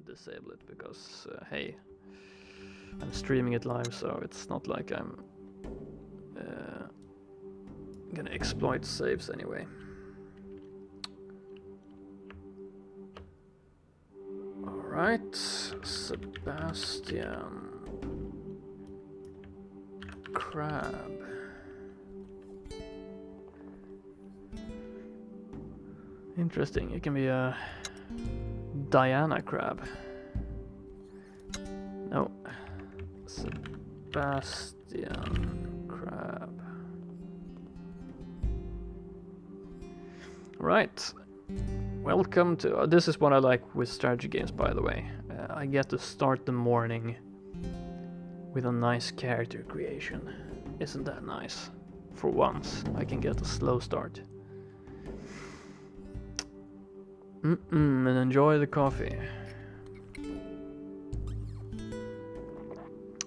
disable it because, hey, I'm streaming it live, so it's not like I'm gonna exploit saves anyway. Alright, Sebastian. Crab. Interesting, it can be a Diana crab. No. Sebastian crab. Right. Welcome to... this is what I like with strategy games, by the way. I get to start the morning with a nice character creation. Isn't that nice? For once, I can get a slow start. And enjoy the coffee.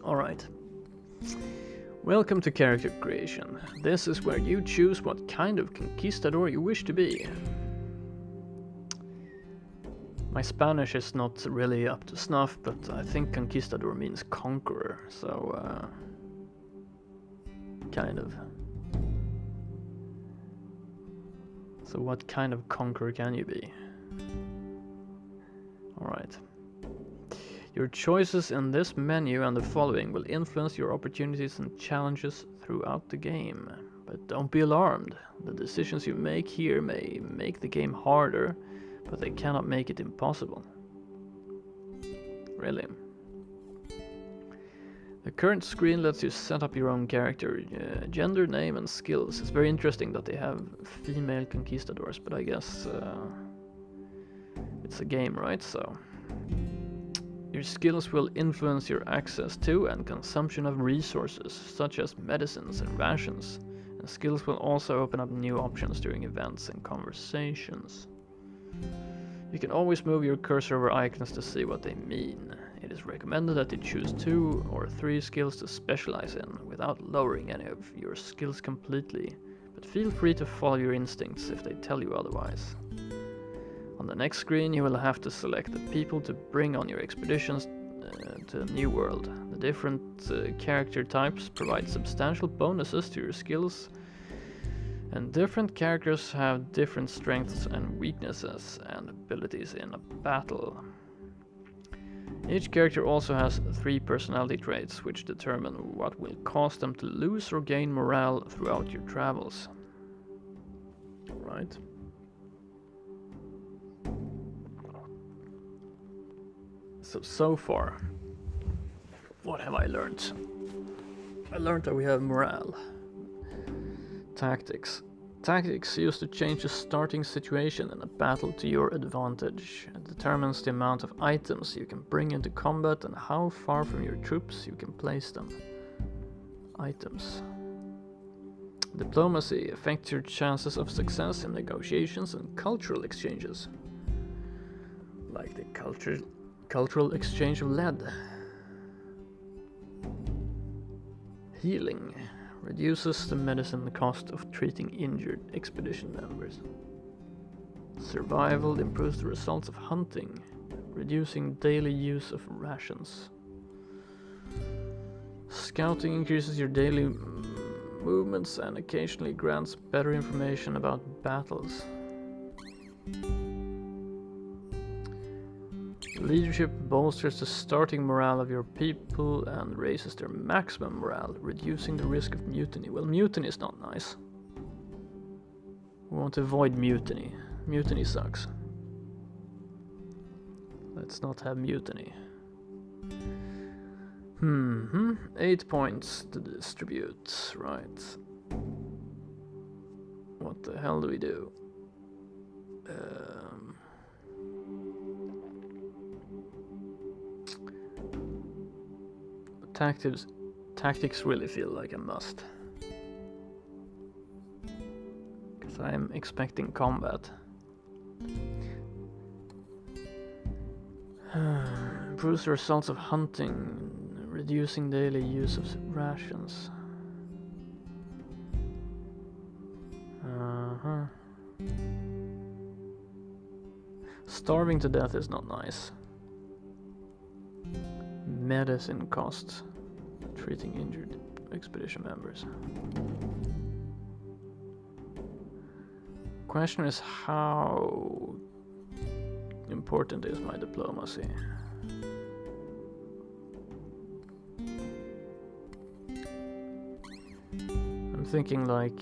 Alright. Welcome to character creation. This is where you choose what kind of conquistador you wish to be. My Spanish is not really up to snuff, but I think conquistador means conqueror, so kind of. So what kind of conqueror can you be? Alright. Your choices in this menu and the following will influence your opportunities and challenges throughout the game. But don't be alarmed. The decisions you make here may make the game harder, but they cannot make it impossible. Really. The current screen lets you set up your own character, gender, name and skills. It's very interesting that they have female conquistadors, but I guess it's a game, right? So your skills will influence your access to and consumption of resources, such as medicines and rations. And skills will also open up new options during events and conversations. You can always move your cursor over icons to see what they mean. It is recommended that you choose 2 or 3 skills to specialize in, without lowering any of your skills completely, but feel free to follow your instincts if they tell you otherwise. On the next screen you will have to select the people to bring on your expeditions to a new world. The different character types provide substantial bonuses to your skills, and different characters have different strengths and weaknesses and abilities in a battle. Each character also has 3 personality traits which determine what will cause them to lose or gain morale throughout your travels. Right. So far, what have I learned? I learned that we have morale. Tactics. Tactics used to change the starting situation in a battle to your advantage. It determines the amount of items you can bring into combat and how far from your troops you can place them. Items. Diplomacy affects your chances of success in negotiations and cultural exchanges. Like the cultural exchange of lead. Healing reduces the medicine cost of treating injured expedition members. Survival improves the results of hunting, reducing daily use of rations. Scouting increases your daily movements and occasionally grants better information about battles. Leadership bolsters the starting morale of your people and raises their maximum morale, reducing the risk of mutiny. Well, mutiny is not nice. We want to avoid mutiny. Mutiny sucks. Let's not have mutiny. 8 points to distribute. Right. What the hell do we do? Tactics really feel like a must. Because I'm expecting combat. Improves the results of hunting, reducing daily use of rations. Starving to death is not nice. Medicine costs. Treating injured expedition members. Question is, how important is my diplomacy? I'm thinking like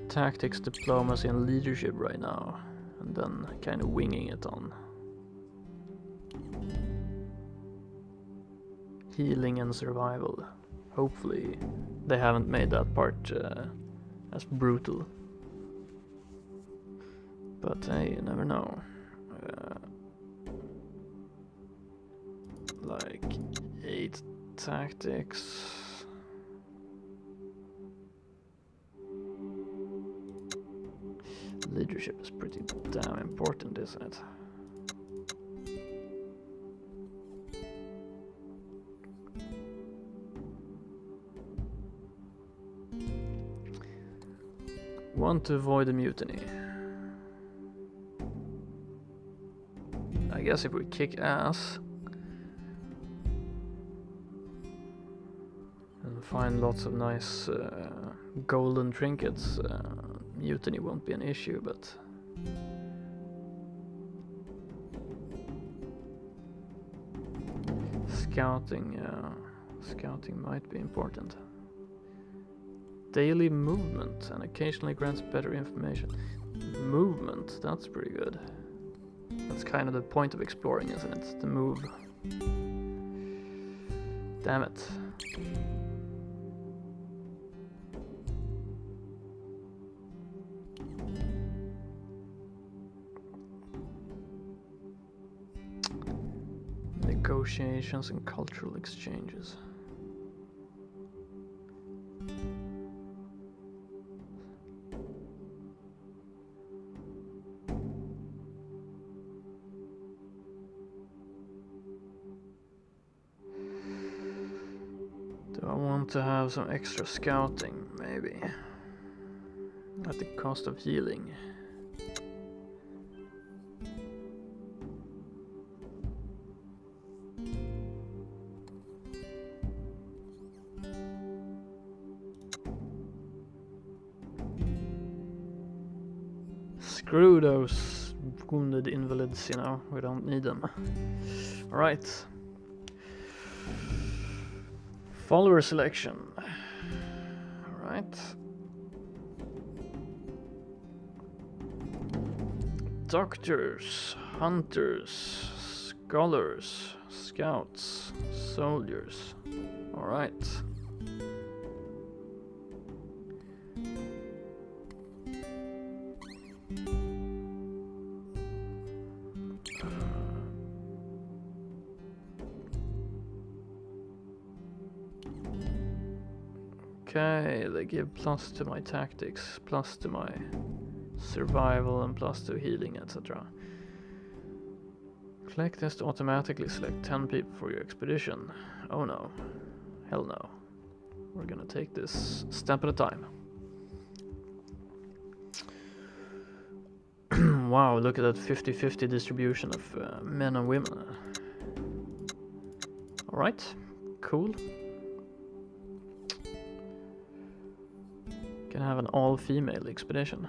tactics, diplomacy and leadership right now, and then kind of winging it on healing and survival. Hopefully they haven't made that part as brutal. But hey, you never know. Like 8 tactics. Leadership is pretty damn important, isn't it? Want to avoid a mutiny. I guess if we kick ass and find lots of nice golden trinkets, mutiny won't be an issue, but scouting might be important. Daily movement and occasionally grants better information. Movement, that's pretty good. That's kind of the point of exploring, isn't it? To move. Damn it. Negotiations and cultural exchanges. Do I want to have some extra scouting, maybe? At the cost of healing. Screw those wounded invalids, you know, we don't need them. Alright. Follower selection. Alright. Doctors, hunters, scholars, scouts, soldiers. Alright. Okay, they give plus to my tactics, plus to my survival, and plus to healing, etc. Collect this to automatically select 10 people for your expedition. Oh no. Hell no. We're gonna take this step at a time. Wow, look at that 50-50 distribution of men and women. Alright, cool. Can have an all-female expedition.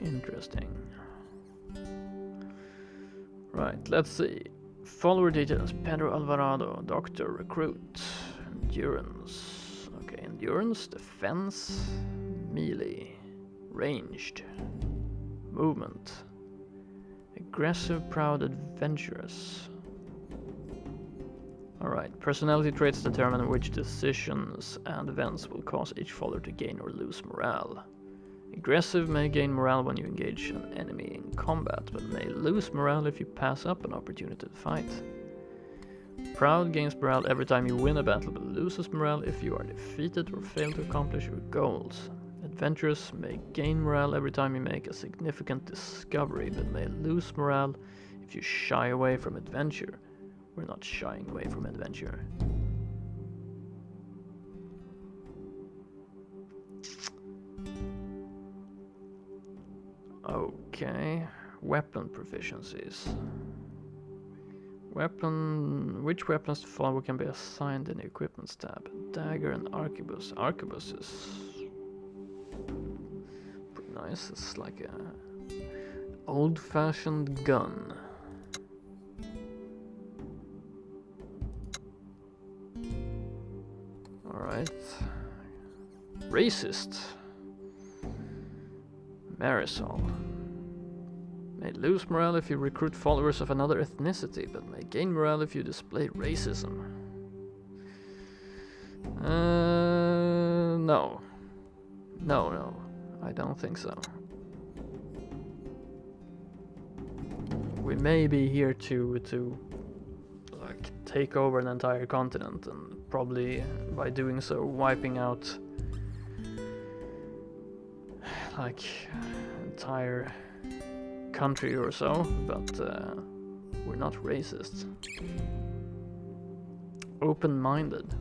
Interesting. Right, let's see. Follower details: Pedro Alvarado, doctor, recruit, endurance. Okay, endurance, defense, melee, ranged, movement, aggressive, proud, adventurous. Alright, personality traits determine which decisions and events will cause each follower to gain or lose morale. Aggressive may gain morale when you engage an enemy in combat, but may lose morale if you pass up an opportunity to fight. Proud gains morale every time you win a battle, but loses morale if you are defeated or fail to accomplish your goals. Adventurous may gain morale every time you make a significant discovery, but may lose morale if you shy away from adventure. We're not shying away from adventure. Okay, weapon proficiencies. Weapon. Which weapons to follow can be assigned in the equipment tab? Dagger and arquebus. Arquebus is pretty nice. It's like a old-fashioned gun. Alright. Racist. Marisol. May lose morale if you recruit followers of another ethnicity, but may gain morale if you display racism. No. No, I don't think so. We may be here to like take over an entire continent, and probably by doing so wiping out like entire country or so, but we're not racist. Open-minded.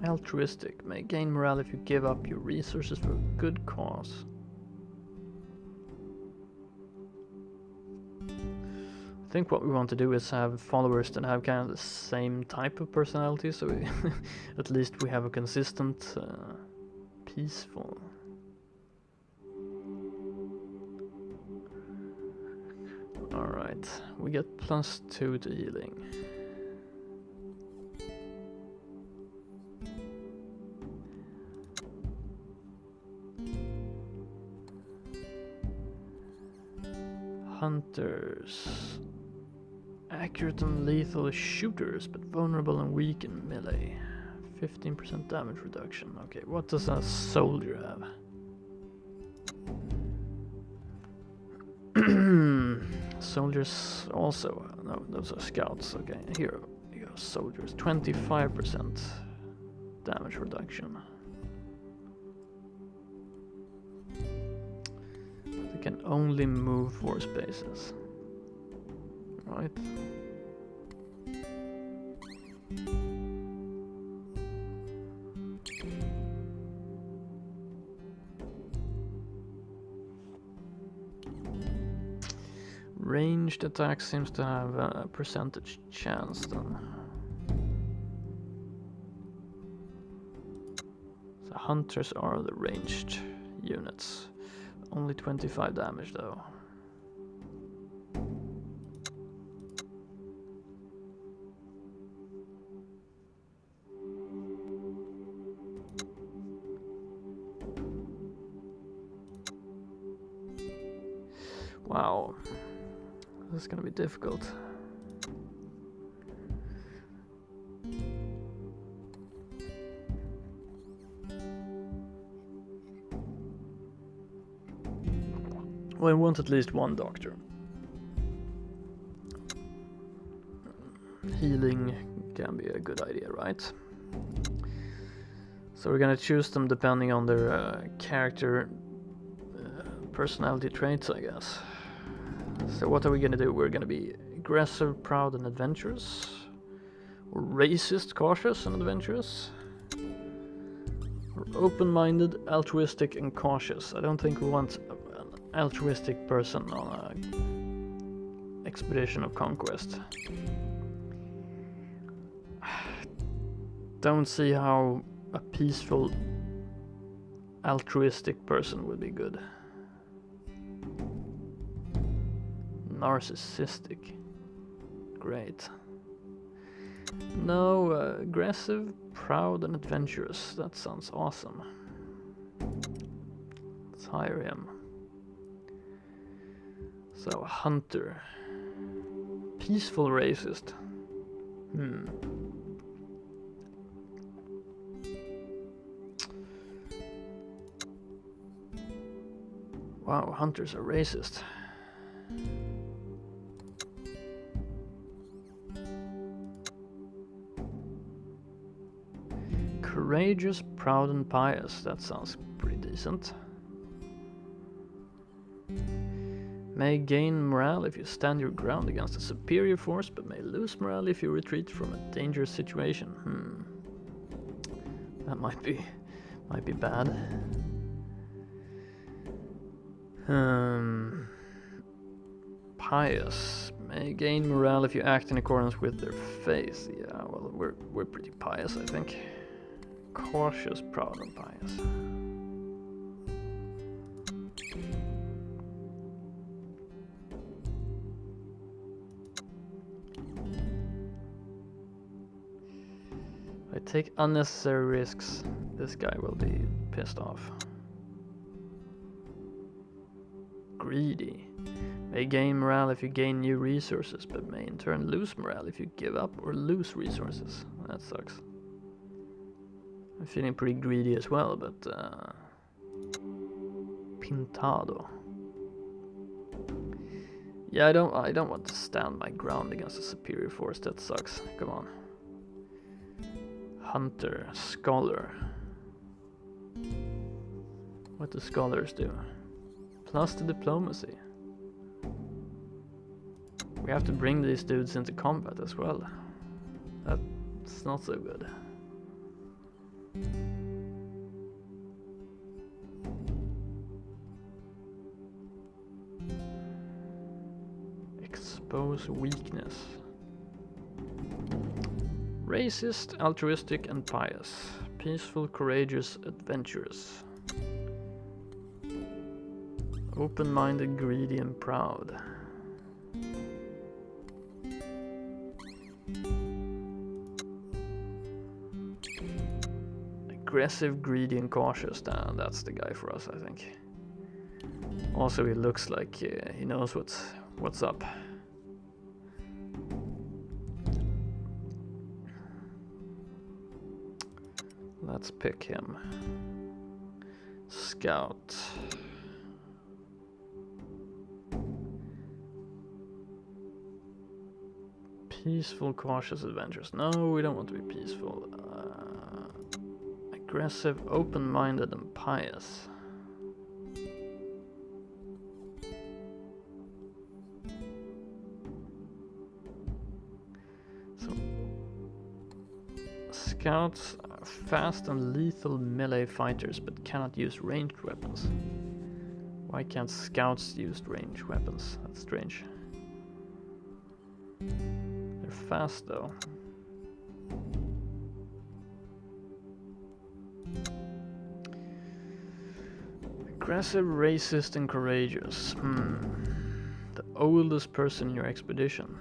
Altruistic. May gain morale if you give up your resources for a good cause. I think what we want to do is have followers that have kind of the same type of personality, so we at least we have a consistent, peaceful. Alright, we get +2 to healing. Hunters. Accurate and lethal shooters, but vulnerable and weak in melee. 15% damage reduction. Okay, what does a soldier have? Soldiers also. No, those are scouts. Okay, here you go. Soldiers. 25% damage reduction. They can only move 4 spaces. Right. Ranged attack seems to have a percentage chance then. So hunters are the ranged units. Only 25 damage though. Wow, this is gonna be difficult. Well, I want at least one doctor. Healing can be a good idea, right? So we're gonna choose them depending on their character, personality traits, I guess. So what are we gonna do? We're gonna be aggressive, proud, and adventurous, or racist, cautious, and adventurous, or open-minded, altruistic, and cautious. I don't think we want an altruistic person on an expedition of conquest. Don't see how a peaceful, altruistic person would be good. Narcissistic. Great. No, aggressive, proud, and adventurous. That sounds awesome. Let's hire him. So, hunter. Peaceful racist. Wow, hunters are racist. Courageous, proud, and pious. That sounds pretty decent. May gain morale if you stand your ground against a superior force, but may lose morale if you retreat from a dangerous situation. That might be bad. Pious. May gain morale if you act in accordance with their faith. Yeah, well, we're pretty pious, I think. Cautious, proud, and pious. If I take unnecessary risks, this guy will be pissed off. Greedy. May gain morale if you gain new resources, but may in turn lose morale if you give up or lose resources. That sucks. I'm feeling pretty greedy as well, but Pintado. Yeah, I don't want to stand my ground against a superior force. That sucks. Come on. Hunter, scholar. What do scholars do? Plus the diplomacy. We have to bring these dudes into combat as well. That's not so good. Expose weakness. Racist, altruistic, and pious. Peaceful, courageous, adventurous. Open-minded, greedy, and proud. Aggressive, greedy, and cautious. That's the guy for us, I think. Also, he looks like he knows what's up. Let's pick him. Scout. Peaceful, cautious, adventurous. No, we don't want to be peaceful. Aggressive, open-minded, and pious. So, scouts are fast and lethal melee fighters, but cannot use ranged weapons. Why can't scouts use ranged weapons? That's strange. They're fast though. Aggressive, racist, and courageous. The oldest person in your expedition.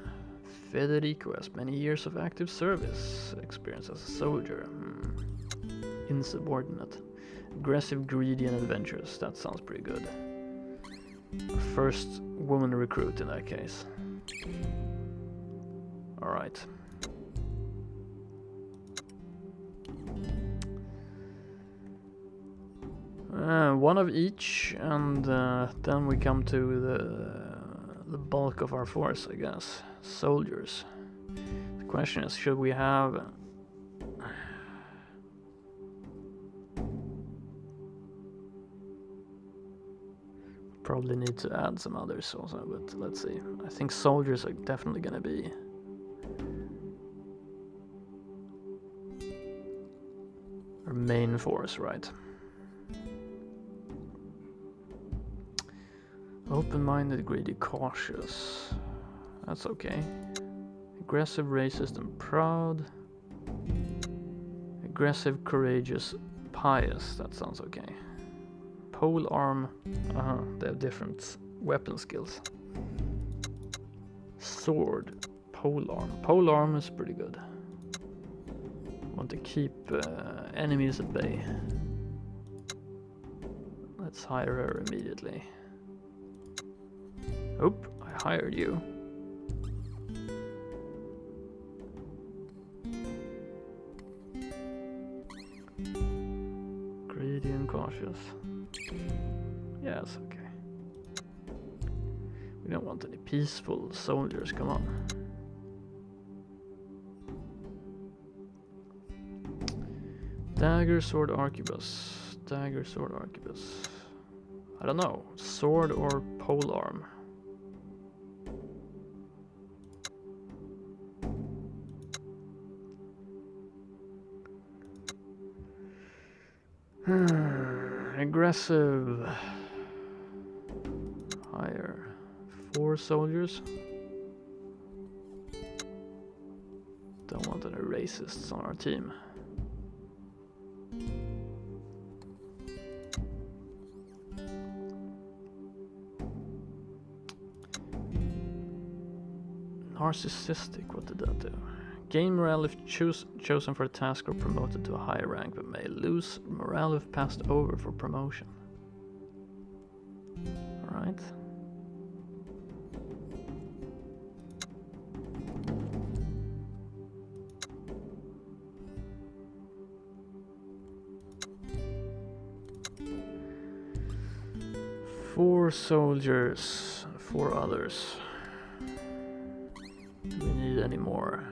Federico has many years of active service experience as a soldier. Insubordinate. Aggressive, greedy, and adventurous. That sounds pretty good. First woman recruit in that case. Alright. One of each, and then we come to the bulk of our force, I guess. Soldiers. The question is, should we have... Probably need to add some others also, but let's see. I think soldiers are definitely gonna be... our main force, right? Open-minded, greedy, cautious. That's okay. Aggressive, racist, and proud. Aggressive, courageous, pious. That sounds okay. Pole arm. They have different weapon skills. Sword. Pole arm. Pole arm is pretty good. Want to keep enemies at bay. Let's hire her immediately. Oop, I hired you. Greedy and cautious. Yes, okay. We don't want any peaceful soldiers, come on. Dagger, sword, arquebus. Dagger, sword, arquebus. I don't know. Sword or polearm. Aggressive. Hire 4 soldiers. Don't want any racists on our team. Narcissistic, what did that do? Gain morale if chosen for a task or promoted to a higher rank, but may lose morale if passed over for promotion. Alright. Four soldiers, 4 others. Do we need any more?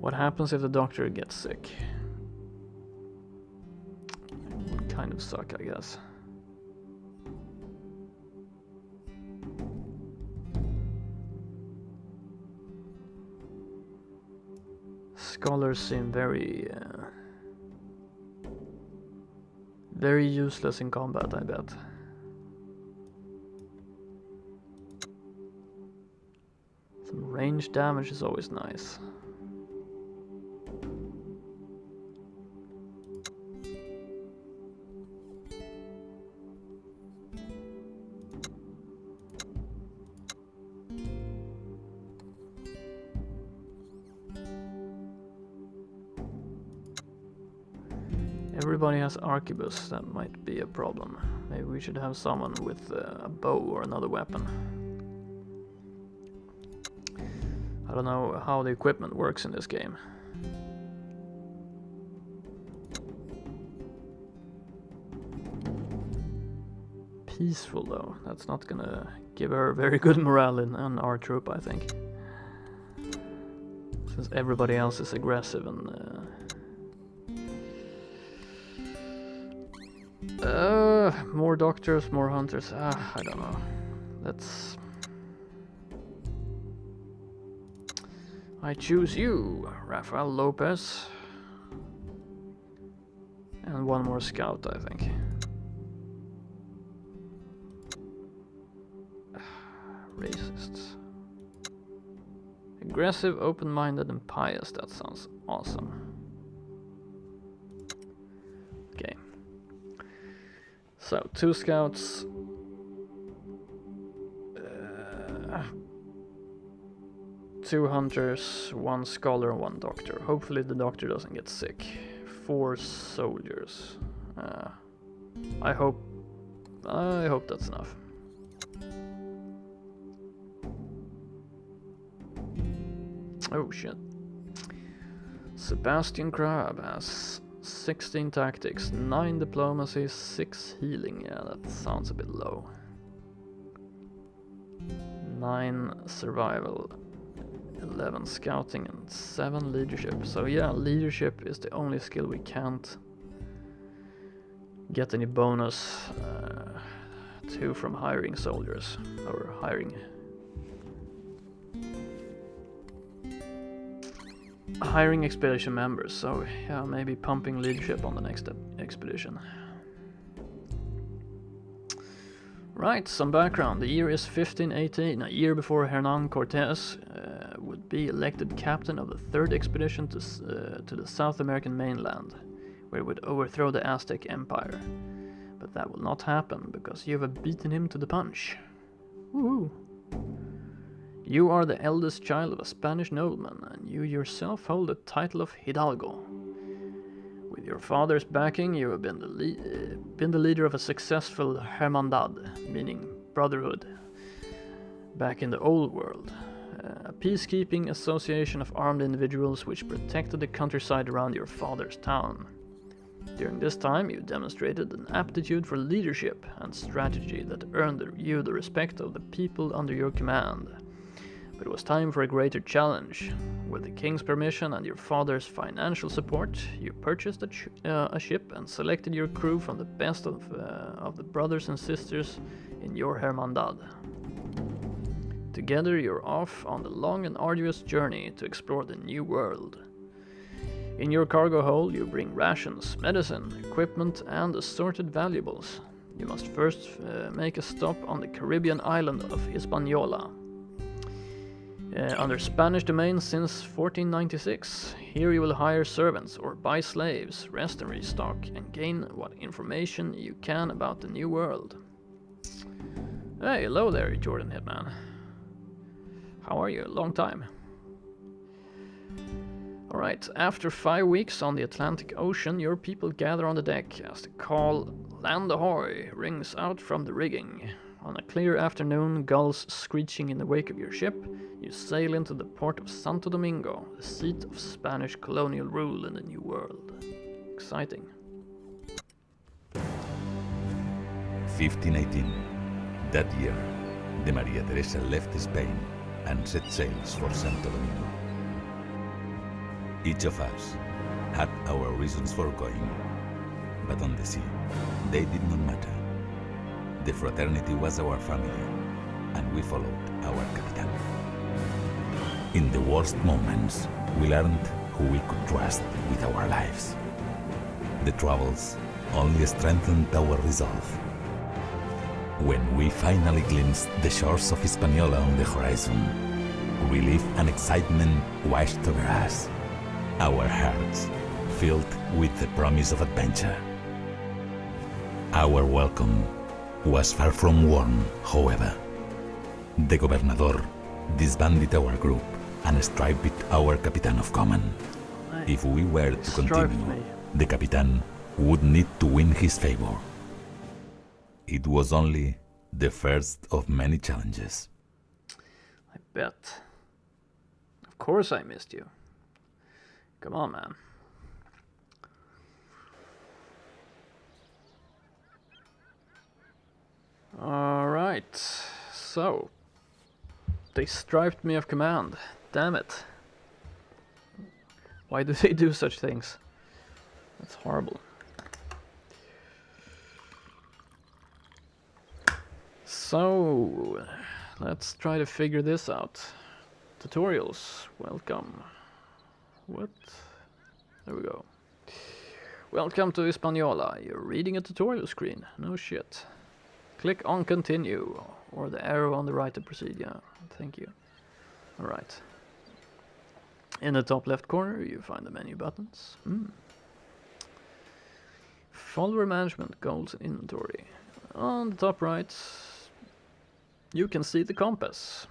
What happens if the doctor gets sick? It would kind of suck, I guess. Scholars seem very useless in combat, I bet. Some range damage is always nice. Everybody has arquebus, that might be a problem. Maybe we should have someone with a bow or another weapon. I don't know how the equipment works in this game. Peaceful though, that's not gonna give her very good morale on our troop, I think. Since everybody else is aggressive and more doctors, more hunters. I don't know. Let's. I choose you, Rafael Lopez. And one more scout, I think. Racists. Aggressive, open-minded, and pious. That sounds awesome. Okay. So, 2 scouts, 2 hunters, 1 scholar, and 1 doctor. Hopefully the doctor doesn't get sick. 4 soldiers. I hope that's enough. Oh shit. Sebastian Crab has 16 tactics, 9 diplomacy, 6 healing. Yeah, that sounds a bit low. 9 survival, 11 scouting, and 7 leadership. So yeah, leadership is the only skill we can't get any bonus to from hiring soldiers or hiring expedition members. So yeah, maybe pumping leadership on the next expedition. Right, some background. The year is 1518, a year before Hernan Cortés would be elected captain of the 3rd expedition to the South American mainland, where he would overthrow the Aztec Empire. But that will not happen, because you have beaten him to the punch. Woohoo! You are the eldest child of a Spanish nobleman, and you yourself hold the title of Hidalgo. With your father's backing, you have been the leader of a successful hermandad, meaning brotherhood, back in the old world. A peacekeeping association of armed individuals which protected the countryside around your father's town. During this time, you demonstrated an aptitude for leadership and strategy that earned you the respect of the people under your command. But it was time for a greater challenge. With the king's permission and your father's financial support, you purchased a ship and selected your crew from the best of the brothers and sisters in your hermandad. Together, you're off on the long and arduous journey to explore the new world. In your cargo hold, you bring rations, medicine, equipment, and assorted valuables. You must first make a stop on the Caribbean island of Hispaniola. Under Spanish domain since 1496. Here you will hire servants or buy slaves, rest and restock, and gain what information you can about the new world. Hey, hello there, Jordan Hitman. How are you? Long time. Alright, after 5 weeks on the Atlantic Ocean, your people gather on the deck as the call "Land ahoy!" rings out from the rigging. On a clear afternoon, gulls screeching in the wake of your ship, you sail into the port of Santo Domingo, the seat of Spanish colonial rule in the New World. Exciting. 1518. That year, the Maria Teresa left Spain and set sails for Santo Domingo. Each of us had our reasons for going, but on the sea, they did not matter. The fraternity was our family, and we followed our Capitan. In the worst moments, we learned who we could trust with our lives. The troubles only strengthened our resolve. When we finally glimpsed the shores of Hispaniola on the horizon, relief and excitement washed over us, our hearts filled with the promise of adventure. Our welcome was far from warm, however. The Gobernador disbanded our group and stripped our Capitan of command. If we were to continue, the Capitan would need to win his favor. It was only the first of many challenges. I bet. Of course I missed you. Come on, man. Alright, so they stripped me of command. Damn it. Why do they do such things? That's horrible. So, let's try to figure this out. Tutorials, welcome. What? There we go. Welcome to Hispaniola. You're reading a tutorial screen. No shit. Click on continue, or the arrow on the right to proceed. Yeah, thank you. Alright. In the top left corner you find the menu buttons. Follower management, goals and inventory. On the top right you can see the compass.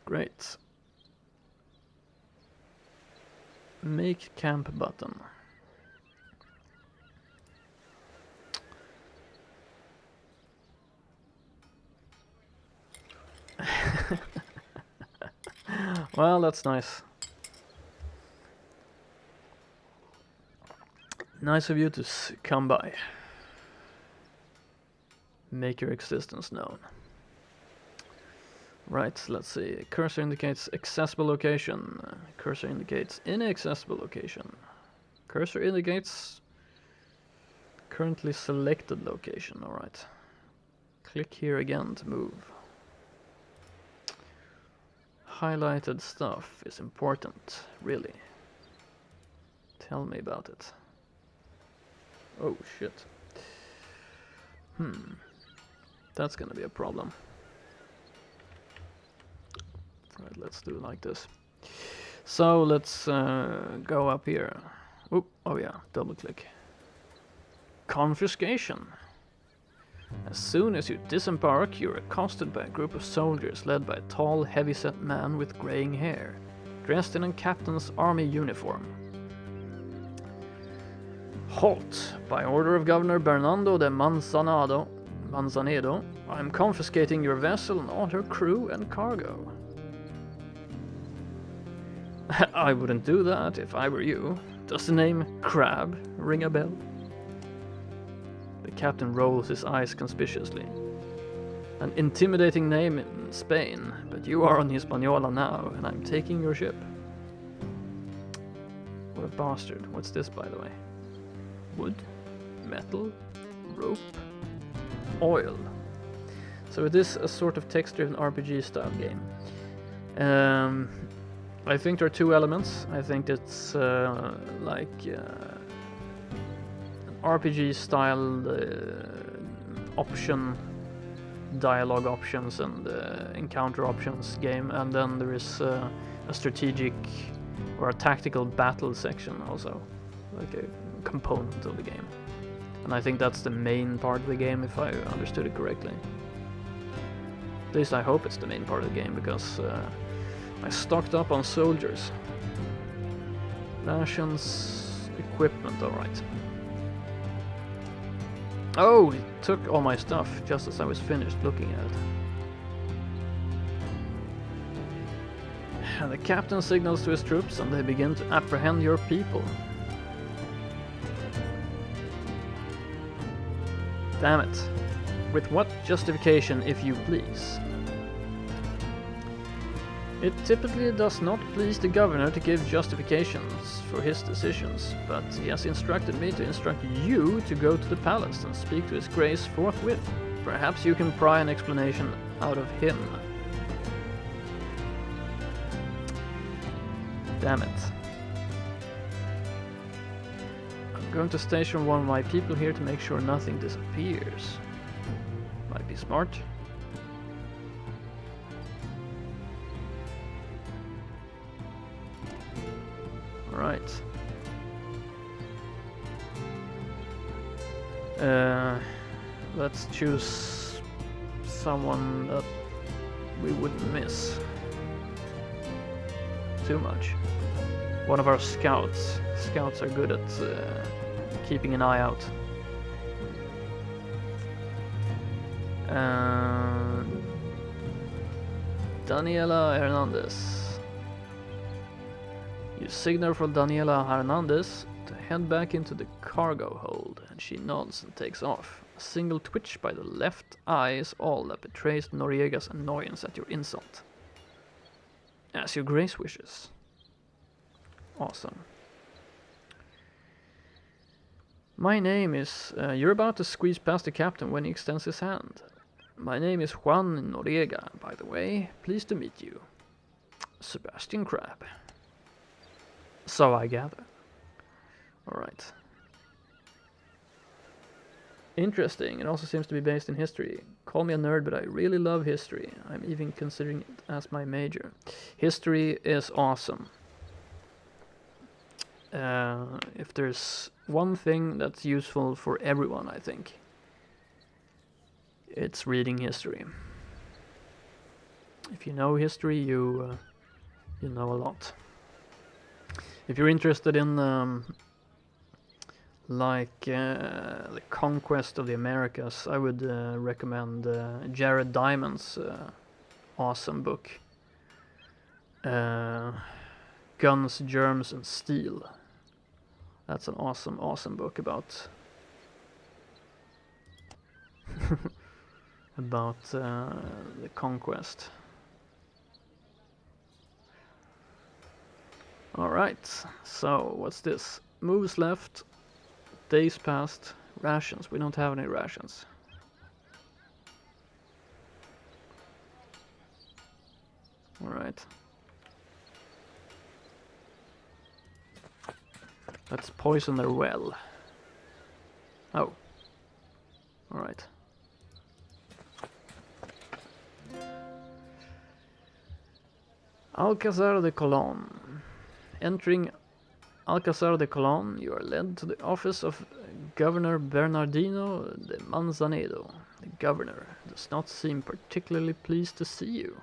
Great. Make camp button. Well, that's nice. Nice of you to come by. Make your existence known. Right, let's see. Cursor indicates accessible location. Cursor indicates inaccessible location. Cursor indicates currently selected location. Alright. Click here again to move. Highlighted stuff is important, really. Tell me about it. Oh shit. That's gonna be a problem. Right, let's do it like this. So let's go up here. Oop, oh yeah, double click. Confiscation. As soon as you disembark, you're accosted by a group of soldiers led by a tall, heavy-set man with graying hair, dressed in a captain's army uniform. Halt! By order of Governor Bernardo de Manzanedo, I am confiscating your vessel and all her crew and cargo. I wouldn't do that if I were you. Does the name Crab ring a bell? The captain rolls his eyes conspicuously. An intimidating name in Spain, but you are on Hispaniola now, and I'm taking your ship. What a bastard. What's this, by the way? Wood, metal, rope, oil. So it is a sort of text-driven RPG style game. I think there are two elements. I think it's like an RPG style option, dialogue options and encounter options game, and then there is a strategic or a tactical battle section also, like a component of the game. And I think that's the main part of the game, if I understood it correctly. At least I hope it's the main part of the game, because I stocked up on soldiers. Rations, equipment, alright. Oh, it took all my stuff just as I was finished looking at it. And the captain signals to his troops and they begin to apprehend your people. Damn it. With what justification, if you please? It typically does not please the governor to give justifications for his decisions, but he has instructed me to instruct you to go to the palace and speak to his grace forthwith. Perhaps you can pry an explanation out of him. Damn it. I'm going to station one of my people here to make sure nothing disappears. Might be smart. Right. Let's choose someone that we wouldn't miss too much. One of our scouts. Scouts are good at keeping an eye out. Daniela Hernandez. You signal for Daniela Hernandez to head back into the cargo hold, and she nods and takes off. A single twitch by the left eye is all that betrays Noriega's annoyance at your insult. As your grace wishes. Awesome. My name is... you're about to squeeze past the captain when he extends his hand. My name is Juan Noriega, by the way. Pleased to meet you. Sebastian Crab. So I gather. Alright. Interesting. It also seems to be based in history. Call me a nerd, but I really love history. I'm even considering it as my major. History is awesome. If there's one thing that's useful for everyone, I think, it's reading history. If you know history, you know a lot. If you're interested in the conquest of the Americas, I would recommend Jared Diamond's awesome book, Guns, Germs and Steel. That's an awesome book about about the conquest. Alright, so what's this? Moves left, days passed, rations. We don't have any rations. Alright. Let's poison their well. Oh. Alright. Alcázar de Colón. Entering Alcázar de Colón, you are led to the office of Governor Bernardino de Manzanedo. The governor does not seem particularly pleased to see you.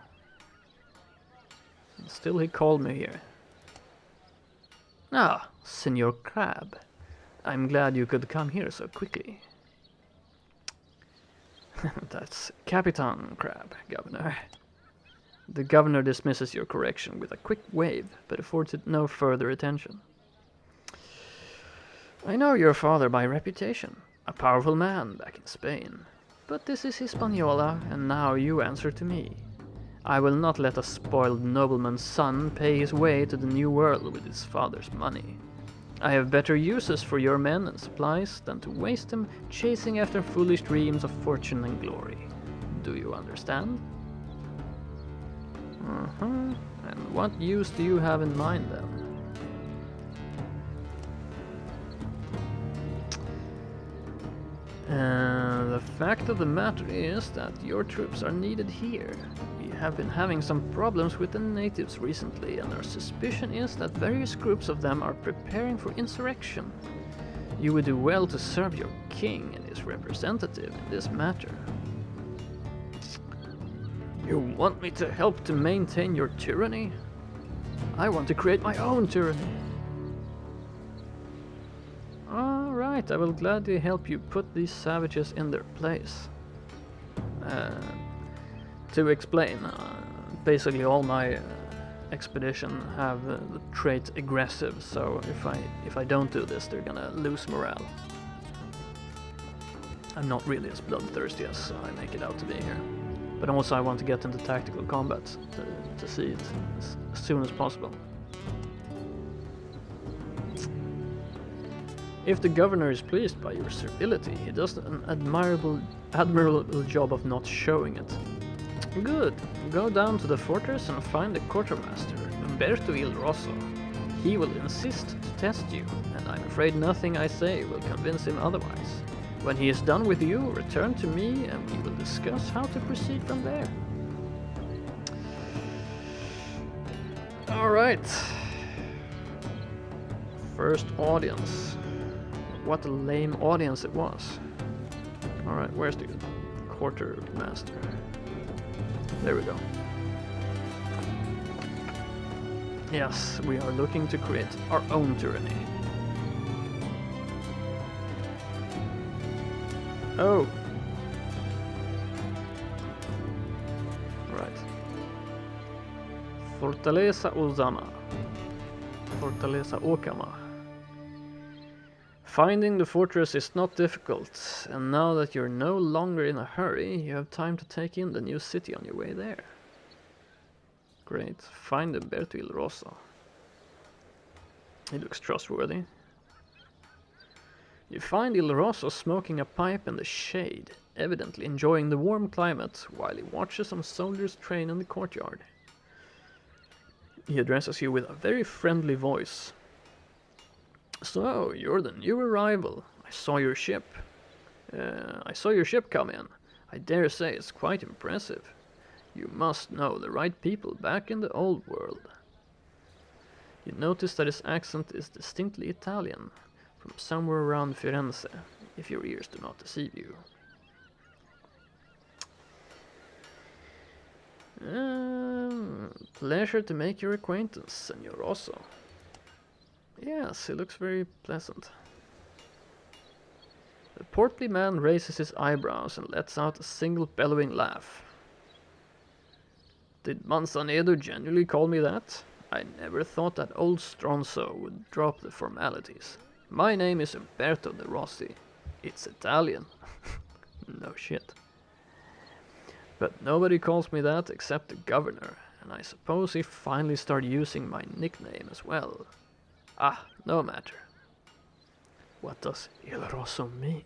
And still he called me here. Ah, Senor Crab. I'm glad you could come here so quickly. That's Capitan Crab, Governor. The governor dismisses your correction with a quick wave, but affords it no further attention. I know your father by reputation, a powerful man back in Spain. But this is Hispaniola, and now you answer to me. I will not let a spoiled nobleman's son pay his way to the New World with his father's money. I have better uses for your men and supplies than to waste them chasing after foolish dreams of fortune and glory. Do you understand? And what use do you have in mind then? The fact of the matter is that your troops are needed here. We have been having some problems with the natives recently, and our suspicion is that various groups of them are preparing for insurrection. You would do well to serve your king and his representative in this matter. You want me to help to maintain your tyranny? I want to create my own tyranny. Alright, I will gladly help you put these savages in their place. To explain, basically all my expedition have the trait aggressive, so if I don't do this, they're gonna lose morale. I'm not really as bloodthirsty as I make it out to be here. But also I want to get into tactical combat to see it as soon as possible. If the governor is pleased by your servility, he does an admirable job of not showing it. Good. Go down to the fortress and find the quartermaster, Umberto Il Rosso. He will insist to test you, and I'm afraid nothing I say will convince him otherwise. When he is done with you, return to me and we will discuss how to proceed from there. Alright. First audience. What a lame audience it was. Alright, where's the quartermaster? There we go. Yes, we are looking to create our own tyranny. Oh. Right. Fortaleza Uzama. Fortaleza Okama. Finding the fortress is not difficult, and now that you're no longer in a hurry, you have time to take in the new city on your way there. Great. Find Umberto Il Rosso. He looks trustworthy. You find Il Rosso smoking a pipe in the shade, evidently enjoying the warm climate while he watches some soldiers train in the courtyard. He addresses you with a very friendly voice. So, you're the new arrival. I saw your ship come in. I dare say it's quite impressive. You must know the right people back in the old world. You notice that his accent is distinctly Italian, from somewhere around Firenze, if your ears do not deceive you. Pleasure to make your acquaintance, Senor Rosso. Yes, he looks very pleasant. The portly man raises his eyebrows and lets out a single bellowing laugh. Did Manzanedo genuinely call me that? I never thought that old Stronzo would drop the formalities. My name is Umberto de Rossi. It's Italian. No shit. But nobody calls me that except the governor, and I suppose he finally started using my nickname as well. Ah, no matter. What does Il Rosso mean?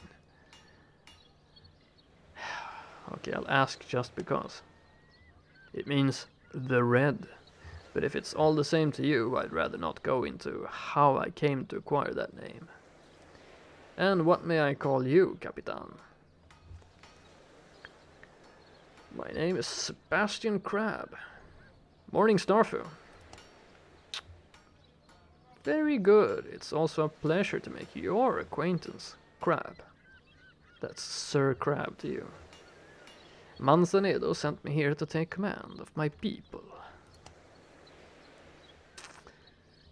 Okay, I'll ask just because. It means the red. But if it's all the same to you, I'd rather not go into how I came to acquire that name. And what may I call you, Capitan? My name is Sebastian Crab. Morning, Starfu. Very good. It's also a pleasure to make your acquaintance, Crab. That's Sir Crab to you. Manzanedo sent me here to take command of my people.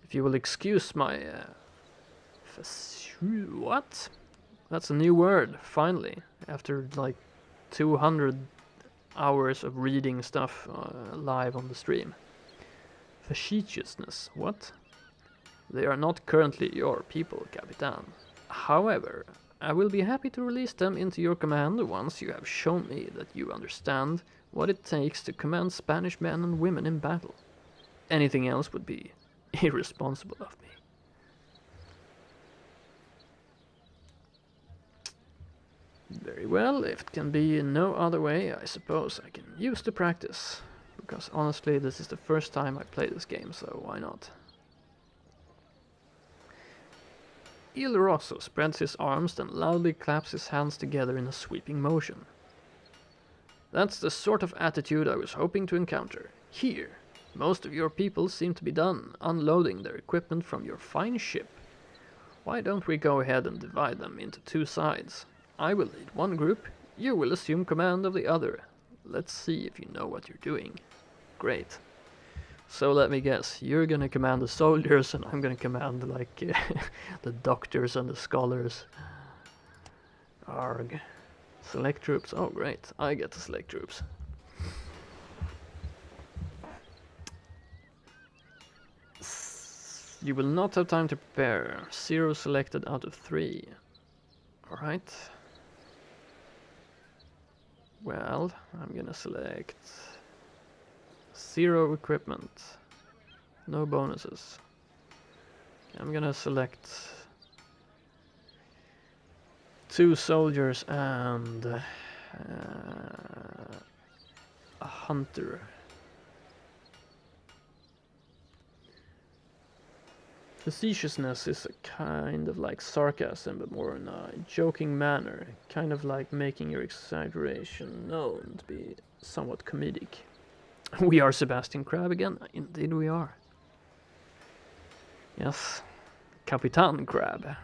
If you will excuse my... what? That's a new word, finally. After like 200 hours of reading stuff live on the stream. Facetiousness, what? They are not currently your people, Capitan. However, I will be happy to release them into your command once you have shown me that you understand what it takes to command Spanish men and women in battle. Anything else would be irresponsible of me. Very well, if it can be in no other way, I suppose I can use the practice. Because honestly, this is the first time I play this game, so why not? Il Rosso spreads his arms, then loudly claps his hands together in a sweeping motion. That's the sort of attitude I was hoping to encounter. Here, most of your people seem to be done unloading their equipment from your fine ship. Why don't we go ahead and divide them into two sides? I will lead one group, you will assume command of the other. Let's see if you know what you're doing. Great. So let me guess, you're gonna command the soldiers and I'm gonna command like the doctors and the scholars. Arg. Select troops. Oh great, I get to select troops. You will not have time to prepare. 0 selected out of 3. Alright. Well, I'm gonna select 0 equipment. No bonuses. I'm gonna select 2 soldiers and a hunter. Facetiousness is a kind of like sarcasm, but more in a joking manner, kind of like making your exaggeration known to be somewhat comedic. We are Sebastian Crab again. Indeed we are. Yes, Capitan Crab.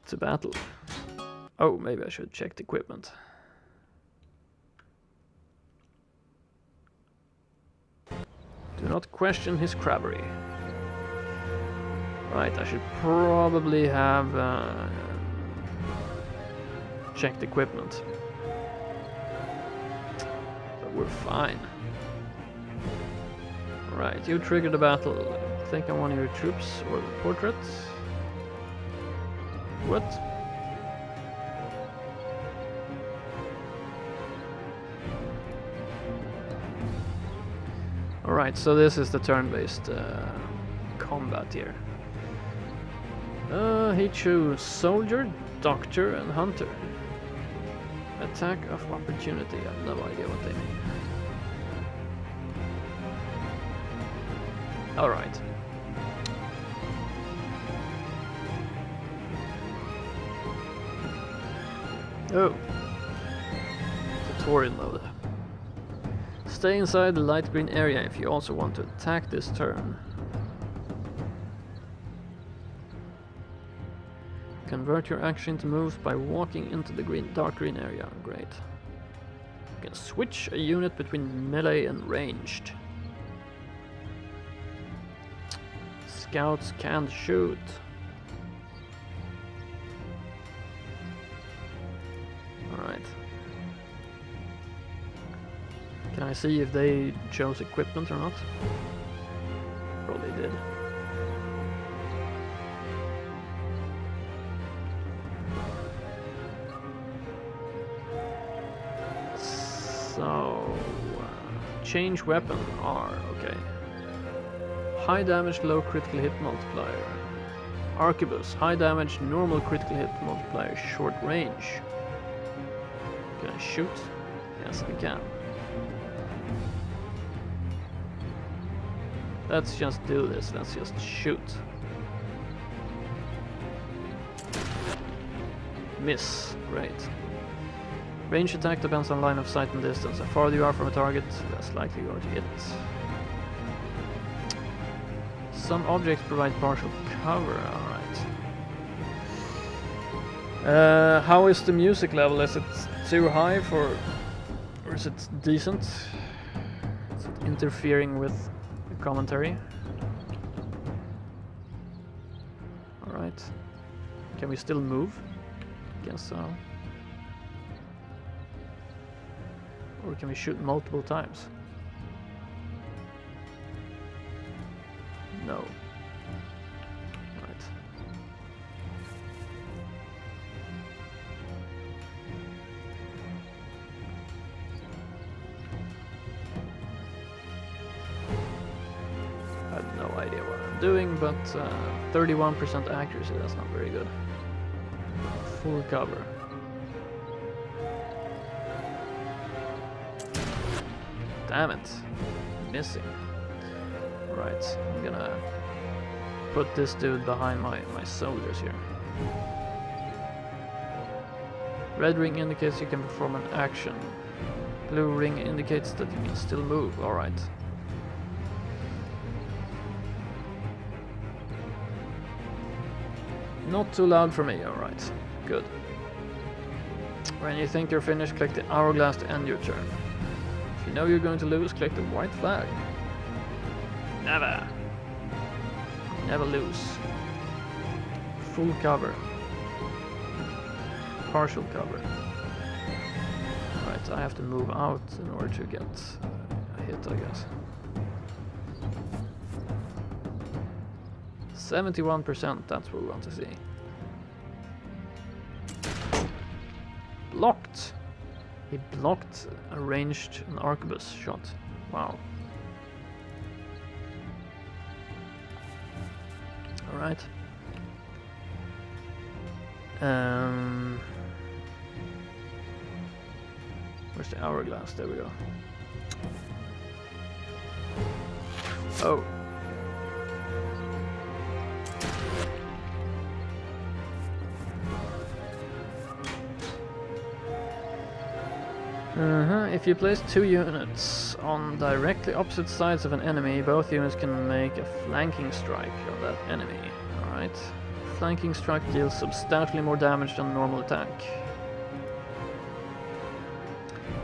To battle. Oh, maybe I should check the equipment. Do not question his crabbery. Right, I should probably have checked equipment. But we're fine. Right, you triggered the battle. Think I'm one of your troops or the portrait? What? Alright, so this is the turn-based combat here. He chose Soldier, Doctor and Hunter. Attack of opportunity. I have no idea what they mean. Alright. Oh. Tutorial mode. Stay inside the light green area if you also want to attack this turn. Convert your action into moves by walking into the dark green area. Great. You can switch a unit between melee and ranged. Scouts can't shoot. Alright. Can I see if they chose equipment or not? Probably did. So, change weapon R, okay. High damage, low critical hit multiplier. Arquebus, high damage, normal critical hit multiplier, short range. Can I shoot? Yes, I can. Let's just do this, let's just shoot. Miss, great. Range attack depends on line of sight and distance. The farther you are from a target, less likely you are to hit. Some objects provide partial cover, alright. How is the music level? Is it too high for... or is it decent? Is it interfering with the commentary? Alright. Can we still move? Guess so. Or can we shoot multiple times? No. Right. I have no idea what I'm doing, but 31% accuracy, that's not very good. Full cover. Damn it. Missing. Alright, I'm gonna put this dude behind my soldiers here. Red ring indicates you can perform an action. Blue ring indicates that you can still move. Alright. Not too loud for me, alright. Good. When you think you're finished, click the hourglass to end your turn. If you know you're going to lose, click the white flag. Never. Never lose. Full cover. Partial cover. Right, I have to move out in order to get a hit, I guess. 71%, that's what we want to see. Blocked! He blocked a ranged an arquebus shot. Wow. Alright. Where's the hourglass? There we go. Oh. If you place 2 units on directly opposite sides of an enemy, both units can make a flanking strike on that enemy. Alright. Flanking strike deals substantially more damage than a normal attack.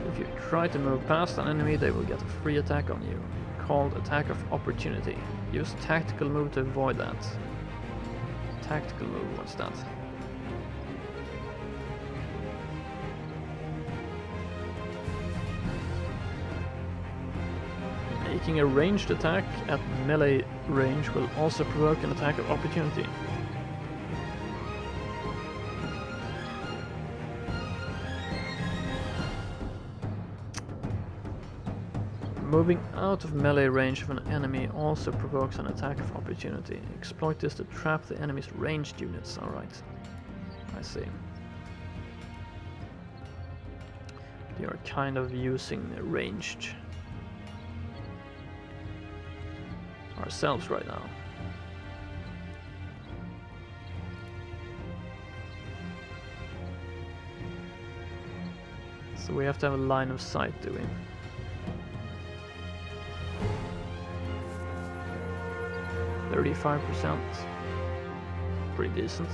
If you try to move past an enemy, they will get a free attack on you, called Attack of Opportunity. Use tactical move to avoid that. Tactical move, what's that? Making a ranged attack at melee range will also provoke an attack of opportunity. Moving out of melee range of an enemy also provokes an attack of opportunity. Exploit this to trap the enemy's ranged units. Alright. I see. They are kind of using ranged ourselves right now. So we have to have a line of sight, do we? %, pretty decent.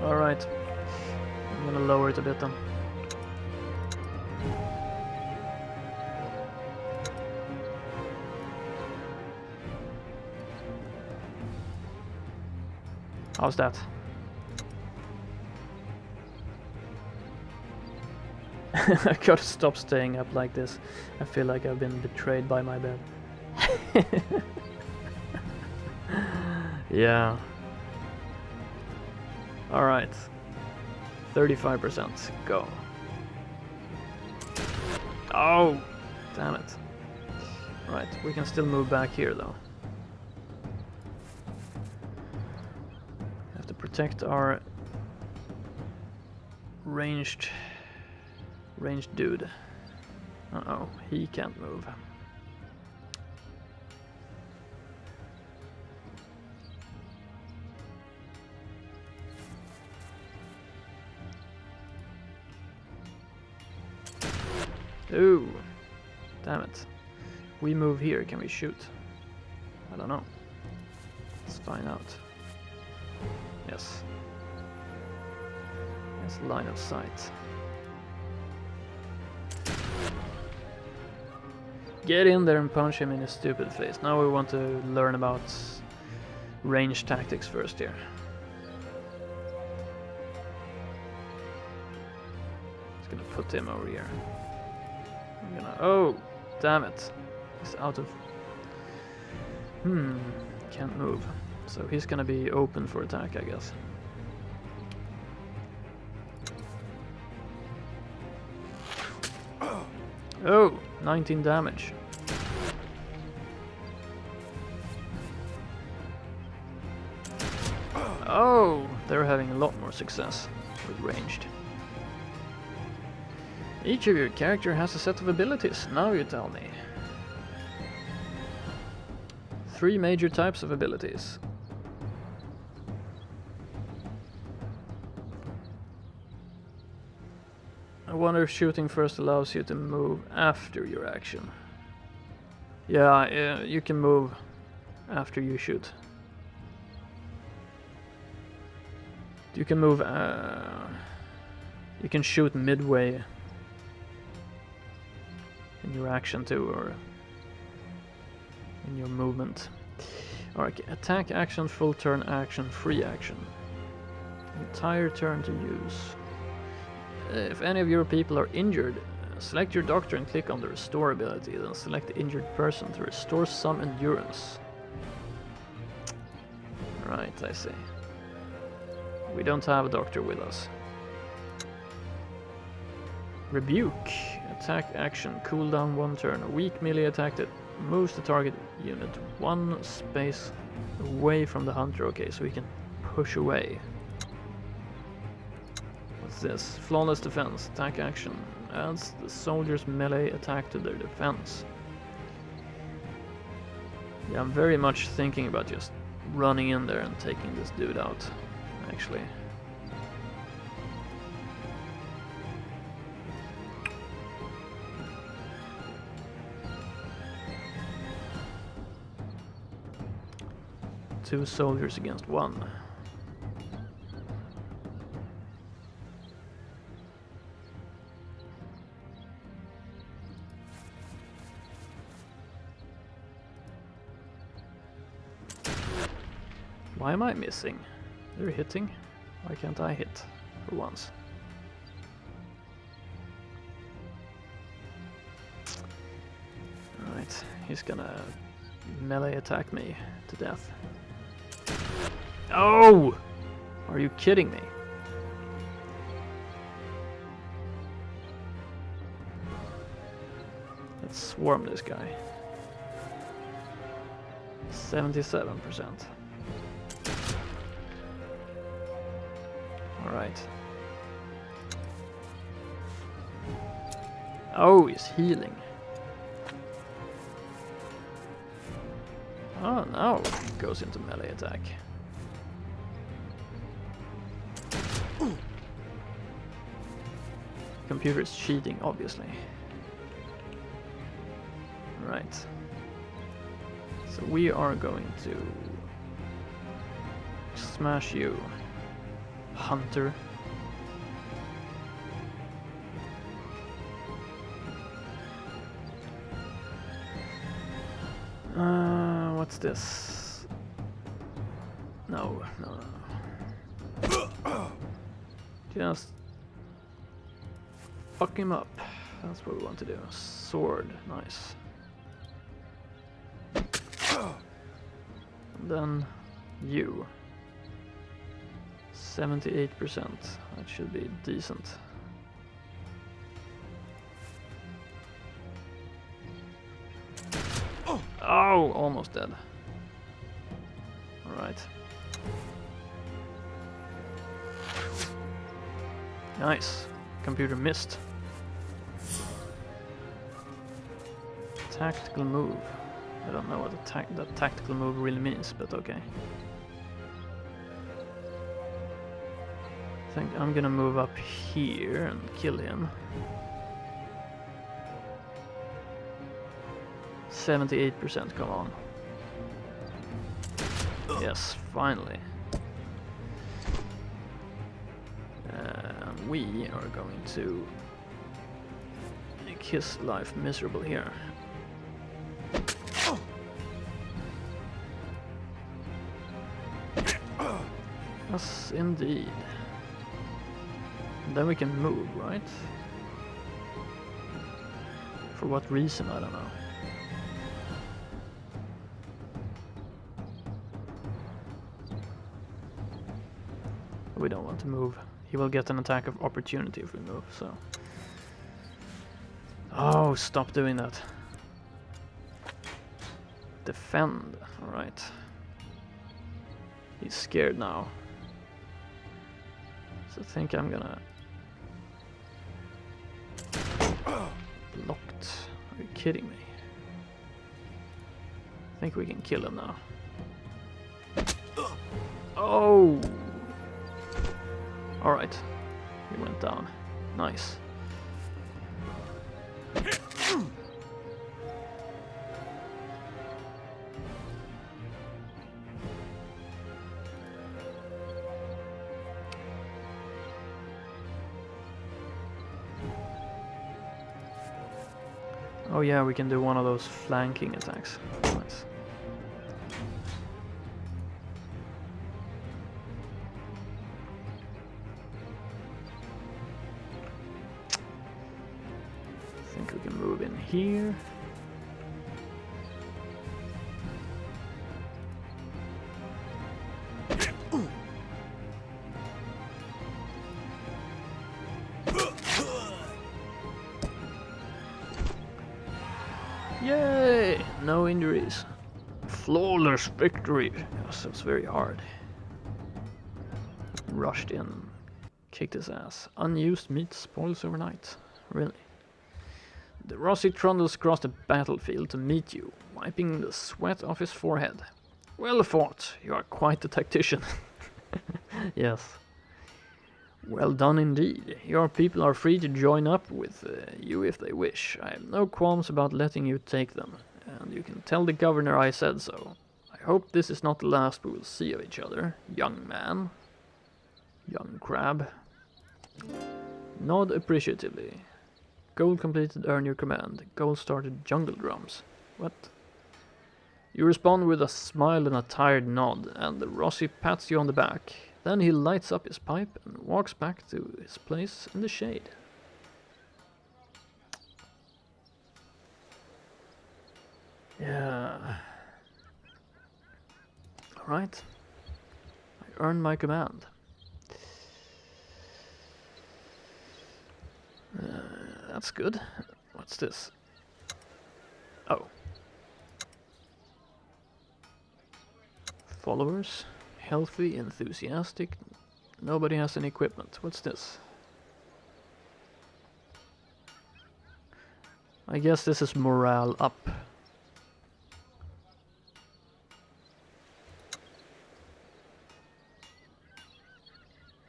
Alright, I'm gonna lower it a bit then. How's that? I gotta stop staying up like this. I feel like I've been betrayed by my bed. Yeah. Alright. 35%. Go. Oh! Damn it. Right, we can still move back here though. Have to protect our ranged dude. Uh-oh, he can't move. Ooh, damn it. We move here, can we shoot? I don't know. Let's find out. Yes. Yes, line of sight. Get in there and punch him in his stupid face. Now we want to learn about range tactics first here. Just gonna put him over here. I'm gonna... Oh! Damn it. He's out of... Can't move. So he's gonna be open for attack, I guess. Oh! 19 damage. Oh! they're having a lot more success with ranged. Each of your character has a set of abilities, now you tell me. 3 major types of abilities. I wonder if shooting first allows you to move after your action. Yeah, you can move after you shoot. You can move, you can shoot midway in your action too, or in your movement. Alright, attack action, full turn action, free action. Entire turn to use. If any of your people are injured, select your doctor and click on the restore ability, then select the injured person to restore some endurance. Right, I see. We don't have a doctor with us. Rebuke. Attack action. Cooldown 1 turn. A weak melee attack that moves the target unit 1 space away from the hunter. Okay, so we can push away. What's this? Flawless defense. Attack action. Adds the soldier's melee attack to their defense. Yeah, I'm very much thinking about just running in there and taking this dude out, actually. Two soldiers against 1. Why am I missing? They're hitting. Why can't I hit for once? Alright, he's gonna melee attack me to death. Oh! Are you kidding me? Let's swarm this guy. 77%. Alright. Oh, he's healing. Oh, now it goes into melee attack. Computer's cheating, obviously. Right. So we are going to smash you, Hunter. What's this? No. Just fuck him up. That's what we want to do. Sword, nice. And then you. 78%. That should be decent. Oh, almost dead. Alright. Nice. Computer missed. Tactical move. I don't know what that tactical move really means, but okay. I think I'm gonna move up here and kill him. 78%, come on. Yes, finally. We are going to make his life miserable here. Yes, indeed. And then we can move, right? For what reason, I don't know. We don't want to move. He will get an attack of opportunity if we move, so... Oh, stop doing that. Defend, alright. He's scared now. So I think I'm gonna... Blocked. Are you kidding me? I think we can kill him now. Oh! Alright. He went down. Nice. Oh yeah, we can do one of those flanking attacks. Nice. I think we can move in here. Yay! No injuries. Flawless victory. Yes, it was very hard. Rushed in, kicked his ass. Unused meat spoils overnight. Really? The Rossi trundles across the battlefield to meet you, wiping the sweat off his forehead. Well fought. You are quite the tactician. Yes. Well done indeed. Your people are free to join up with you if they wish. I have no qualms about letting you take them, and you can tell the governor I said so. I hope this is not the last we will see of each other, young man. Young crab. Nod appreciatively. Goal completed, earn your command. Goal started, jungle drums. What? You respond with a smile and a tired nod, and the Rossi pats you on the back. Then he lights up his pipe and walks back to his place in the shade. Yeah. Alright. I earned my command. That's good. What's this? Oh. Followers. Healthy, enthusiastic. Nobody has any equipment. What's this? I guess this is morale up.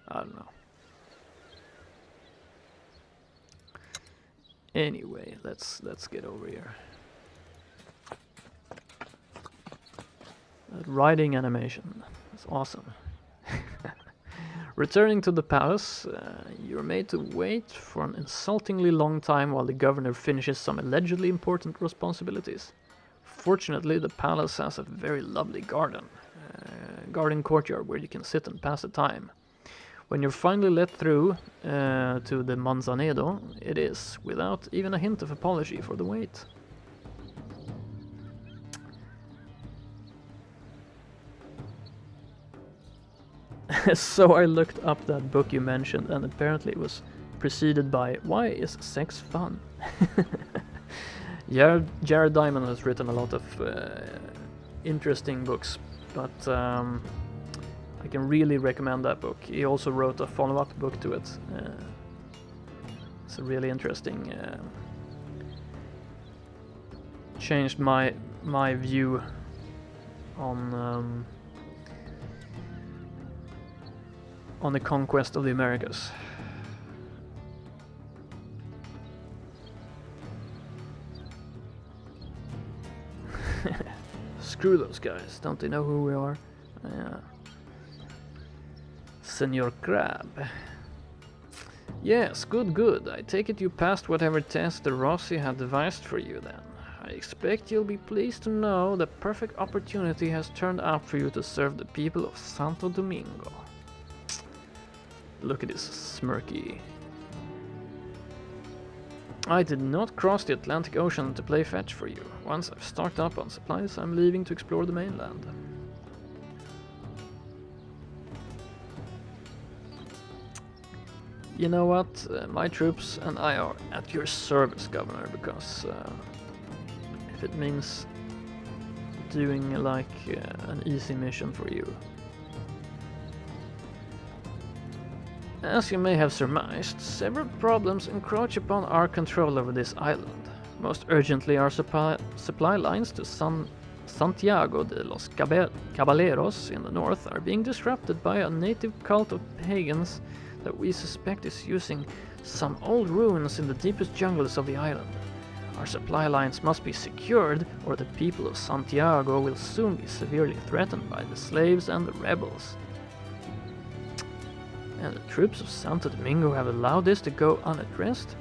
I don't know. Anyway, let's get over here. That riding animation. That's awesome. Returning to the palace, you're made to wait for an insultingly long time while the governor finishes some allegedly important responsibilities. Fortunately, the palace has a very lovely garden courtyard where you can sit and pass the time. When you're finally let through to the Manzanedo, it is without even a hint of apology for the wait. So I looked up that book you mentioned, and apparently it was preceded by "Why is sex fun?" Jared Diamond has written a lot of interesting books, but I can really recommend that book. He also wrote a follow-up book to it. It's a really interesting. Changed my view on the conquest of the Americas. Screw those guys, don't they know who we are? Yeah. Senor Crab. Yes, good. I take it you passed whatever test the Rossi had devised for you then. I expect you'll be pleased to know the perfect opportunity has turned out for you to serve the people of Santo Domingo. Look at this smirky. I did not cross the Atlantic Ocean to play fetch for you. Once I've stocked up on supplies, I'm leaving to explore the mainland. You know what? My troops and I are at your service, Governor, because if it means doing like an easy mission for you. As you may have surmised, several problems encroach upon our control over this island. Most urgently, our supply lines to Santiago de los Caballeros in the north are being disrupted by a native cult of pagans that we suspect is using some old ruins in the deepest jungles of the island. Our supply lines must be secured, or the people of Santiago will soon be severely threatened by the slaves and the rebels. And the troops of Santo Domingo have allowed this to go unaddressed?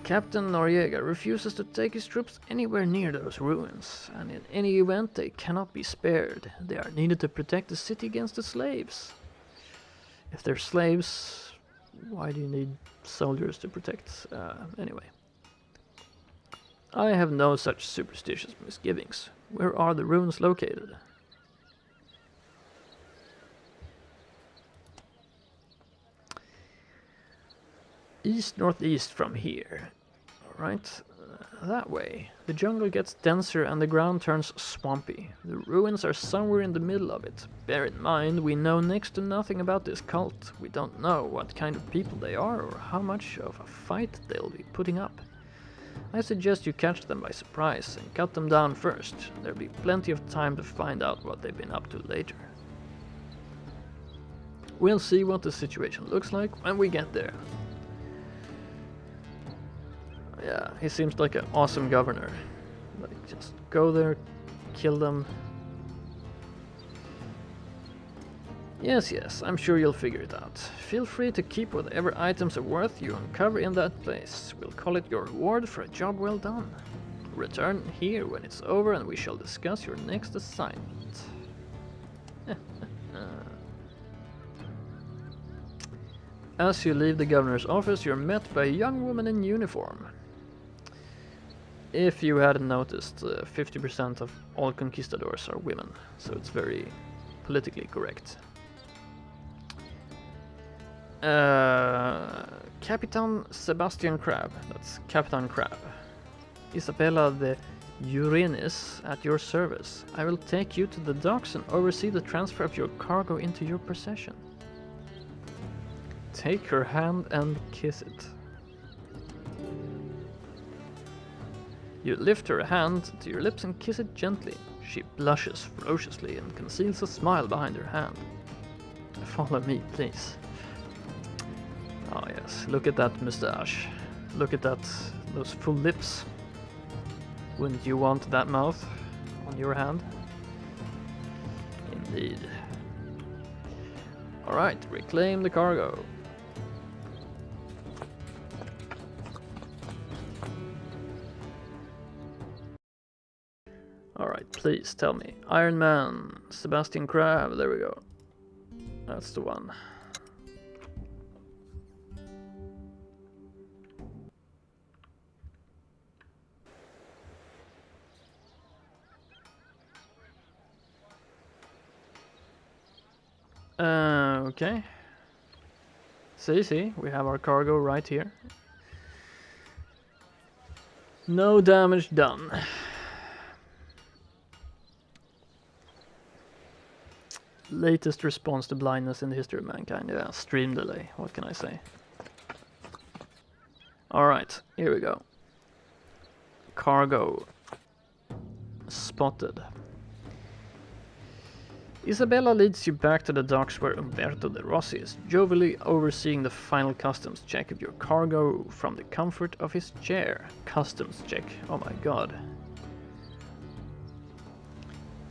Captain Noriega refuses to take his troops anywhere near those ruins, and in any event they cannot be spared. They are needed to protect the city against the slaves. If they're slaves, why do you need soldiers to protect? Anyway. I have no such superstitious misgivings. Where are the ruins located? East-northeast from here. Alright, that way. The jungle gets denser and the ground turns swampy. The ruins are somewhere in the middle of it. Bear in mind, we know next to nothing about this cult. We don't know what kind of people they are or how much of a fight they'll be putting up. I suggest you catch them by surprise and cut them down first. There'll be plenty of time to find out what they've been up to later. We'll see what the situation looks like when we get there. Yeah, he seems like an awesome governor. Like, just go there, kill them. Yes, I'm sure you'll figure it out. Feel free to keep whatever items of worth you uncover in that place. We'll call it your reward for a job well done. Return here when it's over and we shall discuss your next assignment. As you leave the governor's office, you're met by a young woman in uniform. If you hadn't noticed, 50% of all conquistadors are women, so it's very politically correct. Capitan Sebastian Crab, that's Captain Crab. Isabella de Urenis at your service. I will take you to the docks and oversee the transfer of your cargo into your possession. Take her hand and kiss it. You lift her hand to your lips and kiss it gently. She blushes ferociously and conceals a smile behind her hand. Follow me, please. Oh yes, look at that mustache. Look at those full lips. Wouldn't you want that mouth on your hand? Indeed. Alright, reclaim the cargo. Alright, please tell me. Iron Man, Sebastian Crab, there we go. That's the one. Okay. See, we have our cargo right here. No damage done. Latest response to blindness in the history of mankind. Yeah, stream delay. What can I say? Alright, here we go. Cargo spotted. Isabella leads you back to the docks where Umberto de Rossi is jovially overseeing the final customs check of your cargo from the comfort of his chair. Customs check, oh my god.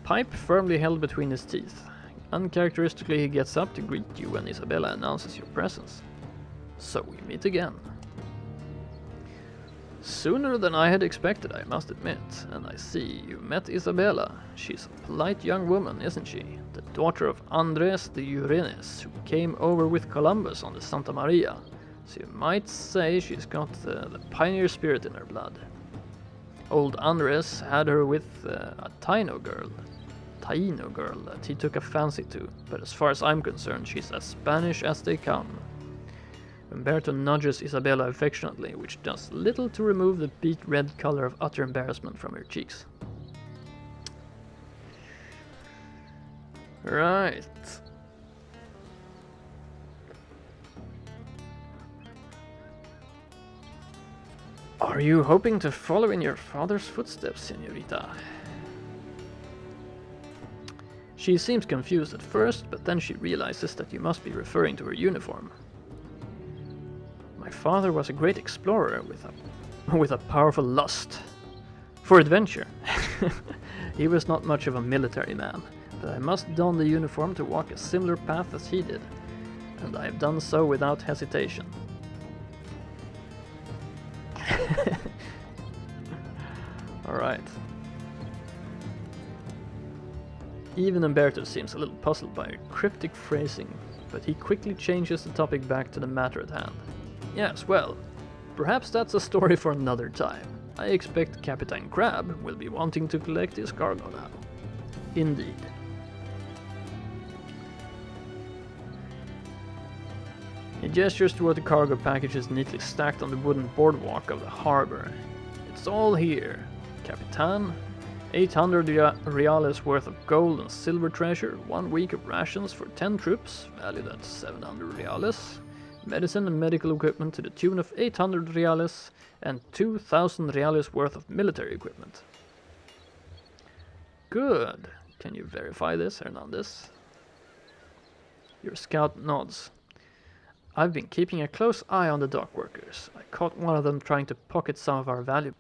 Pipe firmly held between his teeth. Uncharacteristically, he gets up to greet you when Isabella announces your presence. So we meet again. Sooner than I had expected, I must admit, and I see you met Isabella. She's a polite young woman, isn't she? The daughter of Andres de Urenes, who came over with Columbus on the Santa Maria. So you might say she's got the pioneer spirit in her blood. Old Andres had her with a Taino girl that he took a fancy to, but as far as I'm concerned, she's as Spanish as they come. Umberto nudges Isabella affectionately, which does little to remove the beet red color of utter embarrassment from her cheeks. Right. Are you hoping to follow in your father's footsteps, señorita? She seems confused at first, but then she realizes that you must be referring to her uniform. My father was a great explorer with a powerful lust for adventure. He was not much of a military man, but I must don the uniform to walk a similar path as he did, and I have done so without hesitation. Alright. Even Umberto seems a little puzzled by her cryptic phrasing, but he quickly changes the topic back to the matter at hand. Yes, well, perhaps that's a story for another time. I expect Captain Crab will be wanting to collect his cargo now. Indeed. He gestures toward the cargo packages neatly stacked on the wooden boardwalk of the harbor. It's all here, Capitan. 800 reales worth of gold and silver treasure, 1 week of rations for 10 troops, valued at 700 reales, medicine and medical equipment to the tune of 800 reales, and 2,000 reales worth of military equipment. Good. Can you verify this, Hernandez? Your scout nods. I've been keeping a close eye on the dock workers. I caught one of them trying to pocket some of our valuables.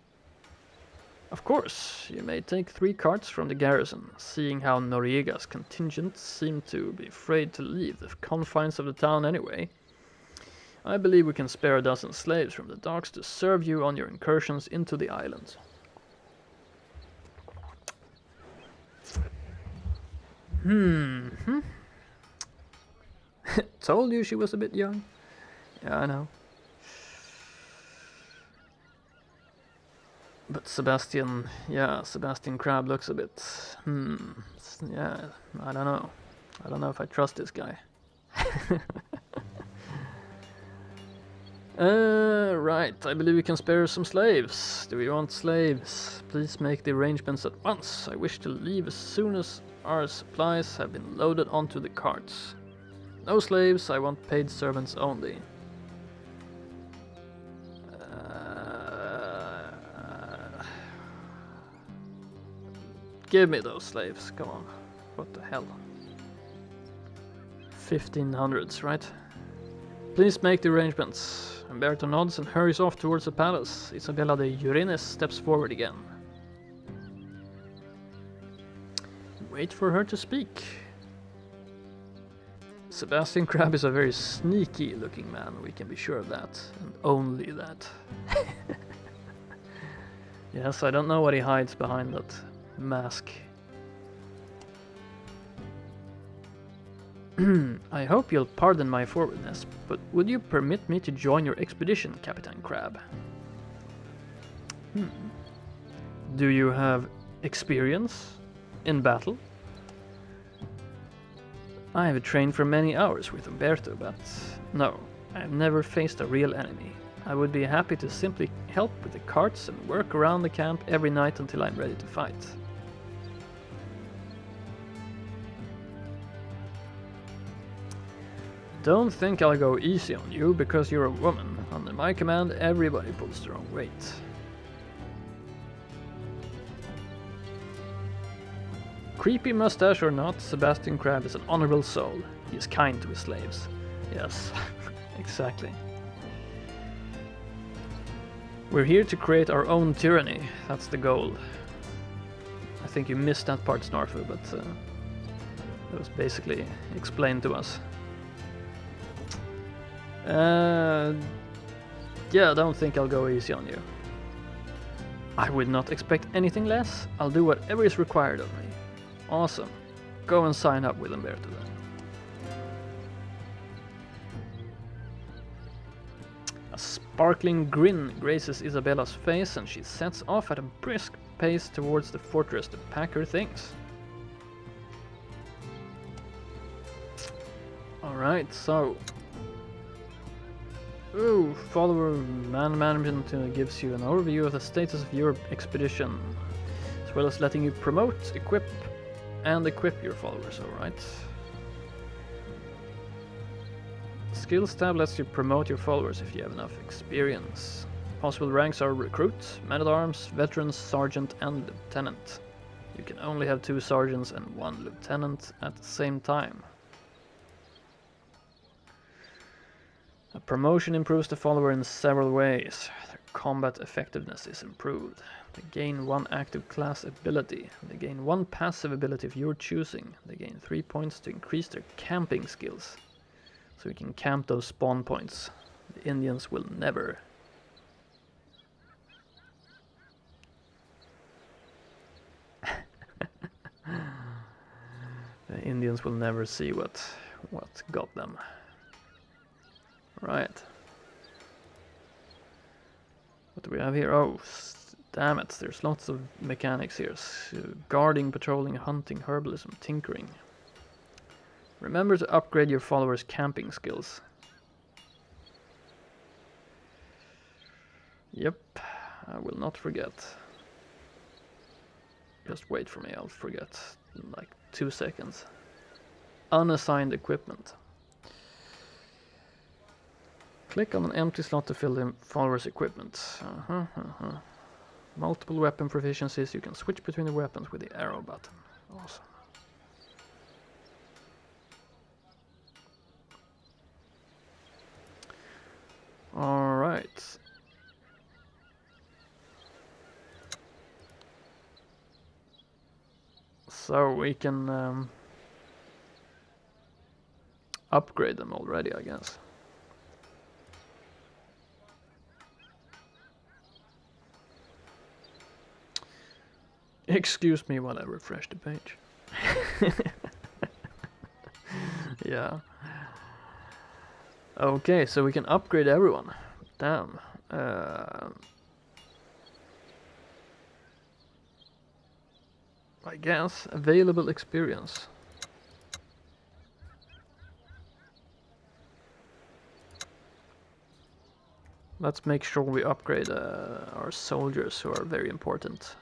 Of course, you may take 3 carts from the garrison, seeing how Noriega's contingent seem to be afraid to leave the confines of the town anyway. I believe we can spare a dozen slaves from the docks to serve you on your incursions into the island. Told you she was a bit young. Yeah, I know. But Sebastian Crab looks a bit... yeah, I don't know. I don't know if I trust this guy. Right, I believe we can spare some slaves. Do we want slaves? Please make the arrangements at once. I wish to leave as soon as our supplies have been loaded onto the carts. No slaves, I want paid servants only. Give me those slaves, come on. What the hell? 1500s, right? Please make the arrangements. Umberto nods and hurries off towards the palace. Isabella de Urines steps forward again. Wait for her to speak. Sebastian Crab is a very sneaky looking man, we can be sure of that. And only that. Yes, I don't know what he hides behind that mask. I hope you'll pardon my forwardness, but would you permit me to join your expedition, Captain Crab? Do you have experience in battle? I have trained for many hours with Umberto, but no, I have never faced a real enemy. I would be happy to simply help with the carts and work around the camp every night until I'm ready to fight. Don't think I'll go easy on you because you're a woman. Under my command, everybody pulls their own weight. Creepy mustache or not, Sebastian Crab is an honorable soul. He is kind to his slaves. Yes, exactly. We're here to create our own tyranny. That's the goal. I think you missed that part, Snarfu, but that was basically explained to us. Yeah, don't think I'll go easy on you. I would not expect anything less. I'll do whatever is required of me. Awesome. Go and sign up with Umberto then. A sparkling grin graces Isabella's face and she sets off at a brisk pace towards the fortress to pack her things. Alright, so... follower man management gives you an overview of the status of your expedition, as well as letting you promote, equip, and equip your followers, alright. Skills tab lets you promote your followers if you have enough experience. Possible ranks are Recruit, Man-at-Arms, Veterans, Sergeant and Lieutenant. You can only have 2 Sergeants and 1 Lieutenant at the same time. A promotion improves the follower in several ways. Their combat effectiveness is improved. They gain 1 active class ability. They gain 1 passive ability of your choosing. They gain 3 points to increase their camping skills. So we can camp those spawn points. The Indians will never. The Indians will never see what got them. Right. What do we have here? Oh, damn it. There's lots of mechanics here. Guarding, patrolling, hunting, herbalism, tinkering. Remember to upgrade your followers' camping skills. Yep, I will not forget. Just wait for me, I'll forget in like 2 seconds. Unassigned equipment. Click on an empty slot to fill the follower's equipment. Multiple weapon proficiencies, you can switch between the weapons with the arrow button. Awesome. Alright. So we can upgrade them already, I guess. Excuse me while I refresh the page. Yeah. Okay, so we can upgrade everyone. Damn. I guess. Available experience. Let's make sure we upgrade our soldiers who are very important.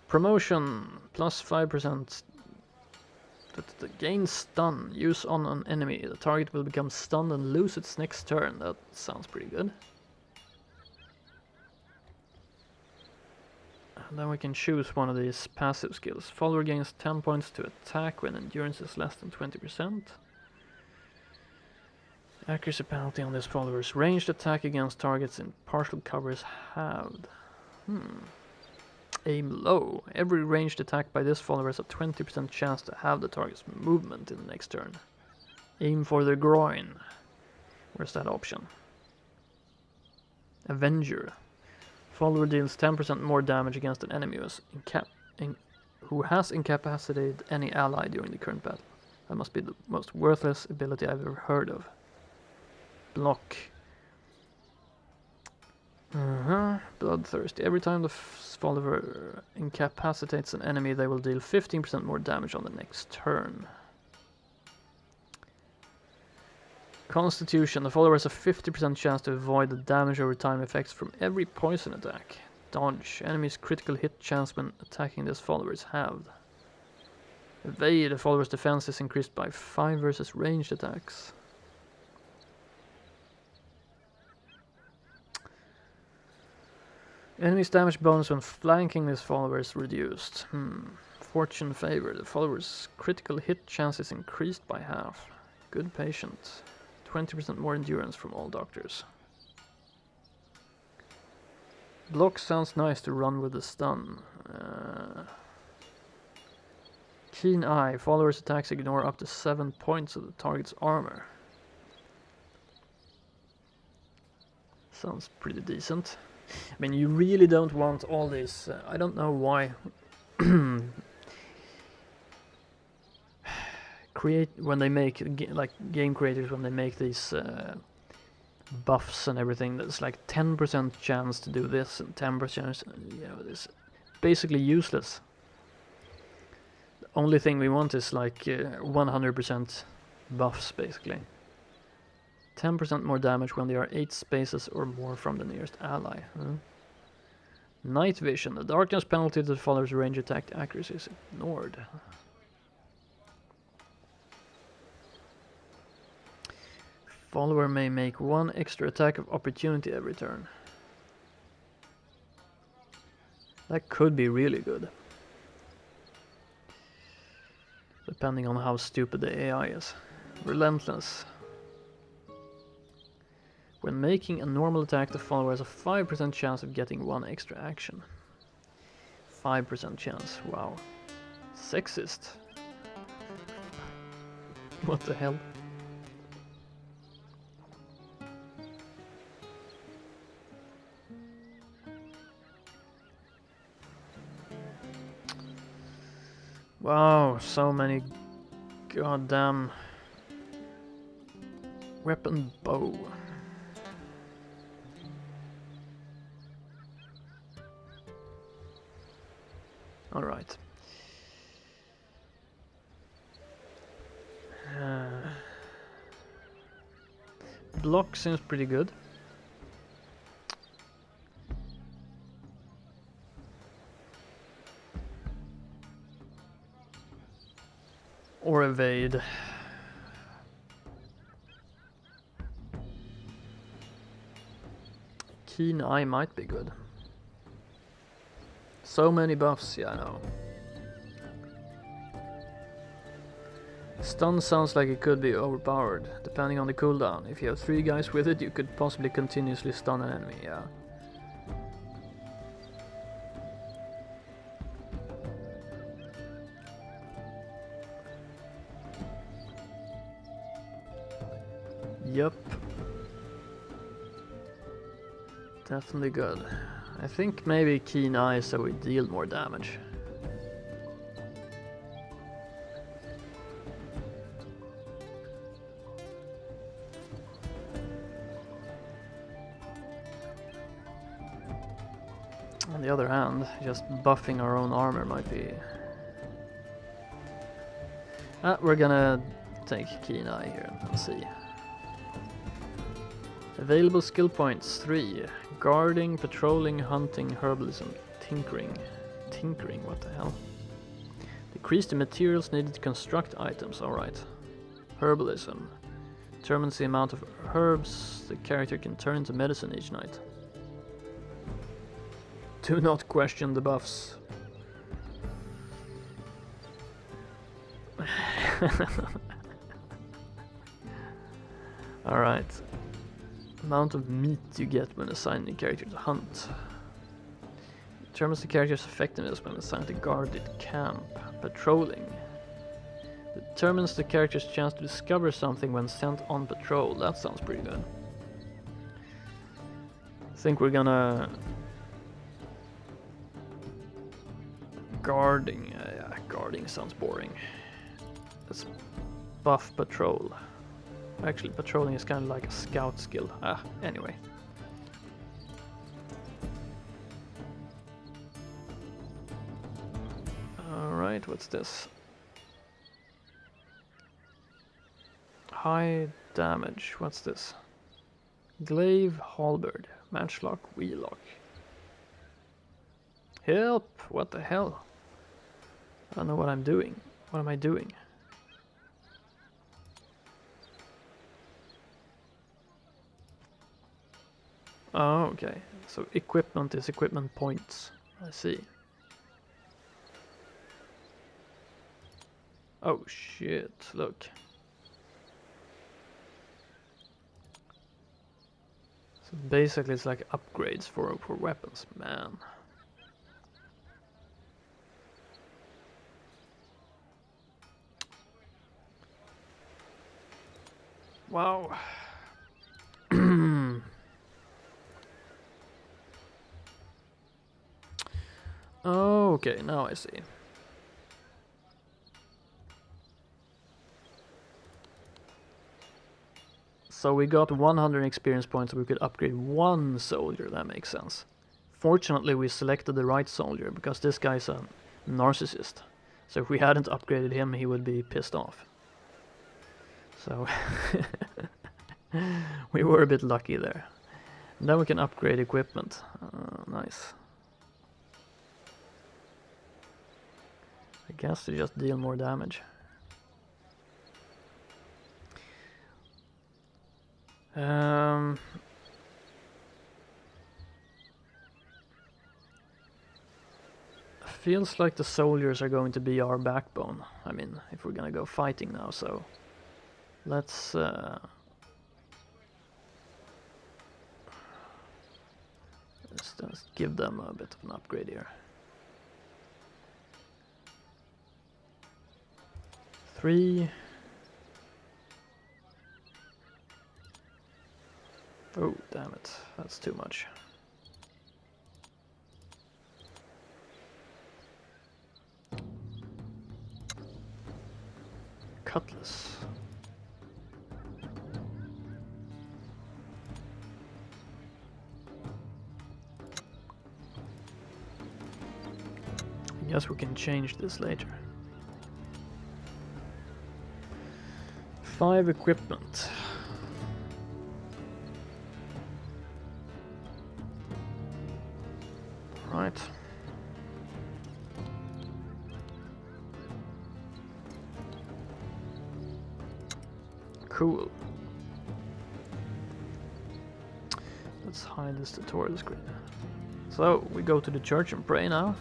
Promotion, plus 5%. Gain stun, use on an enemy. The target will become stunned and lose its next turn. That sounds pretty good. And then we can choose one of these passive skills. Follower gains 10 points to attack when endurance is less than 20%. Accuracy penalty on this follower's ranged attack against targets in partial cover is halved. Aim low. Every ranged attack by this follower has a 20% chance to have the target's movement in the next turn. Aim for the groin. Where's that option? Avenger. Follower deals 10% more damage against an enemy who has incapacitated any ally during the current battle. That must be the most worthless ability I've ever heard of. Block. Bloodthirsty. Every time the follower incapacitates an enemy, they will deal 15% more damage on the next turn. Constitution. The follower has a 50% chance to avoid the damage over time effects from every poison attack. Dodge. Enemy's critical hit chance when attacking this follower is halved. Evade. The follower's defense is increased by 5 versus ranged attacks. Enemy's damage bonus when flanking this follower is reduced. Fortune favor. The follower's critical hit chance is increased by half. Good patient. 20% more endurance from all doctors. Block sounds nice to run with the stun. Keen eye. Followers' attacks ignore up to 7 points of the target's armor. Sounds pretty decent. I mean, you really don't want all this. I don't know why. When they make like game creators, when they make these buffs and everything, there's like 10% chance to do this and 10%. You know, it's basically useless. The only thing we want is like 100% buffs, basically. 10% more damage when there are 8 spaces or more from the nearest ally. Night vision. The darkness penalty that follows range attack accuracy is ignored. Follower may make one extra attack of opportunity every turn. That could be really good. Depending on how stupid the AI is. Relentless. When making a normal attack, the follower has a 5% chance of getting one extra action. 5% chance, wow. Sexist. What the hell? Wow, so many goddamn weapon bow. All right. Block seems pretty good. Or evade. Keen eye might be good. So many buffs, yeah I know. Stun sounds like it could be overpowered, depending on the cooldown. If you have 3 guys with it, you could possibly continuously stun an enemy, yeah. Yup. Definitely good. I think maybe keen eye so we deal more damage. On the other hand, just buffing our own armor might be... we're gonna take keen eye here and see. Available skill points 3. Guarding, patrolling, hunting, herbalism, tinkering. Tinkering, what the hell? Decrease the materials needed to construct items, alright. Herbalism. Determines the amount of herbs the character can turn into medicine each night. Do not question the buffs. Alright. Amount of meat you get when assigning a character to hunt. Determines the character's effectiveness when assigned to guarded camp. Patrolling. Determines the character's chance to discover something when sent on patrol. That sounds pretty good. I think we're gonna... Guarding. Yeah, guarding sounds boring. Let's buff patrol. Actually, patrolling is kind of like a scout skill. Anyway. Alright, what's this? High damage. What's this? Glaive, halberd, matchlock, wheellock. Help! What the hell? I don't know what I'm doing. What am I doing? Oh, okay. So equipment is equipment points. I see. Oh shit, look. So basically it's like upgrades for weapons, man. Wow. Okay, now I see. So we got 100 experience points, so we could upgrade one soldier, that makes sense. Fortunately we selected the right soldier, because this guy's a narcissist. So if we hadn't upgraded him, he would be pissed off. So we were a bit lucky there. And then we can upgrade equipment. Nice. I guess to just deal more damage. Feels like the soldiers are going to be our backbone. I mean, if we're gonna go fighting now, so let's just give them a bit of an upgrade here. 3. Oh, damn it. That's too much. Cutlass. I guess we can change this later. 5 equipment. Right. Cool. Let's hide this tutorial screen. So, we go to the church and pray now.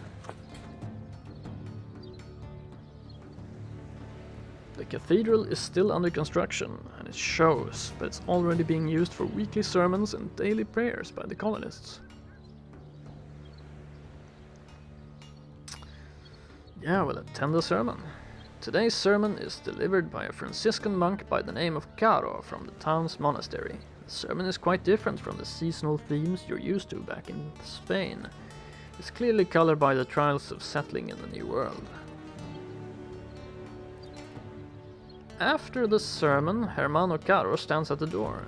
The cathedral is still under construction, and it shows, but it's already being used for weekly sermons and daily prayers by the colonists. Yeah, we'll attend the sermon. Today's sermon is delivered by a Franciscan monk by the name of Caro from the town's monastery. The sermon is quite different from the seasonal themes you're used to back in Spain. It's clearly colored by the trials of settling in the new world. After the sermon, Hermano Caro stands at the door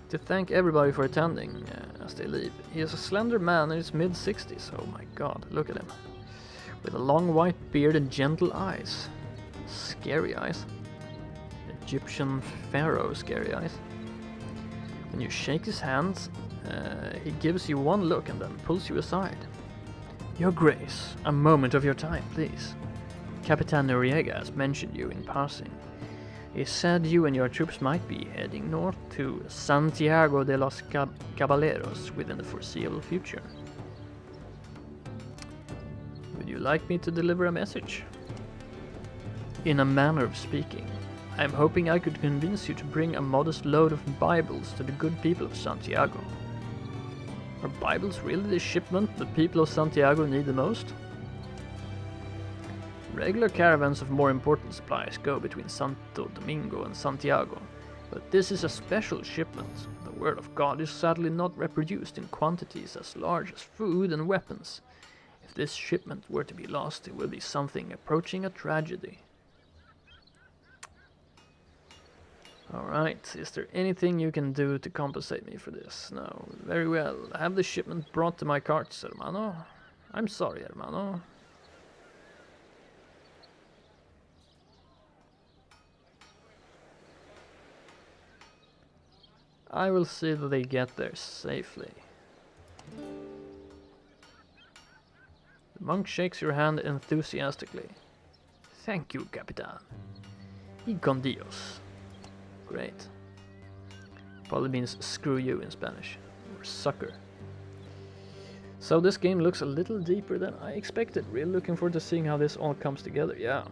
to thank everybody for attending as they leave. He is a slender man in his mid-60s. Oh my god, look at him. With a long white beard and gentle eyes. Scary eyes. Egyptian pharaoh scary eyes. When you shake his hands, he gives you one look and then pulls you aside. Your Grace, a moment of your time, please. Capitan Noriega has mentioned you in passing. He said you and your troops might be heading north to Santiago de los Caballeros within the foreseeable future. Would you like me to deliver a message? In a manner of speaking, I am hoping I could convince you to bring a modest load of Bibles to the good people of Santiago. Are Bibles really the shipment the people of Santiago need the most? Regular caravans of more important supplies go between Santo Domingo and Santiago, but this is a special shipment. The word of God is sadly not reproduced in quantities as large as food and weapons. If this shipment were to be lost, it would be something approaching a tragedy. Alright, is there anything you can do to compensate me for this? No, very well. Have the shipment brought to my carts, hermano. I'm sorry, hermano. I will see that they get there safely. The monk shakes your hand enthusiastically. Thank you, Capitan. Y con Dios. Great. Probably means screw you in Spanish. Or sucker. So this game looks a little deeper than I expected. Really looking forward to seeing how this all comes together, yeah.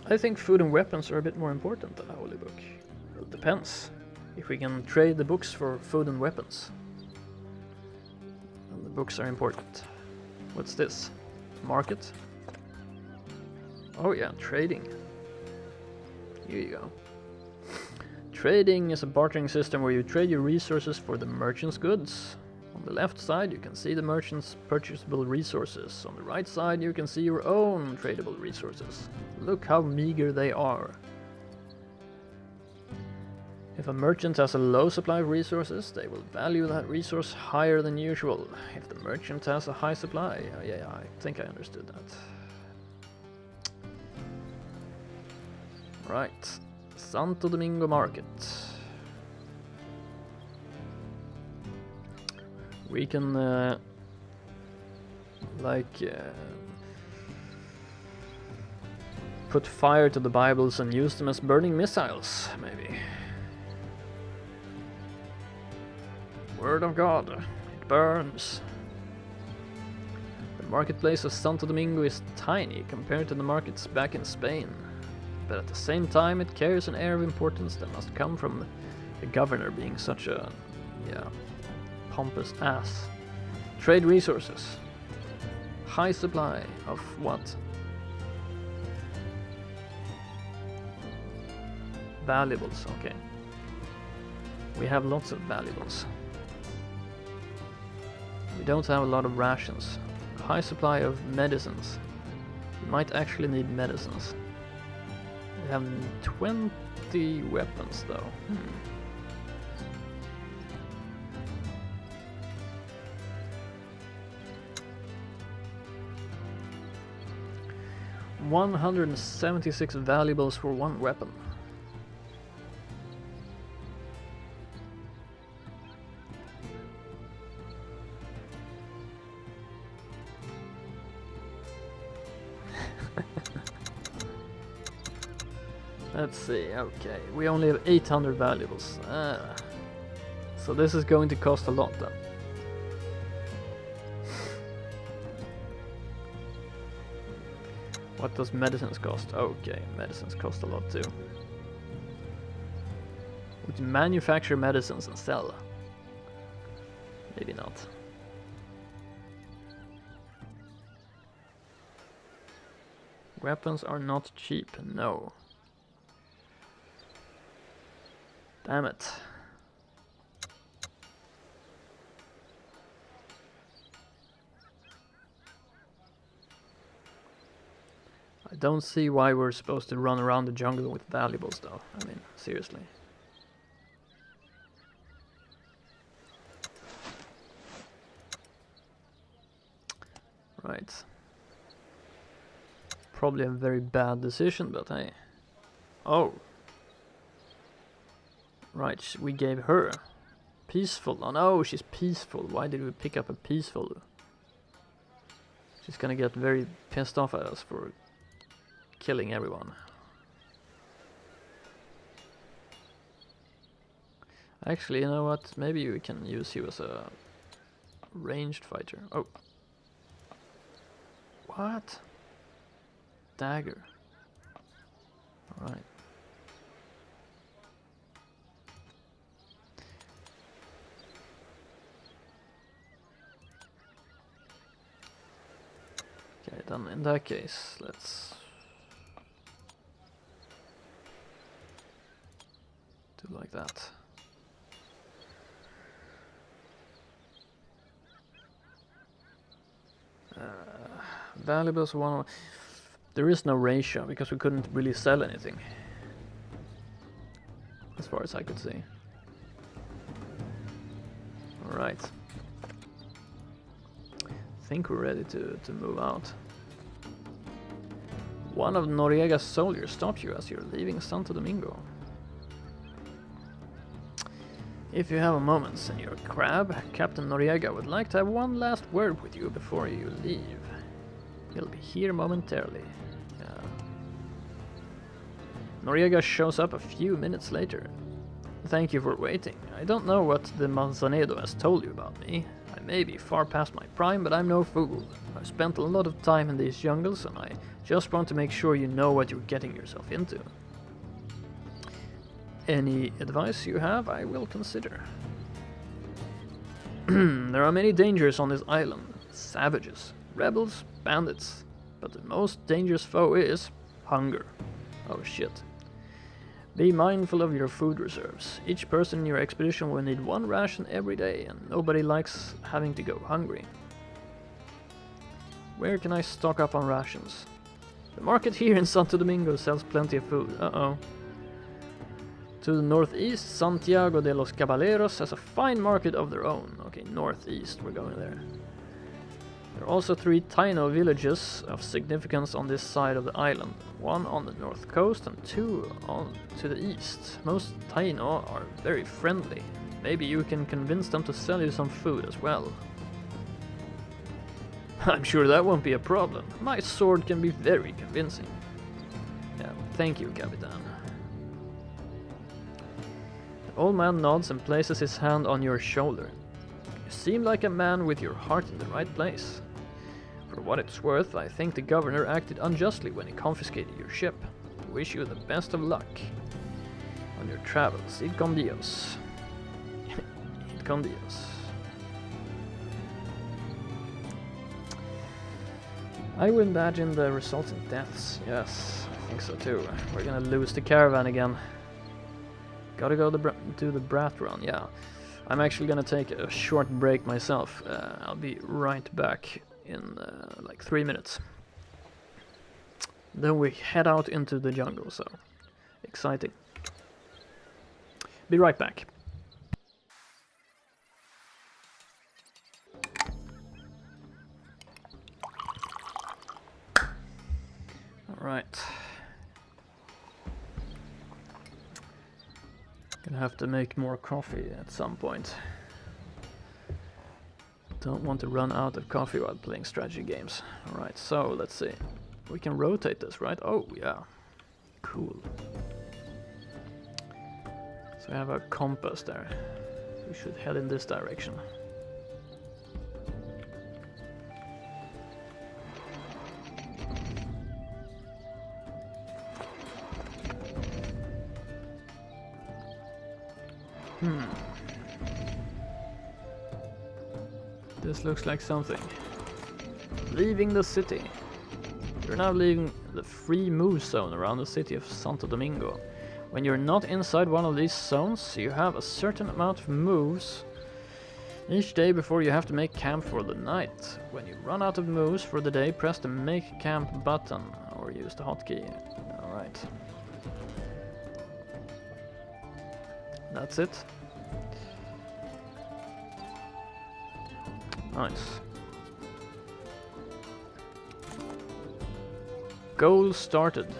I think food and weapons are a bit more important than a holy book. It depends. If we can trade the books for food and weapons. And the books are important. What's this? Market? Oh yeah, trading. Here you go. Trading is a bartering system where you trade your resources for the merchant's goods. On the left side you can see the merchant's purchasable resources. On the right side you can see your own tradable resources. Look how meager they are. If a merchant has a low supply of resources, they will value that resource higher than usual. If the merchant has a high supply, yeah, I think I understood that. Right, Santo Domingo Market. We can, put fire to the Bibles and use them as burning missiles, maybe. Word of God, it burns. The marketplace of Santo Domingo is tiny compared to the markets back in Spain, but at the same time it carries an air of importance that must come from the governor being such a, pompous ass. Trade resources. High supply of what? Valuables, okay. We have lots of valuables. We don't have a lot of rations. High supply of medicines. We might actually need medicines. We have 20 weapons though. 176 valuables for one weapon. Let's see, okay, we only have 800 valuables. So this is going to cost a lot then. What does medicines cost? Okay, medicines cost a lot too. We can manufacture medicines and sell. Maybe not. Weapons are not cheap, no. Damn it. I don't see why we're supposed to run around the jungle with valuables though. I mean, seriously. Right. Probably a very bad decision, but hey. Oh. Right, we gave her. Peaceful. Oh no, she's peaceful. Why did we pick up a peaceful? She's gonna get very pissed off at us for killing everyone. Actually, you know what? Maybe we can use you as a ranged fighter. Oh. What? Dagger. Alright. Okay, then in that case, let's do like that. Valuables one. There is no ratio because we couldn't really sell anything, as far as I could see. All right. I think we're ready to move out. One of Noriega's soldiers stopped you as you're leaving Santo Domingo. If you have a moment, Senor Crab, Captain Noriega would like to have one last word with you before you leave. He'll be here momentarily. Noriega shows up a few minutes later. Thank you for waiting. I don't know what the Manzanedo has told you about me. I may be far past my prime, but I'm no fool. I've spent a lot of time in these jungles, and I just want to make sure you know what you're getting yourself into. Any advice you have, I will consider. There are many dangers on this island. Savages, rebels, bandits. But the most dangerous foe is hunger. Oh shit. Be mindful of your food reserves. Each person in your expedition will need one ration every day, and nobody likes having to go hungry. Where can I stock up on rations? The market here in Santo Domingo sells plenty of food. Uh-oh. To the northeast, Santiago de los Caballeros has a fine market of their own. Okay, northeast, we're going there. There are also 3 Taino villages of significance on this side of the island. 1 on the north coast and 2 on to the east. Most Taino are very friendly. Maybe you can convince them to sell you some food as well. I'm sure that won't be a problem. My sword can be very convincing. Thank you, Capitan. The old man nods and places his hand on your shoulder. You seem like a man with your heart in the right place. For what it's worth, I think the governor acted unjustly when he confiscated your ship. I wish you the best of luck on your travels. Id con Dios. Id con Dios. I would imagine the resultant deaths. Yes, I think so too. We're gonna lose the caravan again. Gotta go do the brat run, yeah. I'm actually gonna take a short break myself. I'll be right back in like 3 minutes. Then we head out into the jungle, so exciting. Be right back. Alright. Gonna have to make more coffee at some point. Don't want to run out of coffee while playing strategy games. Alright, so let's see. We can rotate this, right? Oh, yeah. Cool. So we have a compass there. We should head in this direction. This looks like something. Leaving the city. You're now leaving the free move zone around the city of Santo Domingo. When you're not inside one of these zones, you have a certain amount of moves each day before you have to make camp for the night. When you run out of moves for the day, press the make camp button or use the hotkey. Alright. That's it. Nice. Goal started.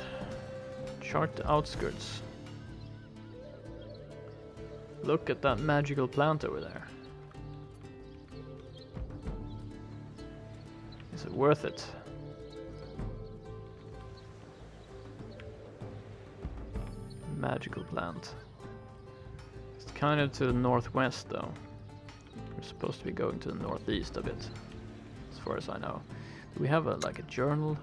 Chart the outskirts. Look at that magical plant over there. Is it worth it? Magical plant. It's kind of to the northwest though. We're supposed to be going to the northeast a bit, as far as I know. Do we have like a journal?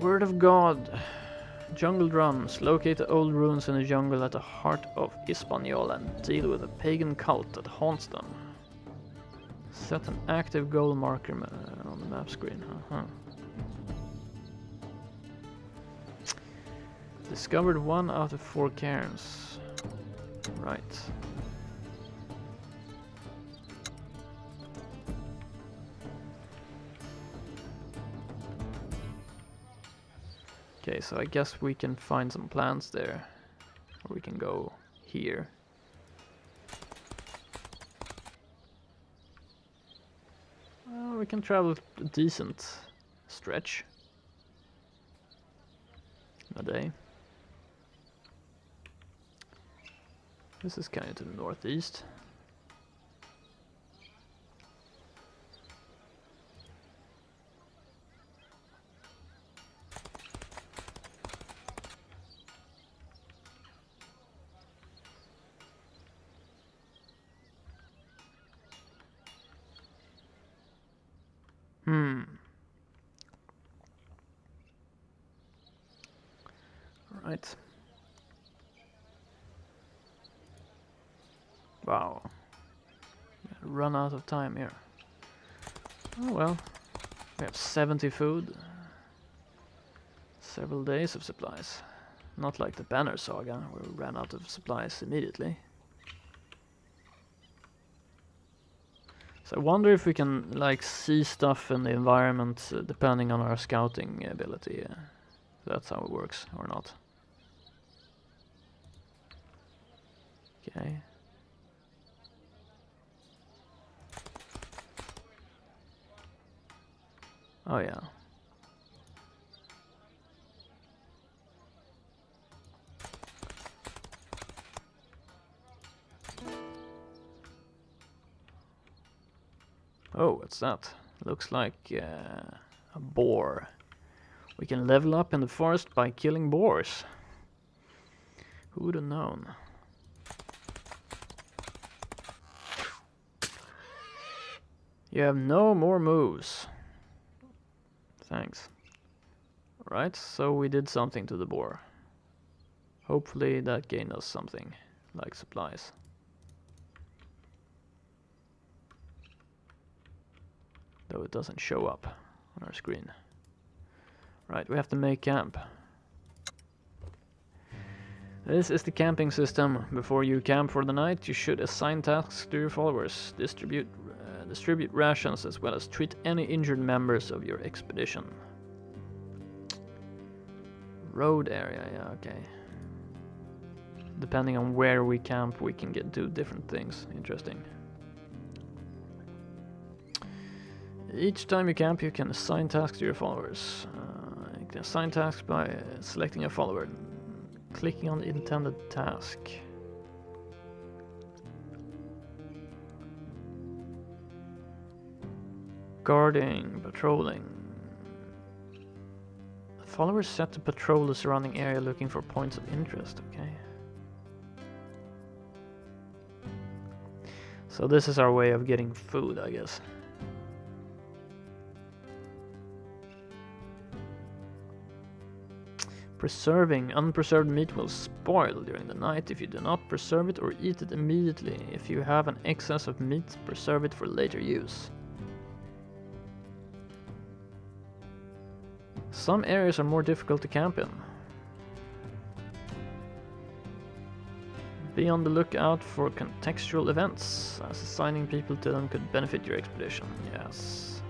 Word of God. Jungle drums. Locate the old ruins in the jungle at the heart of Hispaniola and deal with a pagan cult that haunts them. Set an active goal marker on the map screen. Discovered 1 out of 4 cairns. Right. Okay, so I guess we can find some plants there. Or we can go here. Well, we can travel a decent stretch a day. This is kind of to the northeast. Right. Wow. Run out of time here. Oh well. We have 70 food. Several days of supplies. Not like the Banner Saga, where we ran out of supplies immediately. So I wonder if we can like see stuff in the environment depending on our scouting ability. That's how it works, or not. Okay. Oh yeah. Oh, what's that? Looks like A boar. We can level up in the forest by killing boars. Who would have known? You have no more moves. Thanks. Alright, so we did something to the boar. Hopefully that gained us something, like supplies. Though it doesn't show up on our screen. Right, we have to make camp. This is the camping system. Before you camp for the night, you should assign tasks to your followers, distribute rations, as well as treat any injured members of your expedition. Road area, yeah, okay. Depending on where we camp, we can do different things. Interesting. Each time you camp, you can assign tasks to your followers. You can assign tasks by selecting a follower, clicking on the intended task. Guarding, patrolling. Followers set to patrol the surrounding area looking for points of interest, okay. So this is our way of getting food, I guess. Preserving. Unpreserved meat will spoil during the night if you do not preserve it or eat it immediately. If you have an excess of meat, preserve it for later use. Some areas are more difficult to camp in. Be on the lookout for contextual events, as assigning people to them could benefit your expedition. Yes.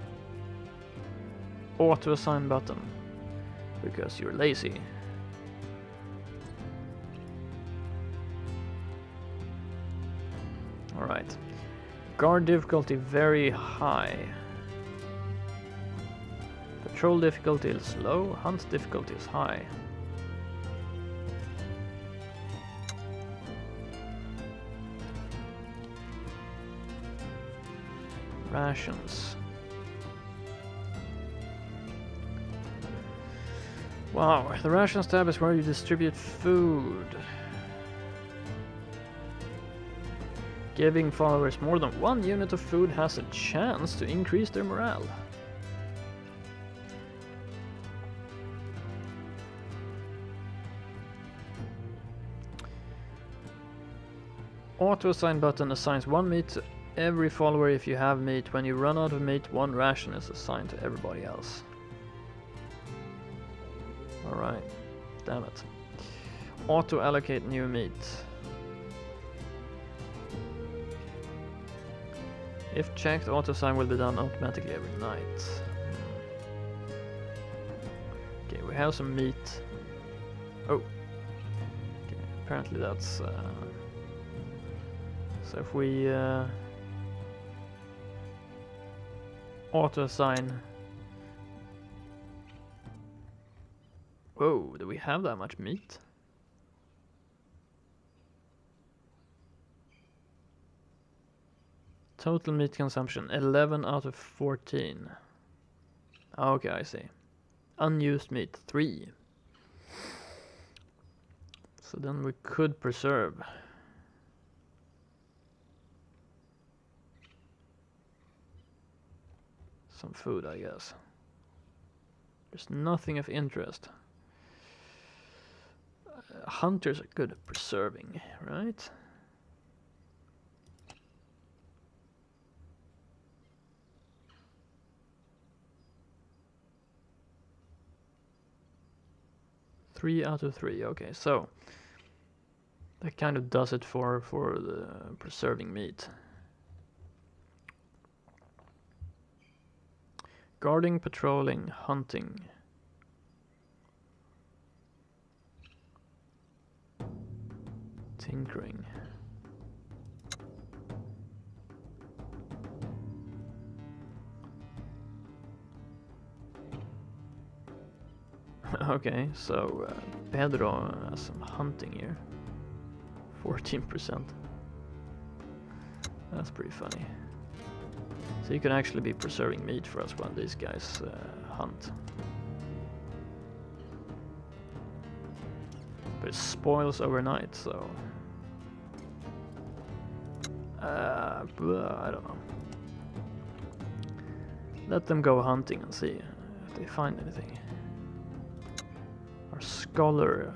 Auto-assign button, because you're lazy. Alright. Guard difficulty very high. Patrol difficulty is low, hunt difficulty is high. Rations. Wow, the rations tab is where you distribute food. Giving followers more than 1 unit of food has a chance to increase their morale. Auto-assign button assigns 1 meat to every follower if you have meat. When you run out of meat, 1 ration is assigned to everybody else. Alright, damn it. Auto-allocate new meat. If checked, auto-assign will be done automatically every night. Okay, we have some meat. Oh. Okay, apparently that's... So if we auto-assign... Whoa, do we have that much meat? Total meat consumption, 11 out of 14. Okay, I see. Unused meat, 3. So then we could preserve. Some food, I guess. There's nothing of interest. Hunters are good at preserving, right? Three out of 3. Okay, so that kind of does it for the preserving meat. Guarding, patrolling, hunting. Tinkering. Okay, so Pedro has some hunting here. 14%. That's pretty funny. So you can actually be preserving meat for us when these guys hunt. But it spoils overnight, so... I don't know. Let them go hunting and see if they find anything. Our scholar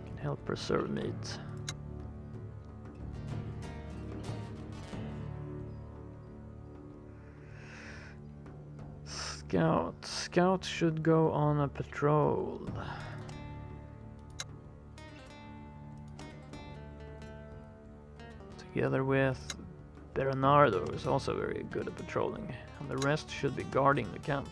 can help preserve meat. Scout should go on a patrol. Together with Bernardo, who is also very good at patrolling, and the rest should be guarding the camp.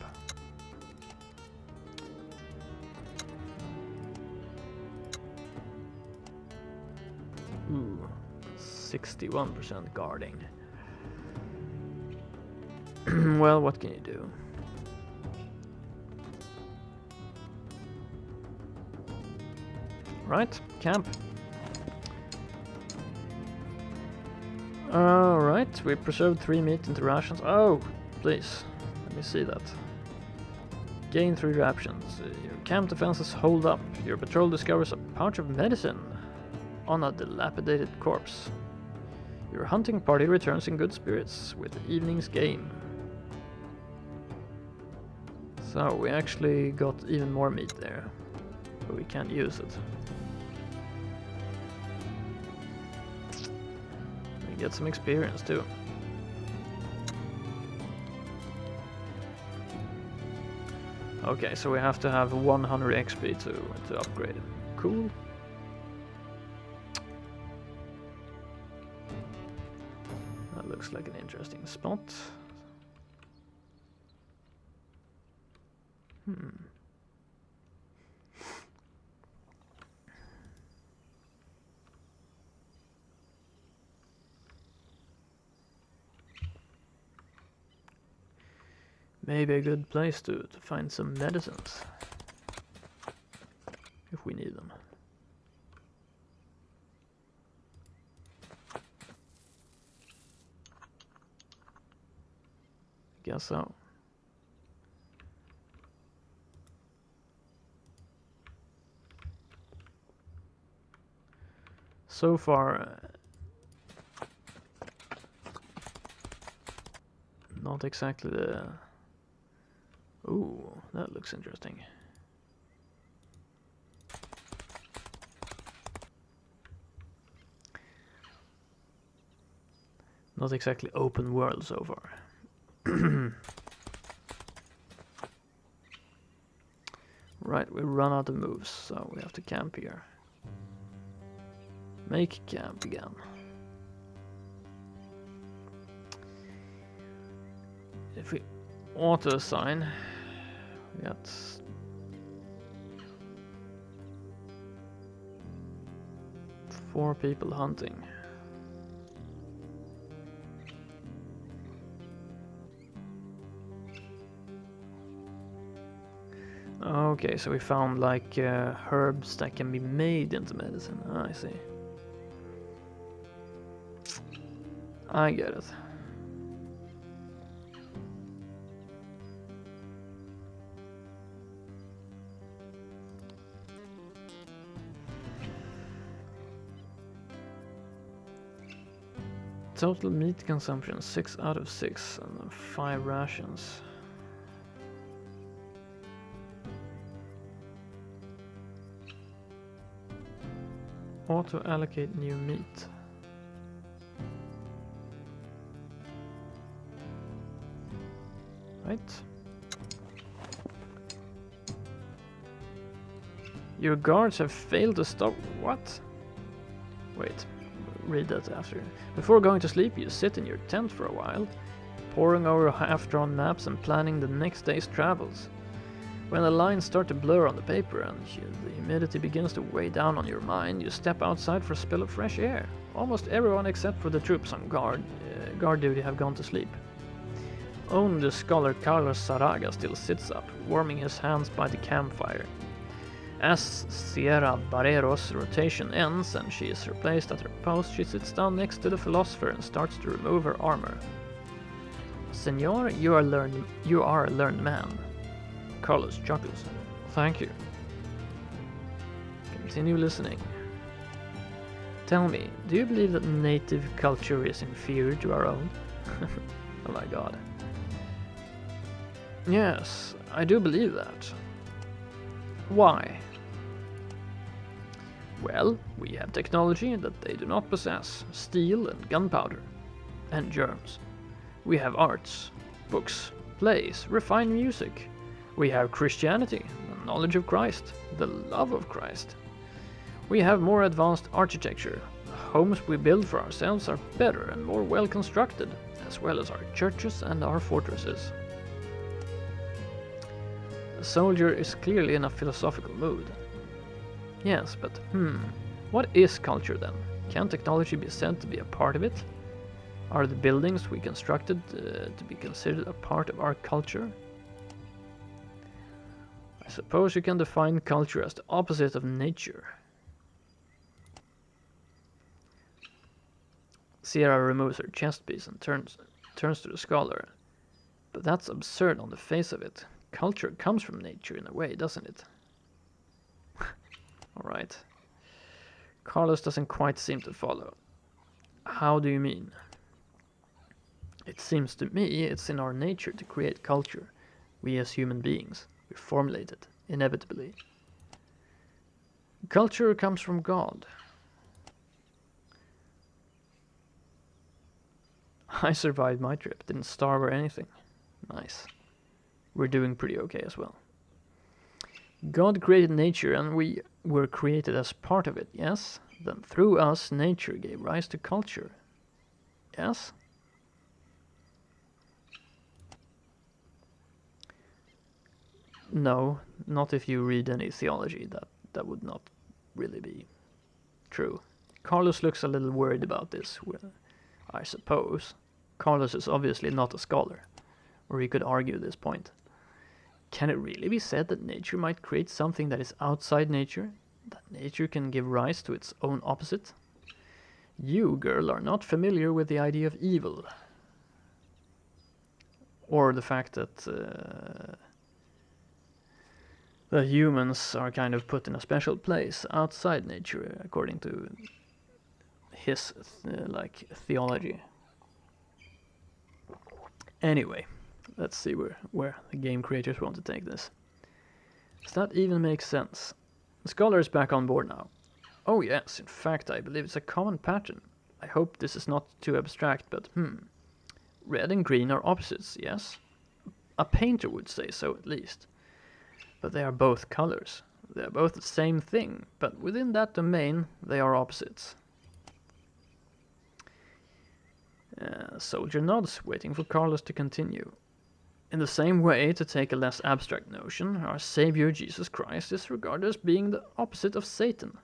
Ooh, 61% guarding. Well, what can you do? Right, camp. Alright, we preserved 3 meat into rations. Oh, please, let me see that. Gain 3 rations. Your camp defenses hold up. Your patrol discovers a pouch of medicine on a dilapidated corpse. Your hunting party returns in good spirits with the evening's game. So we actually got even more meat there, but we can't use it. We get some experience too. Okay, so we have to have 100 XP to upgrade it. Cool. That looks like an interesting spot. Maybe a good place to find some medicines. If we need them. Guess so. So far, not exactly the... Ooh, that looks interesting. Not exactly open world so far. Right, we run out of moves, so we have to camp here. Make camp again. If we auto-assign, we got four people hunting. Okay, so we found like herbs that can be made into medicine. I see. I get it. Total meat consumption 6 out of 6 and 5 rations. Auto allocate new meat. Right. Your guards have failed to stop. What? Wait. Read that after. Before going to sleep, you sit in your tent for a while, poring over half-drawn maps and planning the next day's travels. When the lines start to blur on the paper and the humidity begins to weigh down on your mind, you step outside for a spill of fresh air. Almost everyone except for the troops on guard duty have gone to sleep. Only the scholar Carlos Saraga still sits up, warming his hands by the campfire. As Sierra Barrero's rotation ends and she is replaced at her post, she sits down next to the philosopher and starts to remove her armor. Senor, you are a learned man. Carlos chuckles. Thank you. Continue listening. Tell me, do you believe that native culture is inferior to our own? Oh my god. Yes, I do believe that. Why? Well, we have technology that they do not possess, steel and gunpowder, and germs. We have arts, books, plays, refined music. We have Christianity, the knowledge of Christ, the love of Christ. We have more advanced architecture. The homes we build for ourselves are better and more well constructed, as well as our churches and our fortresses. The soldier is clearly in a philosophical mood. Yes, but what is culture then? Can technology be said to be a part of it? Are the buildings we constructed to be considered a part of our culture? I suppose you can define culture as the opposite of nature. Sierra removes her chest piece and turns to the scholar. But that's absurd on the face of it. Culture comes from nature in a way, doesn't it? Alright. Carlos doesn't quite seem to follow. How do you mean? It seems to me it's in our nature to create culture. We as human beings, we formulate it, inevitably. Culture comes from God. I survived my trip, didn't starve or anything. Nice. We're doing pretty okay as well. God created nature and we were created as part of it, yes? Then through us, nature gave rise to culture. Yes? No, not if you read any theology. That would not really be true. Carlos looks a little worried about this, I suppose. Carlos is obviously not a scholar, or he could argue this point. Can it really be said that nature might create something that is outside nature? That nature can give rise to its own opposite? You, girl, are not familiar with the idea of evil. Or the fact that the humans are kind of put in a special place outside nature, according to his theology. Anyway, let's see where the game creators want to take this. Does that even make sense? The scholar is back on board now. Oh yes, in fact I believe it's a common pattern. I hope this is not too abstract, but red and green are opposites, yes? A painter would say so at least. But they are both colors. They are both the same thing, but within that domain they are opposites. Soldier nods, waiting for Carlos to continue. In the same way, to take a less abstract notion, our Savior Jesus Christ is regarded as being the opposite of Satan.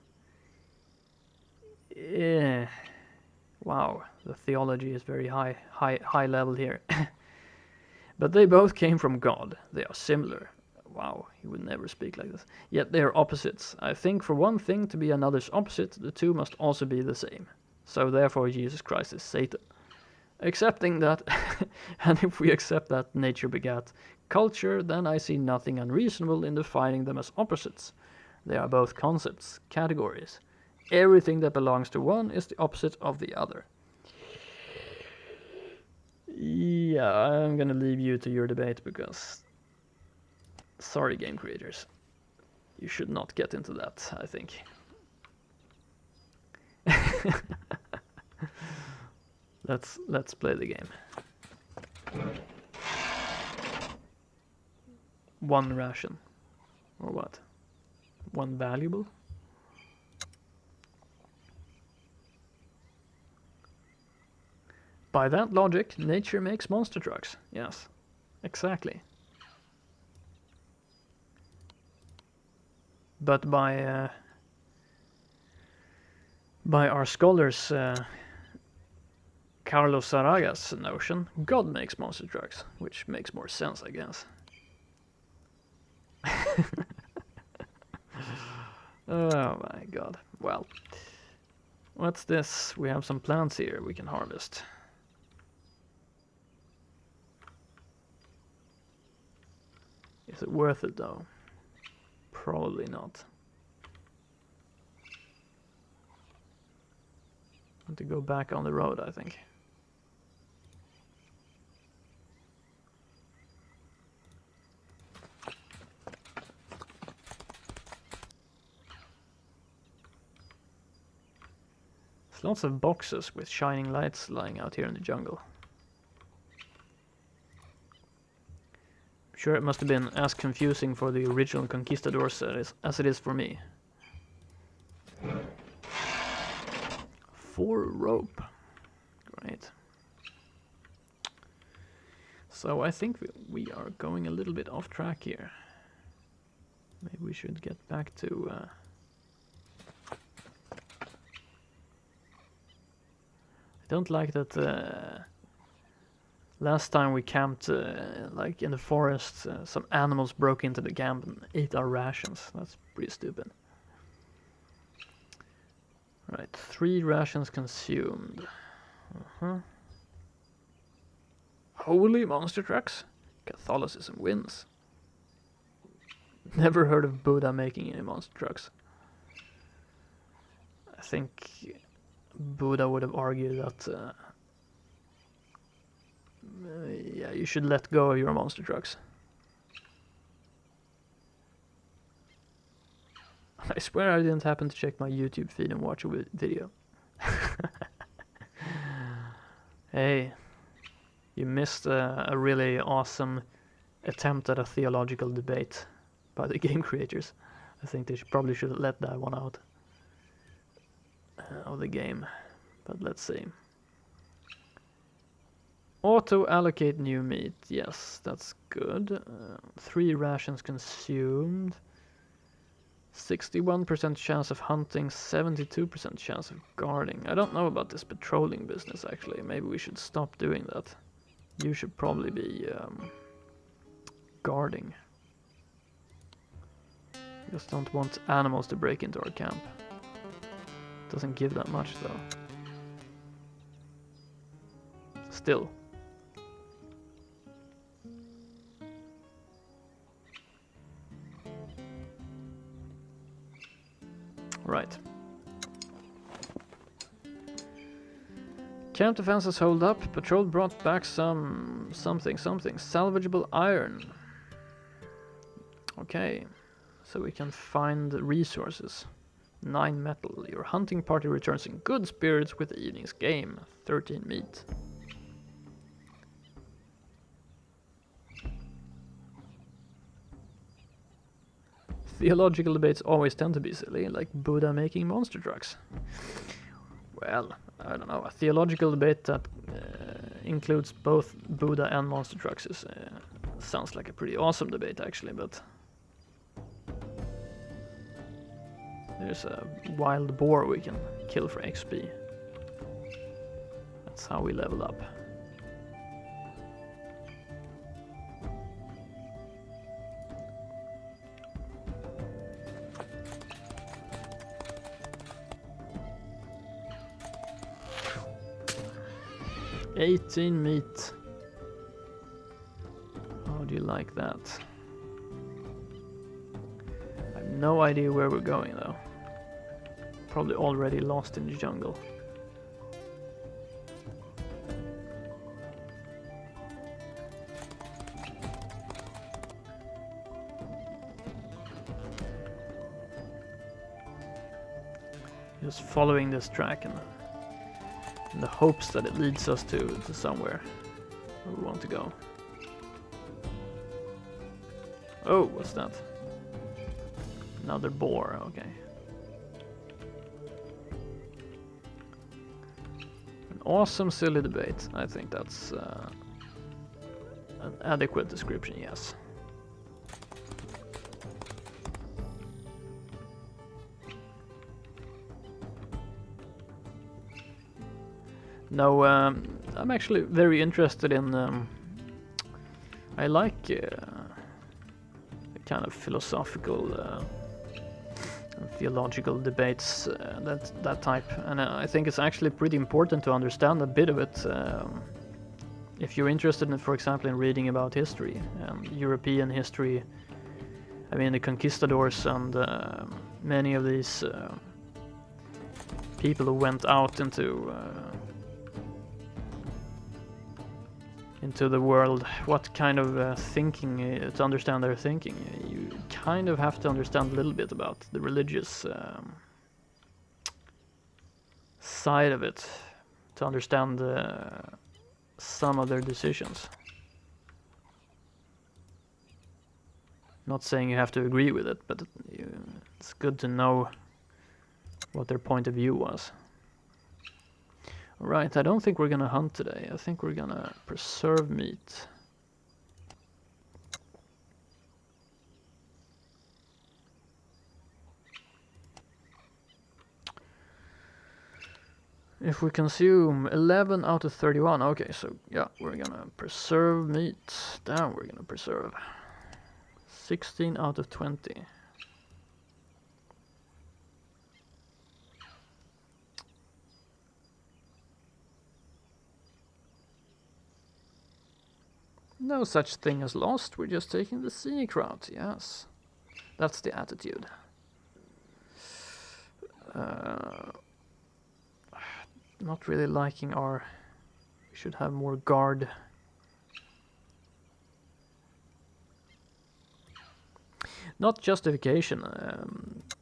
Wow, the theology is very high level here. But they both came from God. They are similar. Wow, he would never speak like this. Yet they are opposites. I think for one thing to be another's opposite, the two must also be the same. So therefore Jesus Christ is Satan. Accepting that, and if we accept that nature begat culture, then I see nothing unreasonable in defining them as opposites. They are both concepts, categories. Everything that belongs to one is the opposite of the other. Yeah, I'm gonna leave you to your debate because... Sorry, game creators. You should not get into that, I think. Let's play the game. One ration. Or what? One valuable? By that logic, nature makes monster trucks. Yes, exactly. But by our scholars Carlos Saraga's notion, God makes monster trucks, which makes more sense, I guess. Oh my god. Well, what's this? We have some plants here we can harvest. Is it worth it though? Probably not. Want to go back on the road, I think. There's lots of boxes with shining lights lying out here in the jungle. I'm sure it must have been as confusing for the original Conquistadors as it is for me. 4 rope. Great. So I think we are going a little bit off track here. Maybe we should get back to... I don't like that last time we camped like in the forest, some animals broke into the camp and ate our rations. That's pretty stupid. Right, 3 rations consumed. Holy monster trucks! Catholicism wins. Never heard of Buddha making any monster trucks. I think Buddha would have argued that yeah, you should let go of your monster trucks. I swear I didn't happen to check my YouTube feed and watch a video. Hey, you missed a really awesome attempt at a theological debate by the game creators. I think they probably should have let that one out of the game. But let's see. Auto allocate new meat. Yes, that's good. 3 rations consumed. 61% chance of hunting, 72% chance of guarding. I don't know about this patrolling business actually. Maybe we should stop doing that. You should probably be guarding. Just don't want animals to break into our camp. Doesn't give that much though. Still. Right. Camp defenses hold up. Patrol brought back something. Salvageable iron. Okay. So we can find resources. 9 metal. Your hunting party returns in good spirits with the evening's game. 13 meat. Theological debates always tend to be silly, like Buddha making monster trucks. Well, I don't know. A theological debate that includes both Buddha and monster trucks is, sounds like a pretty awesome debate actually, but... There's a wild boar we can kill for XP. That's how we level up. $18 meat. How do you like that? I have no idea where we're going though. Probably already lost in the jungle. Just following this track and in the hopes that it leads us to somewhere where we want to go. Oh, what's that? Another boar, okay. An awesome silly debate. I think that's an adequate description, yes. No, I'm actually very interested in... I like the kind of philosophical and theological debates, that type. And I think it's actually pretty important to understand a bit of it if you're interested in, for example, in reading about history, European history. I mean, the conquistadors and many of these people who went out into the world, what kind of thinking, to understand their thinking, you kind of have to understand a little bit about the religious side of it to understand some of their decisions. Not saying you have to agree with it, but it's good to know what their point of view was. Alright, I don't think we're gonna hunt today. I think we're gonna preserve meat. If we consume 11 out of 31, okay, so yeah, we're gonna preserve meat. Damn, we're gonna preserve 16 out of 20. No such thing as lost, we're just taking the scenic route, yes. That's the attitude. Not really liking our... We should have more guard. Not justification,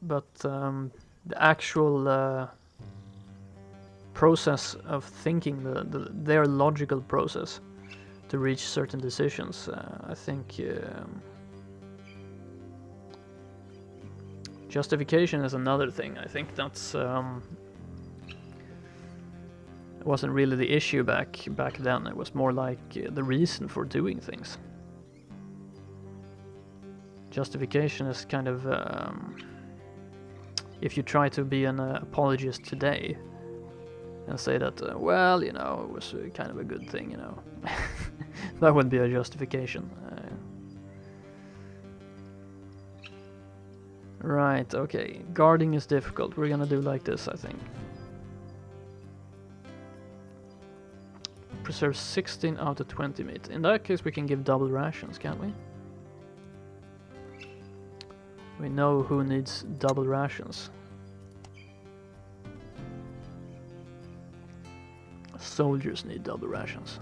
but the actual process of thinking, their logical process to reach certain decisions. I think justification is another thing. I think that's wasn't really the issue back then. It was more like the reason for doing things. Justification is kind of if you try to be an apologist today and say that well, you know, it was kind of a good thing, you know. That would be a justification. Right, okay. Guarding is difficult. We're gonna do like this, I think. Preserve 16 out of 20 meat. In that case, we can give double rations, can't we? We know who needs double rations. Soldiers need double rations.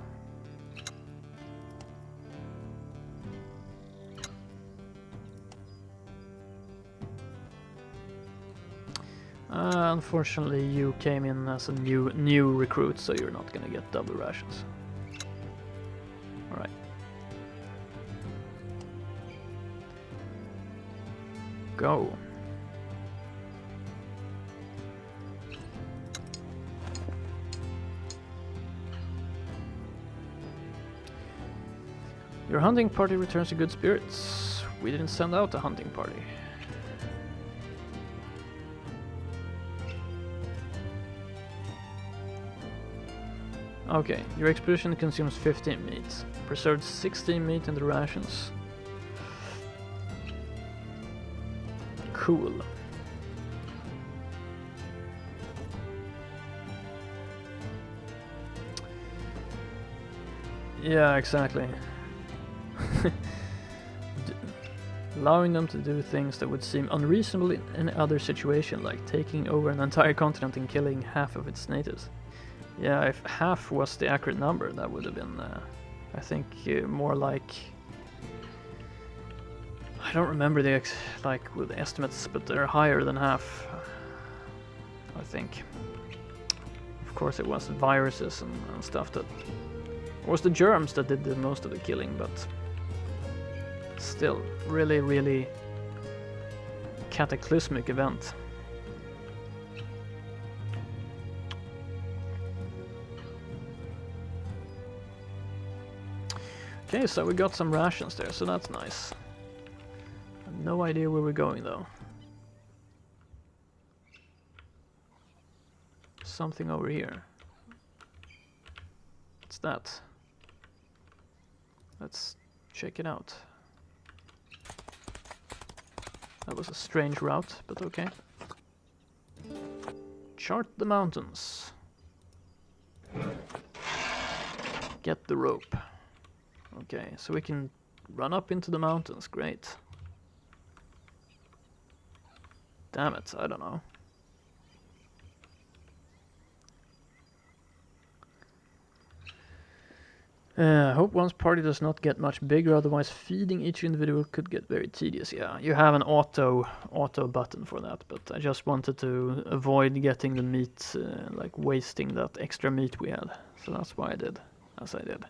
Unfortunately, you came in as a new recruit, so you're not gonna get double rations. Alright. Go. Your hunting party returns to good spirits. We didn't send out a hunting party. Okay, your expedition consumes 15 meat. Preserved 16 meat in the rations. Cool. Yeah, exactly. Allowing them to do things that would seem unreasonable in any other situation, like taking over an entire continent and killing half of its natives. Yeah, if half was the accurate number, that would have been, I think, more like... I don't remember the with the estimates, but they're higher than half, I think. Of course, it was viruses and stuff that... It was the germs that did the most of the killing, but... Still, really, really cataclysmic event. Okay, so we got some rations there, so that's nice. I have no idea where we're going though. Something over here. What's that? Let's check it out. That was a strange route, but okay. Chart the mountains. Get the rope. Okay, so we can run up into the mountains. Great. Damn it, I don't know. I hope one's party does not get much bigger, otherwise feeding each individual could get very tedious. Yeah, you have an auto button for that, but I just wanted to avoid getting the meat, like wasting that extra meat we had. So that's why I did, as I did.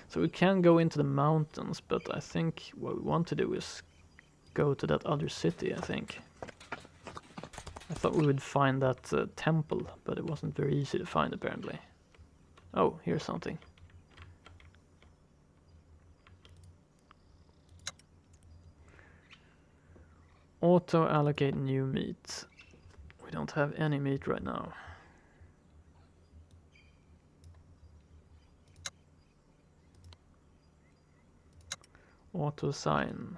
So we can go into the mountains, but I think what we want to do is go to that other city, I think. I thought we would find that temple, but it wasn't very easy to find apparently. Oh, here's something. Auto allocate new meat. We don't have any meat right now. Auto assign.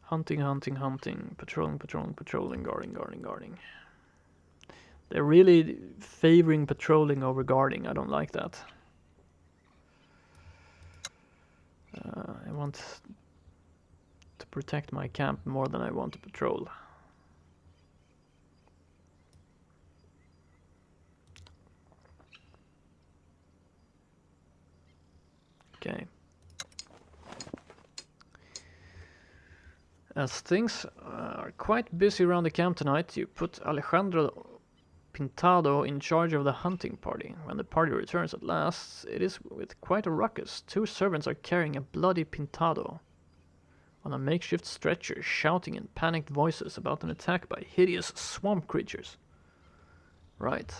Hunting, hunting, hunting. Patrolling, patrolling, patrolling. Guarding, guarding, guarding. They're really favoring patrolling over guarding. I don't like that. I want to protect my camp more than I want to patrol. Okay. As things are quite busy around the camp tonight, you put Alejandro Pintado in charge of the hunting party. When the party returns at last, it is with quite a ruckus. 2 servants are carrying a bloody Pintado on a makeshift stretcher, shouting in panicked voices about an attack by hideous swamp creatures. Right.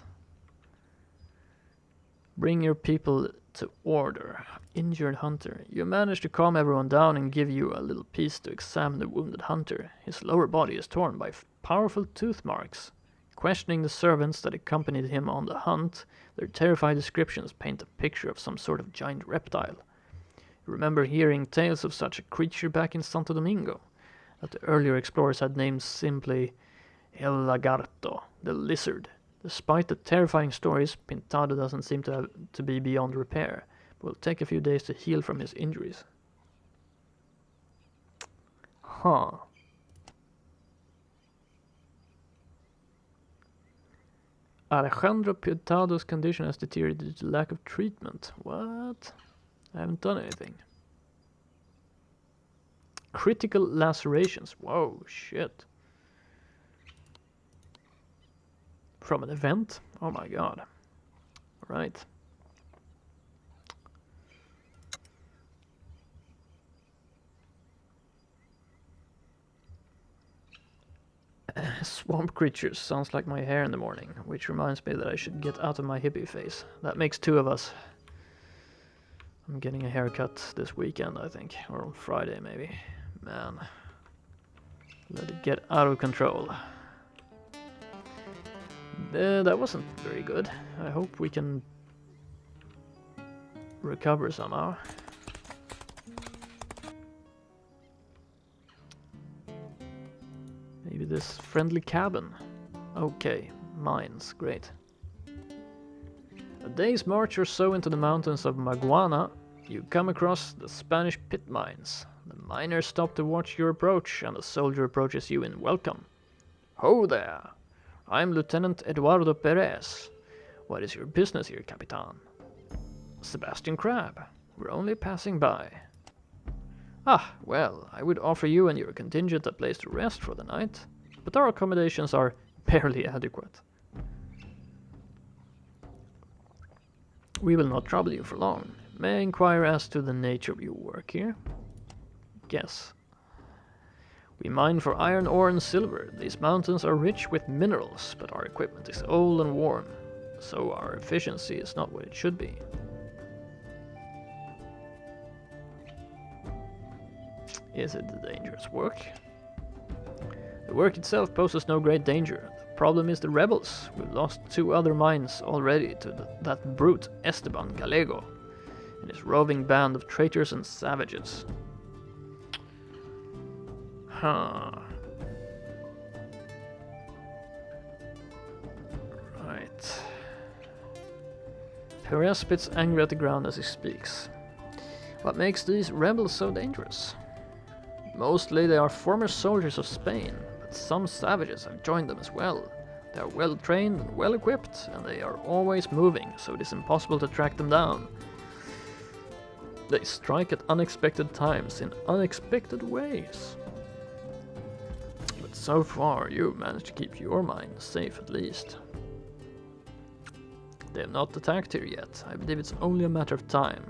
Bring your people to order. Injured hunter. You manage to calm everyone down and give you a little piece to examine the wounded hunter. His lower body is torn by powerful tooth marks. Questioning the servants that accompanied him on the hunt, their terrified descriptions paint a picture of some sort of giant reptile. You remember hearing tales of such a creature back in Santo Domingo, that the earlier explorers had named simply El Lagarto, the lizard. Despite the terrifying stories, Pintado doesn't seem to be beyond repair, but will take a few days to heal from his injuries. Huh. Alejandro Pintado's condition has deteriorated due to lack of treatment. What? I haven't done anything. Critical lacerations. Whoa, shit. From an event? Oh my god. Right. Swamp creatures sounds like my hair in the morning, which reminds me that I should get out of my hippie phase. That makes 2 of us. I'm getting a haircut this weekend, I think, or on Friday maybe. Man, let it get out of control. That wasn't very good. I hope we can recover somehow. Maybe this friendly cabin. Okay, mines, great. A day's march or so into the mountains of Maguana, you come across the Spanish pit mines. The miners stop to watch your approach, and the soldier approaches you in welcome. Ho there! I'm Lieutenant Eduardo Perez. What is your business here, Capitan? Sebastian Crab. We're only passing by. Ah, well, I would offer you and your contingent a place to rest for the night, but our accommodations are barely adequate. We will not trouble you for long. May I inquire as to the nature of your work here? Yes. We mine for iron ore and silver. These mountains are rich with minerals, but our equipment is old and worn, so our efficiency is not what it should be. Is it the dangerous work? The work itself poses no great danger. The problem is the rebels. We've lost 2 other mines already to that brute Esteban Gallego and his roving band of traitors and savages. Huh. Alright. Perez spits angry at the ground as he speaks. What makes these rebels so dangerous? Mostly they are former soldiers of Spain, but some savages have joined them as well. They are well trained and well equipped, and they are always moving, so it is impossible to track them down. They strike at unexpected times in unexpected ways. But so far you've managed to keep your mind safe at least. They have not attacked here yet. I believe it's only a matter of time.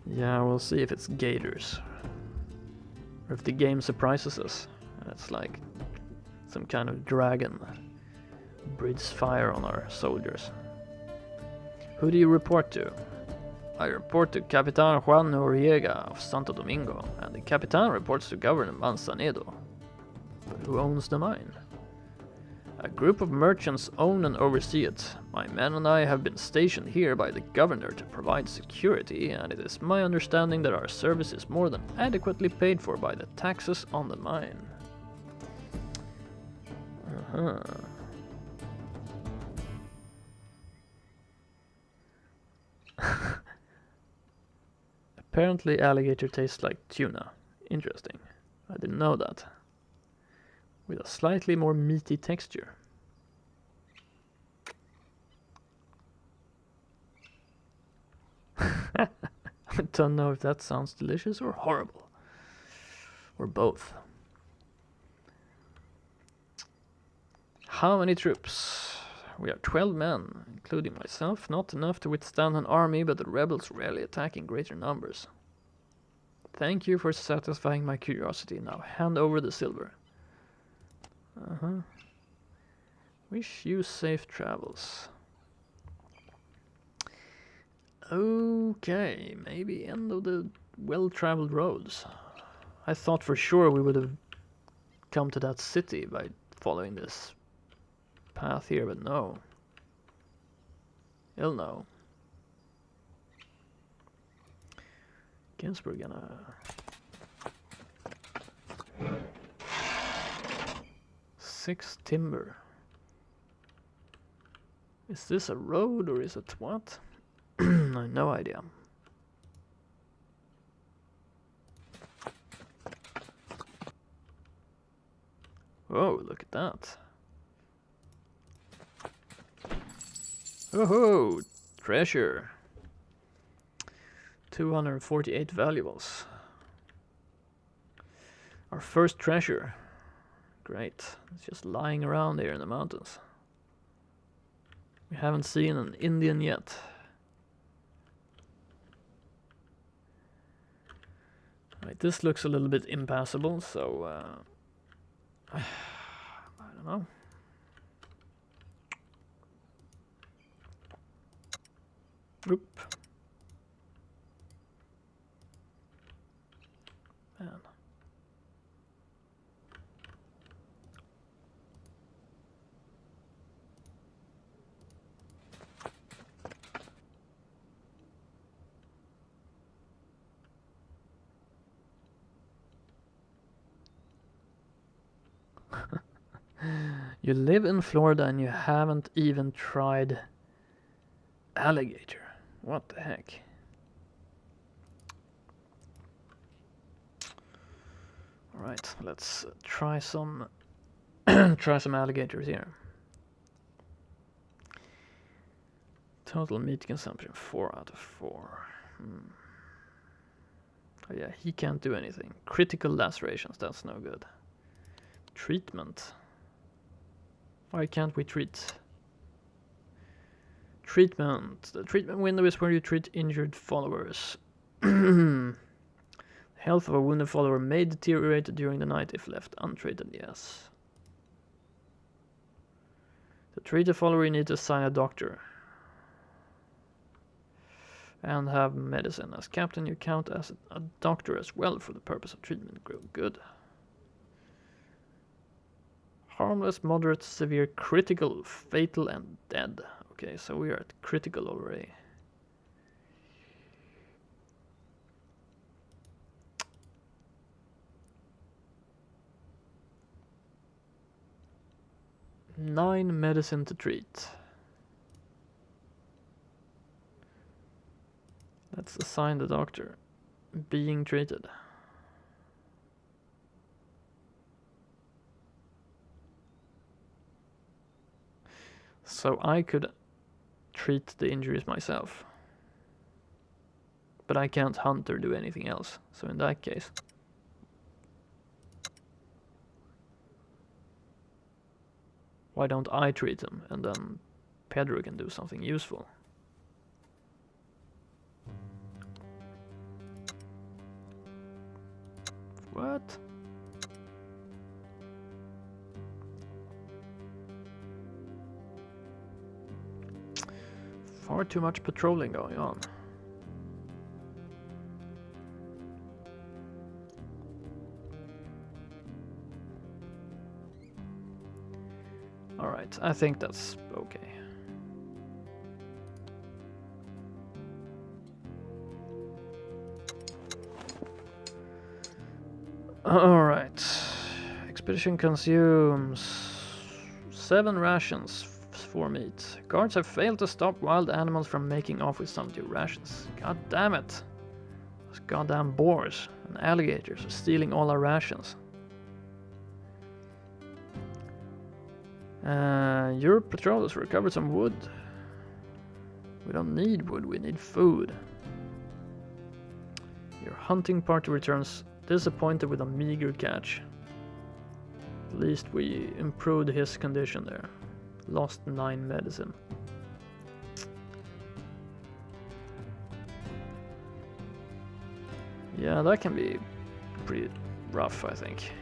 Yeah, we'll see if it's gators. Or if the game surprises us. It's like some kind of dragon breathes fire on our soldiers. Who do you report to? I report to Capitan Juan Noriega of Santo Domingo, and the Capitan reports to Governor Manzanedo. But who owns the mine? A group of merchants own and oversee it. My men and I have been stationed here by the governor to provide security, and it is my understanding that our service is more than adequately paid for by the taxes on the mine. Apparently alligator tastes like tuna. Interesting. I didn't know that. With a slightly more meaty texture. I don't know if that sounds delicious or horrible. Or both. How many troops? We are 12 men, including myself. Not enough to withstand an army, but the rebels rarely attack in greater numbers. Thank you for satisfying my curiosity. Now hand over the silver. Wish you safe travels. Okay, maybe end of the well-traveled roads. I thought for sure we would have come to that city by following this path here, but no. Hell no. Guess we're gonna... Six timber. Is this a road or is it what? I have no idea. Oh, look at that. Oh, treasure. 248 valuables. Our first treasure. Great. It's just lying around here in the mountains. We haven't seen an Indian yet. Right, this looks a little bit impassable, so I don't know. Oop. Man. You live in Florida and you haven't even tried alligator. What the heck? Alright, let's try some try some alligators here. Total meat consumption 4 out of 4. Oh yeah, he can't do anything. Critical lacerations, that's no good. Treatment. Why can't we treat? Treatment. The treatment window is where you treat injured followers. Health of a wounded follower may deteriorate during the night if left untreated, yes. To treat a follower you need to assign a doctor. And have medicine. As captain you count as a doctor as well for the purpose of treatment. Good. Harmless, moderate, severe, critical, fatal, and dead. Okay, so we are at critical already. 9 medicine to treat. Let's assign the doctor. Being treated. So I could treat the injuries myself. But I can't hunt or do anything else. So in that case... why don't I treat him and then Pedro can do something useful? What? Far too much patrolling going on. Alright, I think that's okay. Alright. Expedition consumes 7 rations for meat. Guards have failed to stop wild animals from making off with some of your rations. God damn it. Those goddamn boars and alligators are stealing all our rations. Your patrol has recovered some wood. We don't need wood, we need food. Your hunting party returns disappointed with a meager catch. At least we improved his condition there. Lost 9 medicine. Yeah, that can be pretty rough, I think.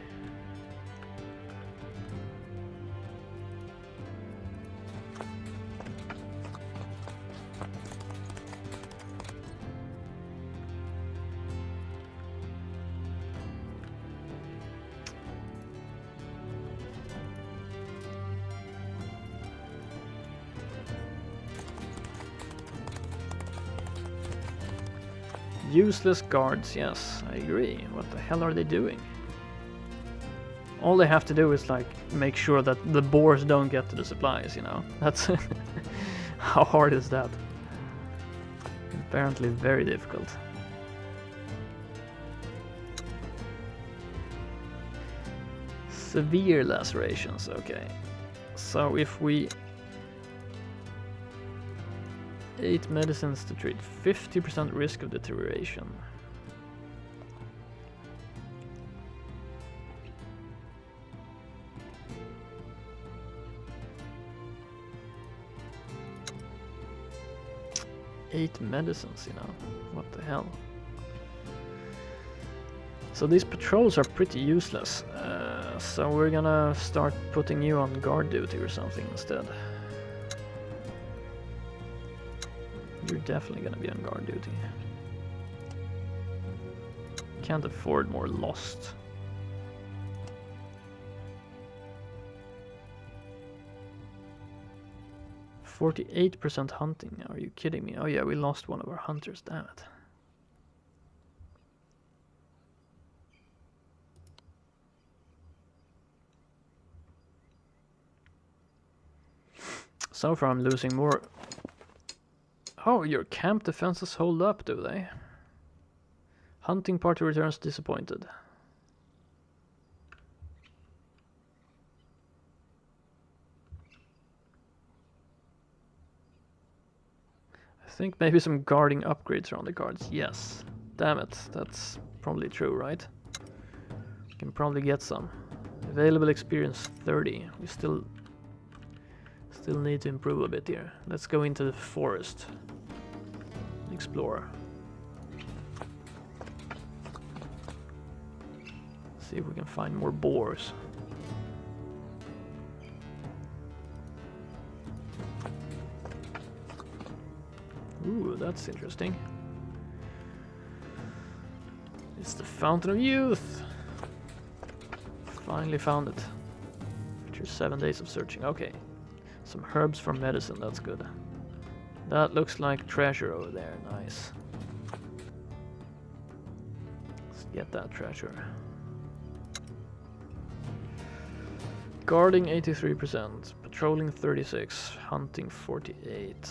Useless guards, yes, I agree. What the hell are they doing? All they have to do is like make sure that the boars don't get to the supplies, you know? That's how hard is that? Apparently very difficult. Severe lacerations, okay. So if we 8 medicines to treat, 50% risk of deterioration. Eight medicines, you know, what the hell. So these patrols are pretty useless, so we're gonna start putting you on guard duty or something instead. You're definitely gonna be on guard duty. Can't afford more lost. %48% hunting. Are you kidding me? Oh yeah, we lost one of our hunters, damn it. So far I'm losing more. Oh, your camp defenses hold up, do they? Hunting party returns disappointed. I think maybe some guarding upgrades are on the cards. Yes. Damn it, that's probably true, right? Can probably get some. Available experience 30. We still need to improve a bit here. Let's go into the forest. Explore. See if we can find more boars. Ooh, that's interesting. It's the Fountain of Youth. Finally found it. After 7 days of searching. Okay. Some herbs for medicine, that's good. That looks like treasure over there, nice. Let's get that treasure. Guarding 83%, patrolling 36, hunting 48.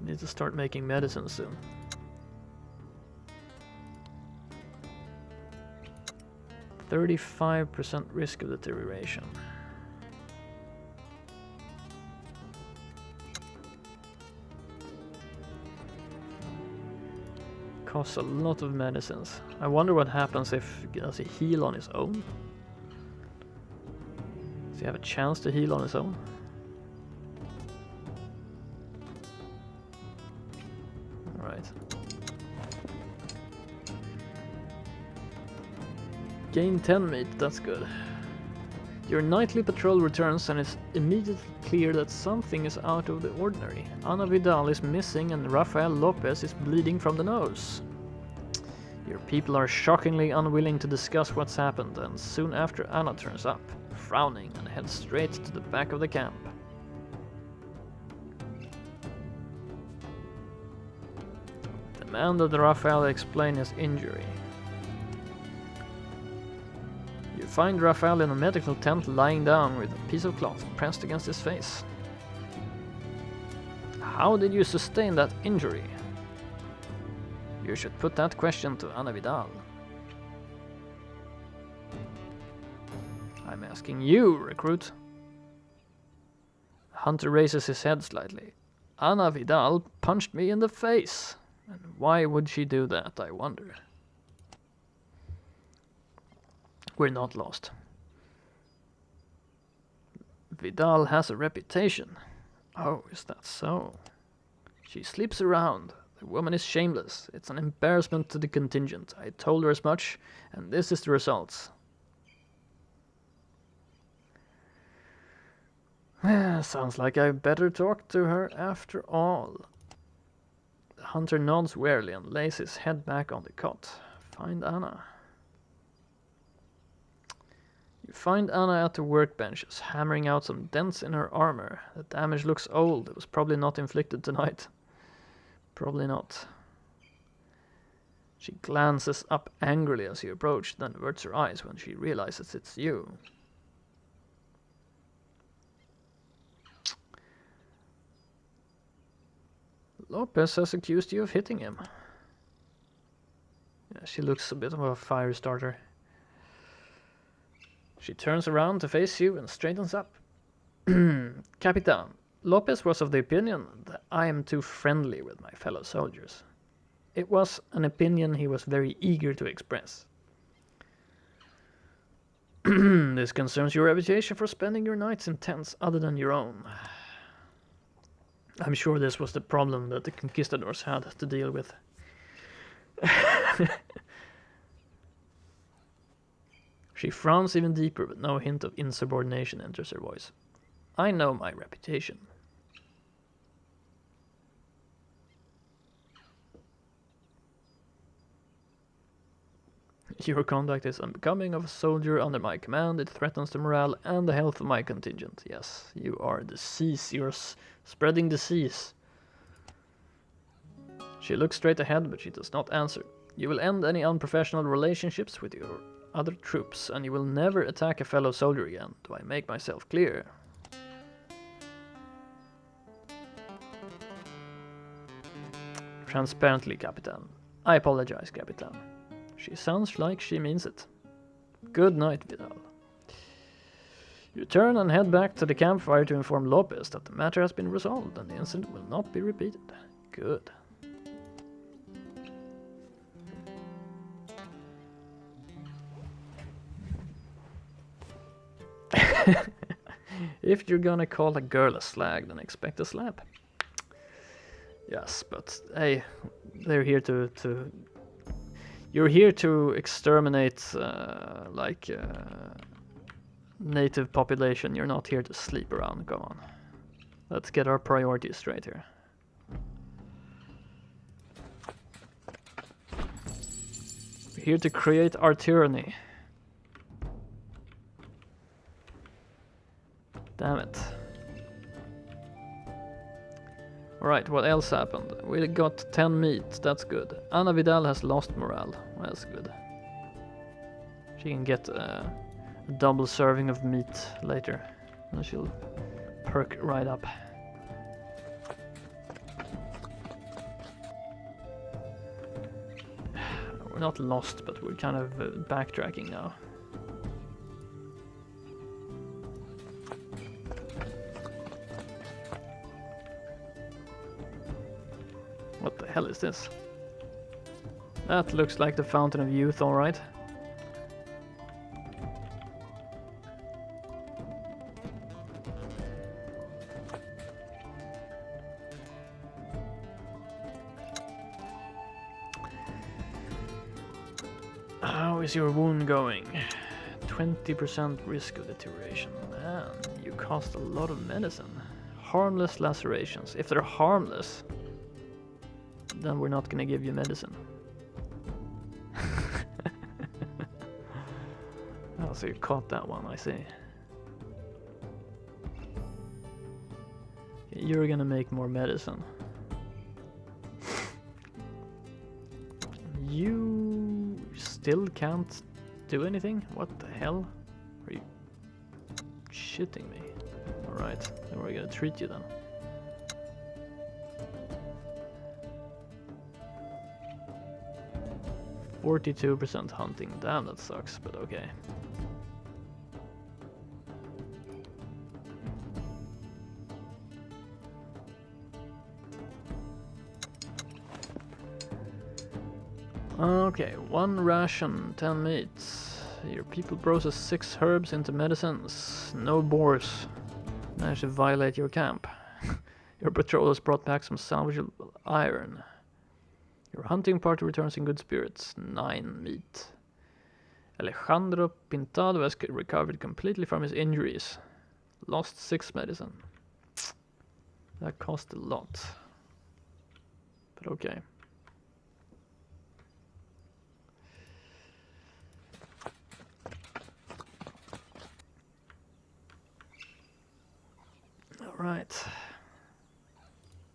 We need to start making medicine soon. %35% risk of deterioration. Costs a lot of medicines. I wonder what happens if does he heal on his own? Does he have a chance to heal on his own? Alright. Gain 10 meat, that's good. Your nightly patrol returns and it's immediately clear that something is out of the ordinary. Ana Vidal is missing and Rafael Lopez is bleeding from the nose. Your people are shockingly unwilling to discuss what's happened, and soon after Ana turns up, frowning, and heads straight to the back of the camp. Demand that Rafael explain his injury. You find Rafael in a medical tent lying down with a piece of cloth pressed against his face. How did you sustain that injury? You should put that question to Ana Vidal. I'm asking you, recruit. Hunter raises his head slightly. Ana Vidal punched me in the face. And why would she do that, I wonder? We're not lost. Vidal has a reputation. Oh, is that so? She sleeps around. The woman is shameless. It's an embarrassment to the contingent. I told her as much, and this is the results. Sounds like I better talk to her after all. The hunter nods wearily and lays his head back on the cot. Find Ana. You find Ana at the workbenches, hammering out some dents in her armor. The damage looks old. It was probably not inflicted tonight. Probably not. She glances up angrily as you approach, then averts her eyes when she realizes it's you. Lopez has accused you of hitting him. Yeah, she looks a bit of a fire starter. She turns around to face you and straightens up. Capitan, Lopez was of the opinion that I am too friendly with my fellow soldiers. It was an opinion he was very eager to express. This concerns your reputation for spending your nights in tents other than your own. I'm sure this was the problem that the Conquistadors had to deal with. She frowns even deeper, but no hint of insubordination enters her voice. I know my reputation. Your conduct is unbecoming of a soldier under my command. It threatens the morale and the health of my contingent. Yes, you are disease. You're spreading disease. She looks straight ahead, but she does not answer. You will end any unprofessional relationships with your other troops, and you will never attack a fellow soldier again. Do I make myself clear? Transparently, Capitan. I apologize, Capitan. She sounds like she means it. Good night, Vidal. You turn and head back to the campfire to inform Lopez that the matter has been resolved and the incident will not be repeated. Good. If you're gonna call a girl a slag, then expect a slap. Yes, but hey, they're here to you're here to exterminate native population. You're not here to sleep around. Come on, let's get our priorities straight here. We're here to create our tyranny. Damn it. Alright, what else happened? We got 10 meat, that's good. Ana Vidal has lost morale, that's good. She can get a double serving of meat later. And she'll perk right up. We're not lost, but we're kind of backtracking now. What the hell is this? That looks like the Fountain of Youth, alright. How is your wound going? 20% risk of deterioration. Man, you cost a lot of medicine. Harmless lacerations. If they're harmless, then we're not gonna give you medicine. Oh, so you caught that one, I see. You're gonna make more medicine. You still can't do anything? What the hell? Are you shitting me? Alright, then we're gonna treat you then. %42% hunting. Damn, that sucks, but okay. Okay, 1 ration, 10 meats. Your people process 6 herbs into medicines. No boars. Managed to violate your camp. Your patrol has brought back some salvageable iron. Your hunting party returns in good spirits. 9 meat. Alejandro Pintado has recovered completely from his injuries. Lost 6 medicine. That cost a lot. But okay. Alright.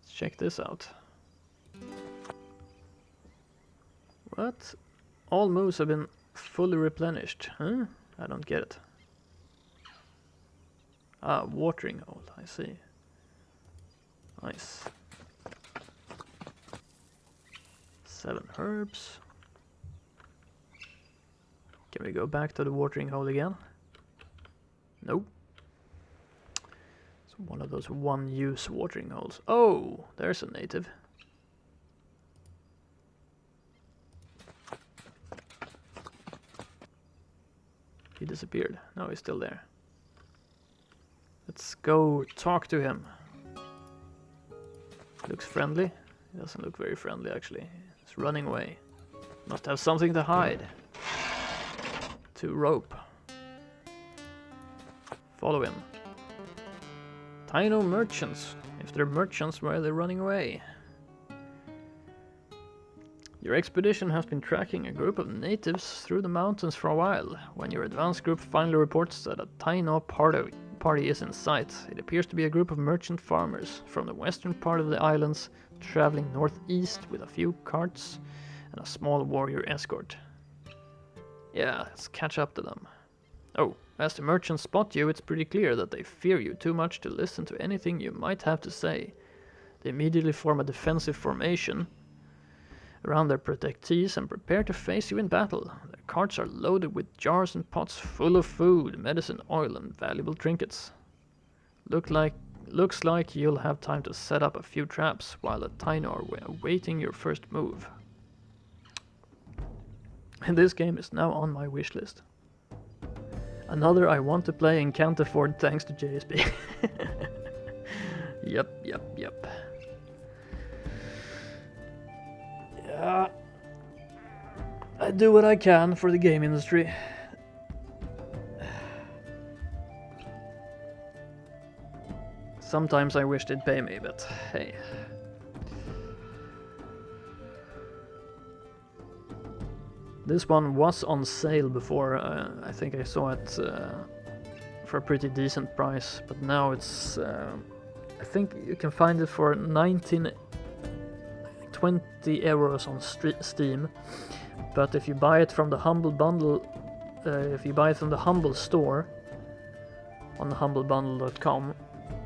Let's check this out. What? All moves have been fully replenished. Huh? I don't get it. Ah, watering hole, I see. Nice. 7 herbs. Can we go back to the watering hole again? Nope. It's one of those one-use watering holes. Oh, there's a native. He disappeared. No, he's still there. Let's go talk to him. Looks friendly. He doesn't look very friendly, actually. He's running away. Must have something to hide. To rope. Follow him. Taino merchants. If they're merchants, why are they running away? Your expedition has been tracking a group of natives through the mountains for a while. When your advance group finally reports that a Taino party is in sight, it appears to be a group of merchant farmers from the western part of the islands, traveling northeast with a few carts and a small warrior escort. Yeah, let's catch up to them. Oh, as the merchants spot you, it's pretty clear that they fear you too much to listen to anything you might have to say. They immediately form a defensive formation around their protectees and prepare to face you in battle. Their carts are loaded with jars and pots full of food, medicine, oil, and valuable trinkets. Looks like you'll have time to set up a few traps while the Taino are awaiting your first move. And this game is now on my wish list. Another I want to play and can't afford thanks to JSP. Yep. Yeah. I do what I can for the game industry. Sometimes I wish they'd pay me, but hey. This one was on sale before. I think I saw it for a pretty decent price, but now it's I think you can find it for 20 euros on Steam, but if you buy it from the Humble Bundle, if you buy it from the Humble store, on humblebundle.com.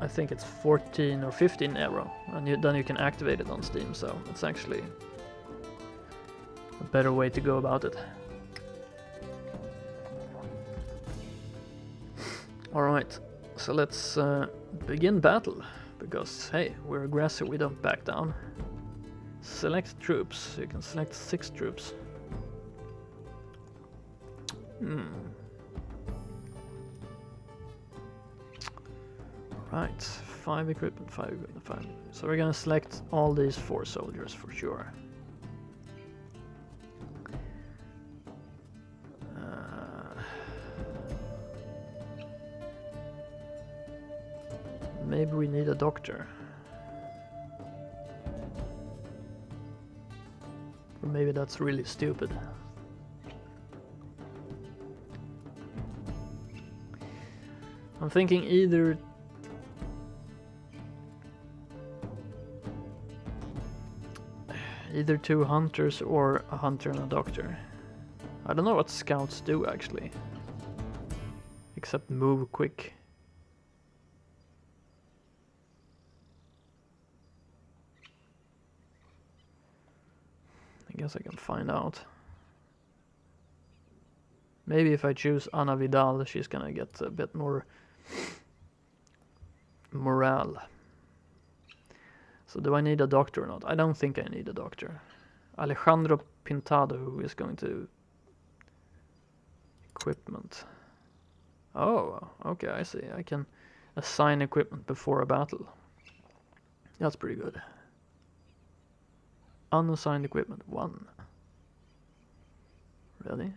I think it's 14 or 15 euro, and then you can activate it on Steam, so it's actually a better way to go about it. Alright, so let's begin battle, because hey, we're aggressive, we don't back down. Select troops, you can select 6 troops. Right, 5 equipment, 5 equipment, 5. So we're gonna select all these 4 soldiers for sure. Maybe we need a doctor. Or maybe that's really stupid. I'm thinking either either 2 hunters or a hunter and a doctor. I don't know what scouts do actually, except move quick. I guess I can find out. Maybe if I choose Ana Vidal, she's gonna get a bit more morale. So do I need a doctor or not? I don't think I need a doctor. Alejandro Pintado, who is going to equipment. Oh, okay, I see. I can assign equipment before a battle. That's pretty good. Unassigned equipment 1. Really?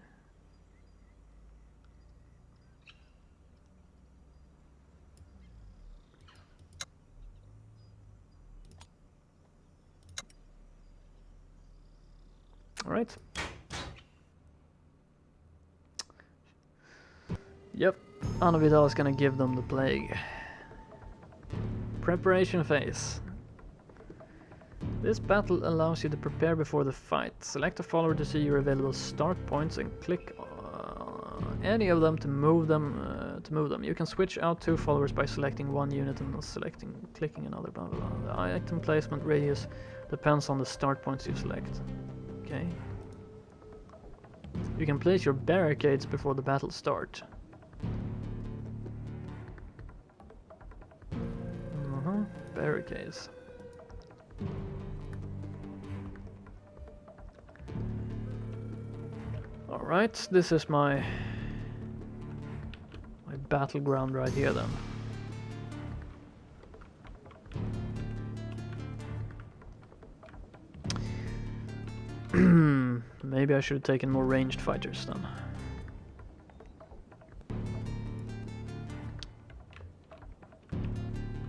Alright. Yep, Ana Vidal is gonna give them the plague. Preparation phase. This battle allows you to prepare before the fight. Select a follower to see your available start points and click any of them to move them. You can switch out 2 followers by selecting one unit and clicking another. Blah, blah, blah. The item placement radius depends on the start points you select. Okay. You can place your barricades before the battle starts. Barricades. Alright, this is my battleground right here then. Maybe I should have taken more ranged fighters then.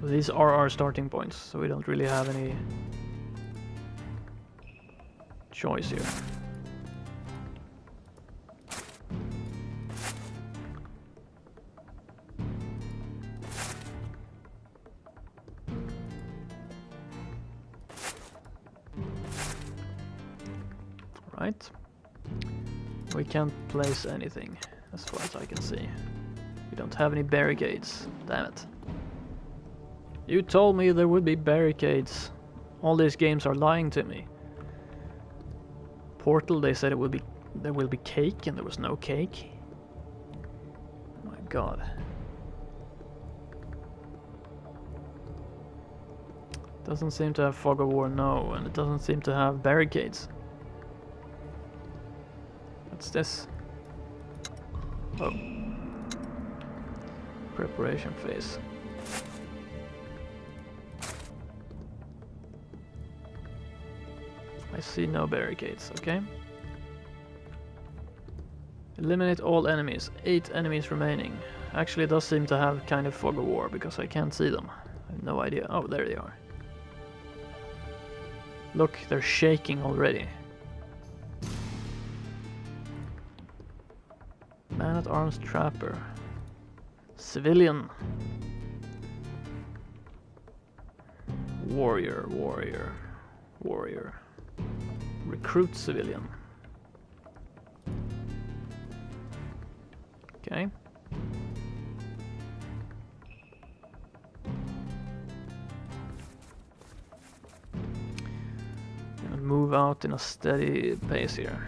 These are our starting points, so we don't really have any choice here. Right. We can't place anything, as far as I can see. We don't have any barricades. Damn it. You told me there would be barricades. All these games are lying to me. Portal, they said there will be cake, and there was no cake. Oh my god. Doesn't seem to have fog of war, no, and it doesn't seem to have barricades. What's this? Oh. Preparation phase. I see no barricades, okay. Eliminate all enemies. 8 enemies remaining. Actually, it does seem to have kind of fog of war because I can't see them. I have no idea. Oh, there they are. Look, they're shaking already. Man-at-arms trapper. Civilian. Warrior, warrior, warrior. Recruit civilian. Okay. move out in a steady pace here.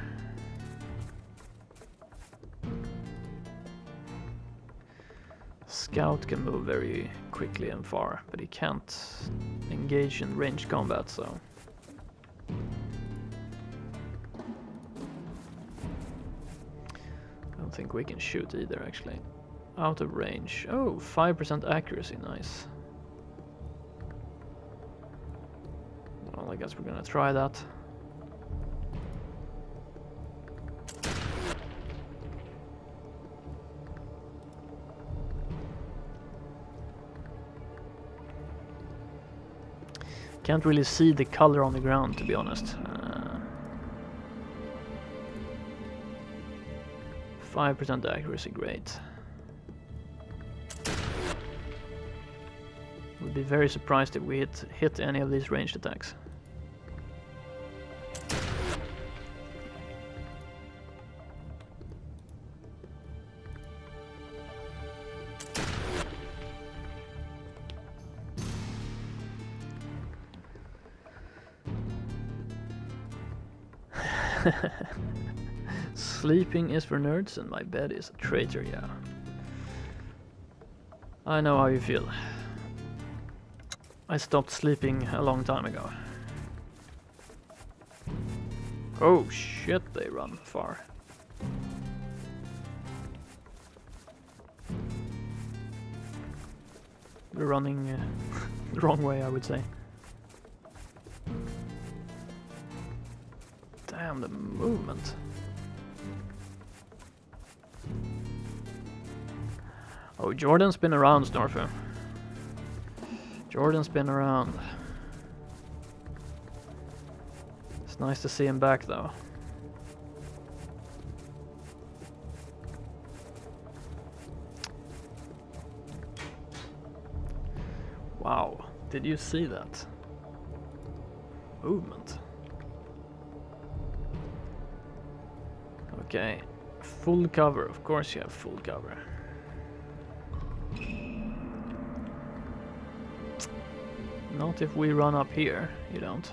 Scout can move very quickly and far, but he can't engage in ranged combat, so... I don't think we can shoot either, actually. Out of range. Oh, 5% accuracy, nice. Well, I guess we're gonna try that. Can't really see the color on the ground, to be honest. 5% accuracy, great. Would be very surprised if we hit any of these ranged attacks. Sleeping is for nerds and my bed is a traitor, yeah. I know how you feel. I stopped sleeping a long time ago. Oh shit, they run far. They're running the wrong way, I would say. Damn, the movement. Oh, Jordan's been around, Snorfer. Jordan's been around. It's nice to see him back, though. Wow, did you see that? Movement. Okay, full cover, of course you have full cover. Not if we run up here, you don't.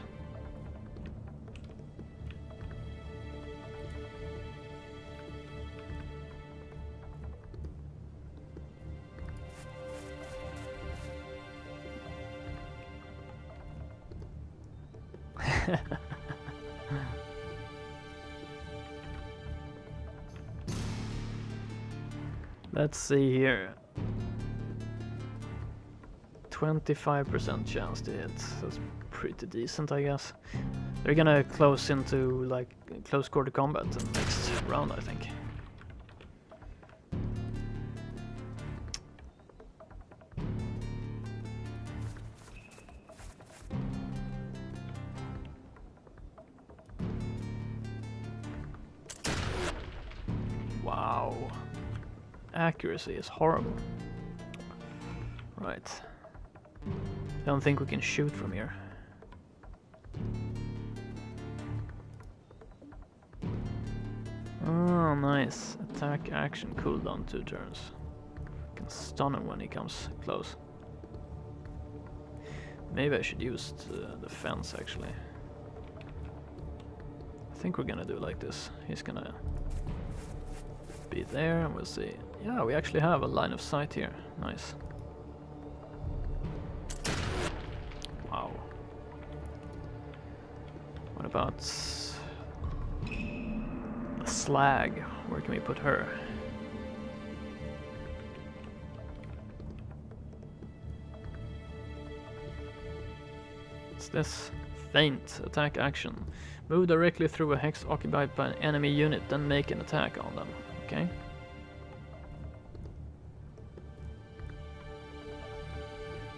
Let's see here. 25% chance to hit. That's pretty decent, I guess. They're gonna close into like close quarter combat in the next round, I think. Wow. Accuracy is horrible. Right. I don't think we can shoot from here. Oh, nice. Attack action cooldown 2 turns. Can stun him when he comes close. Maybe I should use the fence, actually. I think we're gonna do it like this. He's gonna be there and we'll see. Yeah, we actually have a line of sight here. Nice. Wow. What about the slag? Where can we put her? What's this? Feint. Attack action. Move directly through a hex occupied by an enemy unit, then make an attack on them. Okay.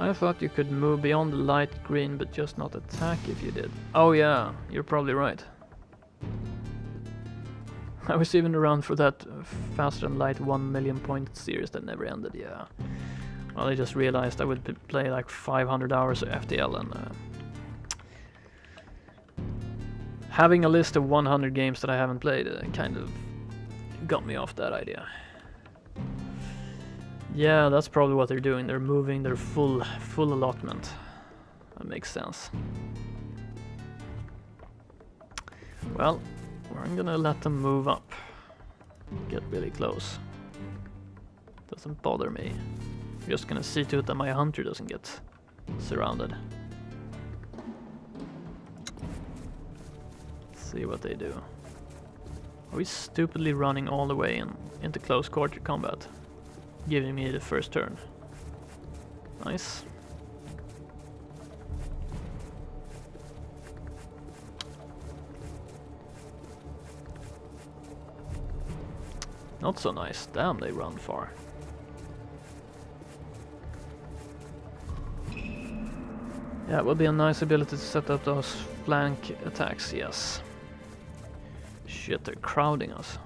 I thought you could move beyond the light green, but just not attack if you did. Oh yeah, you're probably right. I was even around for that Faster Than Light 1 million point series that never ended, yeah. Well, I just realized I would play like 500 hours of FTL and... having a list of 100 games that I haven't played kind of got me off that idea. Yeah, that's probably what they're doing. They're moving their full allotment. That makes sense. Well, we're gonna let them move up. Get really close. Doesn't bother me. I'm just gonna see to it that my hunter doesn't get surrounded. Let's see what they do. Are we stupidly running all the way into close quarter combat? Giving me the first turn. Nice. Not so nice. Damn, they run far. Yeah, it would be a nice ability to set up those flank attacks, yes. Shit, they're crowding us.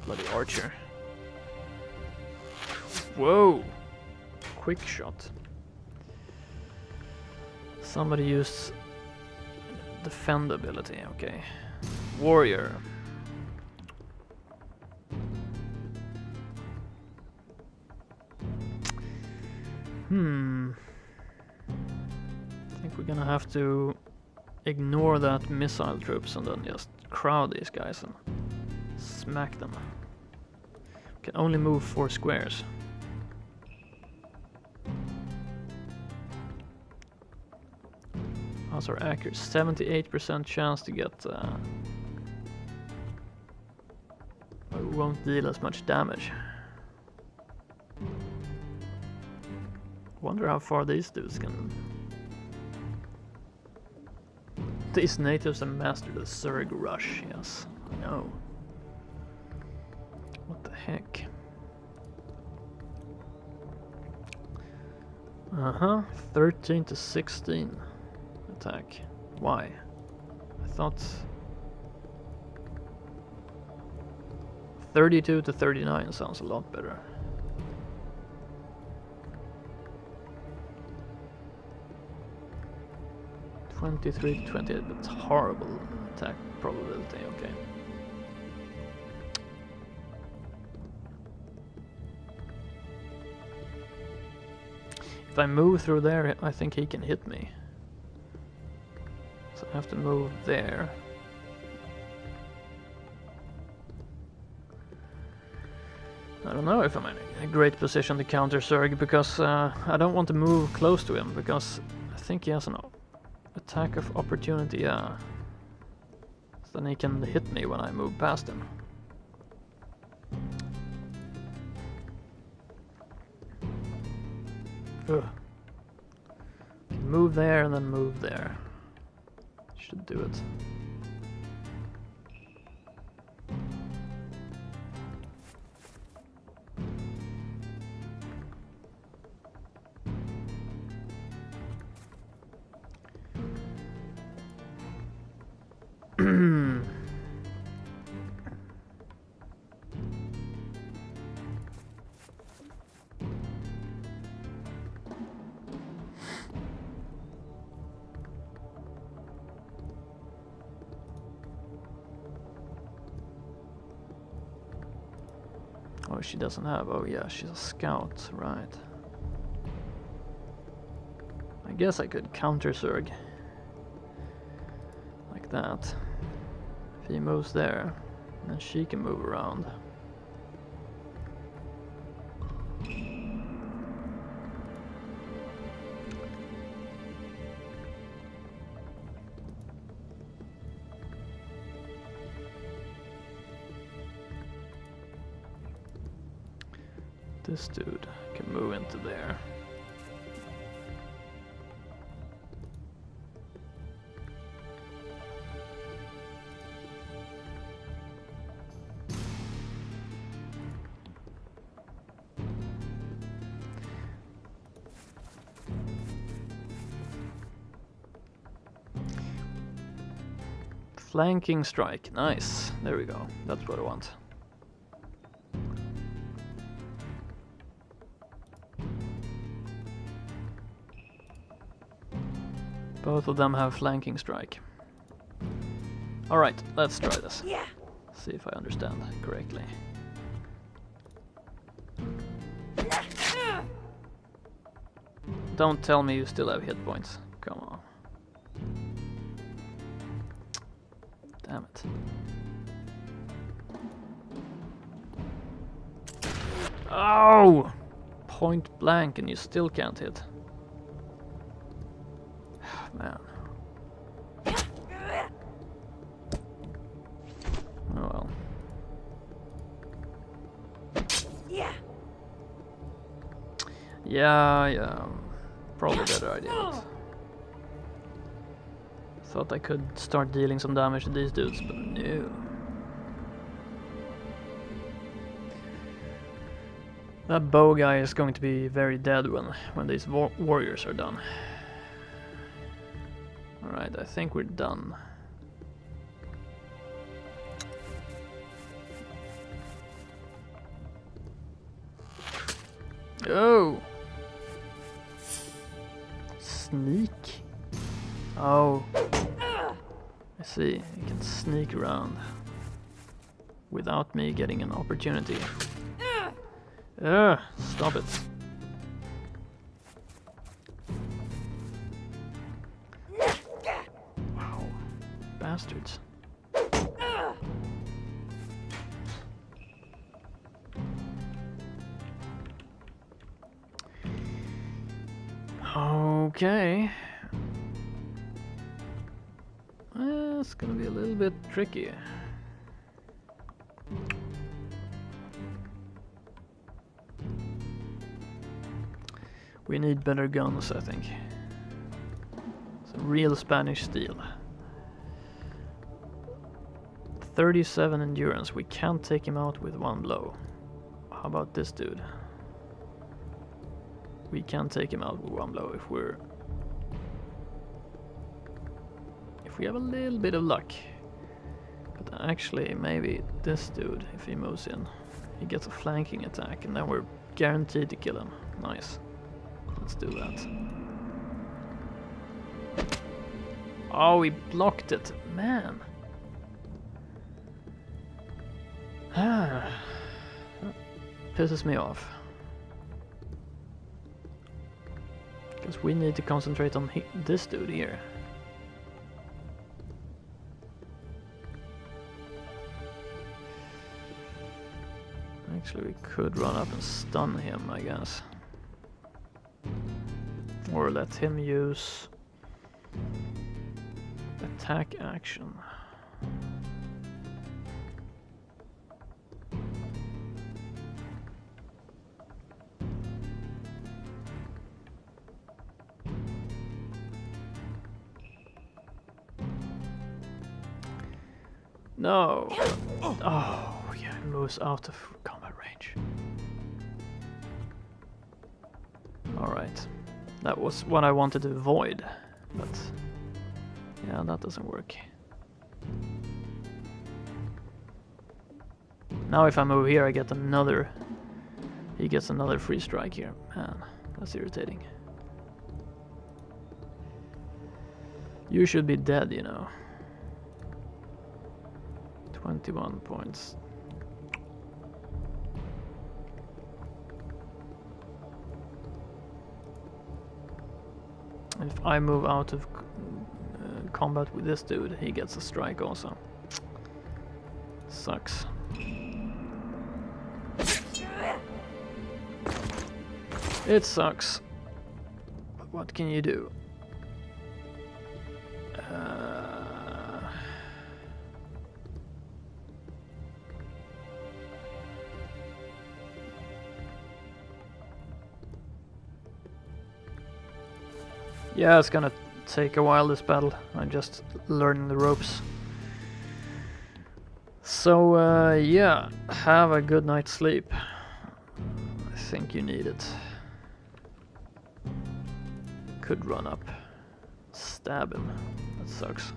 Bloody archer. Whoa! Quick shot. Somebody used defend ability, okay. Warrior. I think we're gonna have to ignore that missile troops and then just crowd these guys and smack them. Can only move 4 squares. How's our accuracy? 78% chance to get... we won't deal as much damage. Wonder how far these dudes can... These natives have mastered the Zerg rush, yes, I know. What the heck? 13 to 16 attack. Why? I thought 32 to 39 sounds a lot better. (23 to 28), but horrible attack probability, okay. If I move through there, I think he can hit me. So I have to move there. I don't know if I'm in a great position to counter Zerg, because I don't want to move close to him, because I think he has an attack of opportunity, yeah. So then he can hit me when I move past him. Ugh. Move there and then move there. Should do it. Oh, she doesn't have... Oh yeah, she's a scout, right. I guess I could counter Zerg. Like that. If he moves there, then she can move around. This dude can move into there. Flanking strike, nice. There we go. That's what I want. Both of them have flanking strike. Alright, let's try this. Yeah. See if I understand correctly. Don't tell me you still have hit points. Come on. Damn it. Oh! Point blank and you still can't hit. Man. Oh well. Yeah. Probably a better idea. But thought I could start dealing some damage to these dudes, but no. That bow guy is going to be very dead when these warriors are done. Alright, I think we're done. Oh! Sneak? Oh. I see, you can sneak around without me getting an opportunity. Stop it. Wow. Bastards. Okay. It's gonna be a little bit tricky. We need better guns, I think. Some real Spanish steel. 37 endurance. We can't take him out with one blow. How about this dude? We can take him out with one blow if we have a little bit of luck. But actually, maybe this dude, if he moves in, he gets a flanking attack, and then we're guaranteed to kill him. Nice. Let's do that. Oh, he blocked it. Man. That pisses me off. Because we need to concentrate on this dude here. Actually, we could run up and stun him, I guess. Or let him use attack action. No! Oh, yeah, it moves out of combat range. Alright. That was what I wanted to avoid, but yeah, that doesn't work. Now if I move here, I get another... He gets another free strike here. Man, that's irritating. You should be dead, you know. 21 points. If I move out of combat with this dude, he gets a strike also. Sucks. It sucks. But what can you do? Yeah, it's gonna take a while, this battle. I'm just learning the ropes. So, yeah, have a good night's sleep. I think you need it. Could run up. Stab him. That sucks.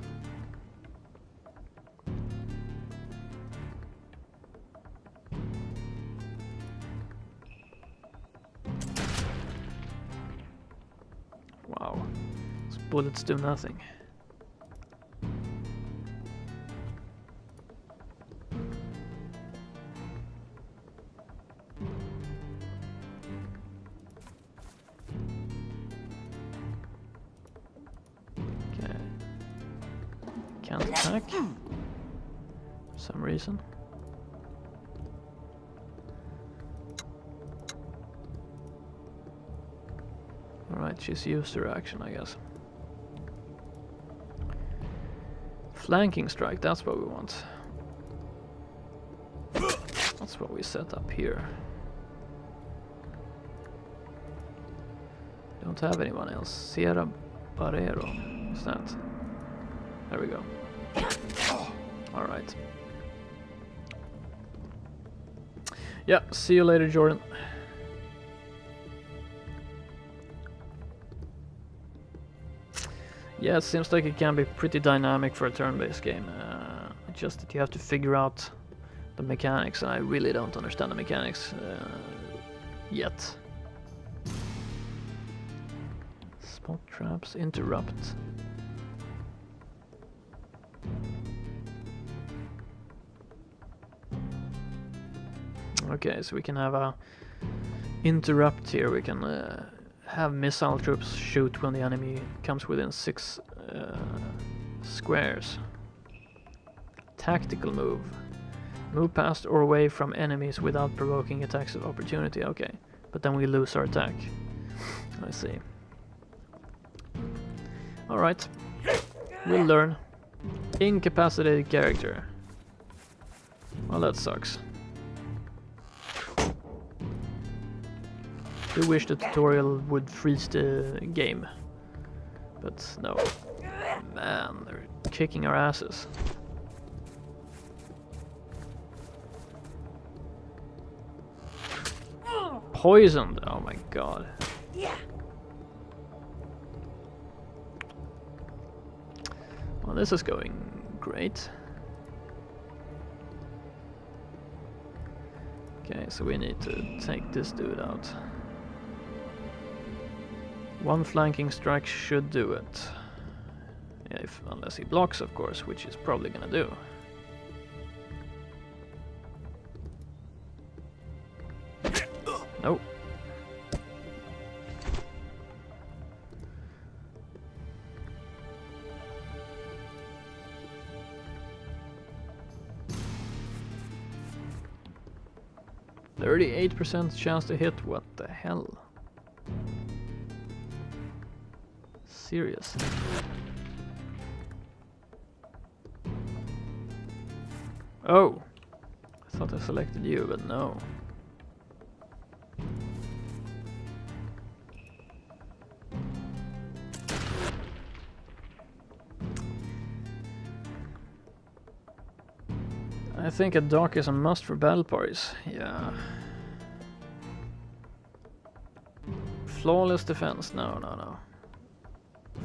Wow. Those bullets do nothing. can't attack for some reason. Alright, she's used her action, I guess. Flanking strike, that's what we want. That's what we set up here. Don't have anyone else. Sierra Barrero. What's that? There we go. Alright. Yeah, see you later, Jordan. Yeah, it seems like it can be pretty dynamic for a turn-based game. Just that you have to figure out the mechanics. I really don't understand the mechanics yet. Spot traps, interrupt. Okay, so we can have a interrupt here. We can have missile troops shoot when the enemy comes within 6 squares. Tactical move. Move past or away from enemies without provoking attacks of opportunity. Okay, but then we lose our attack. I see. Alright. We'll learn. Incapacitated character. Well, that sucks. I do wish the tutorial would freeze the game. But no. Man, they're kicking our asses. Poisoned! Oh my god. Yeah. Well, this is going great. Okay, so we need to take this dude out. One flanking strike should do it. Yeah, unless he blocks, of course, which he's probably gonna do. Nope. %38 chance to hit, what the hell? Serious. Oh! I thought I selected you, but no. I think a dock is a must for battle parties. Yeah. Flawless defense. No, no, no.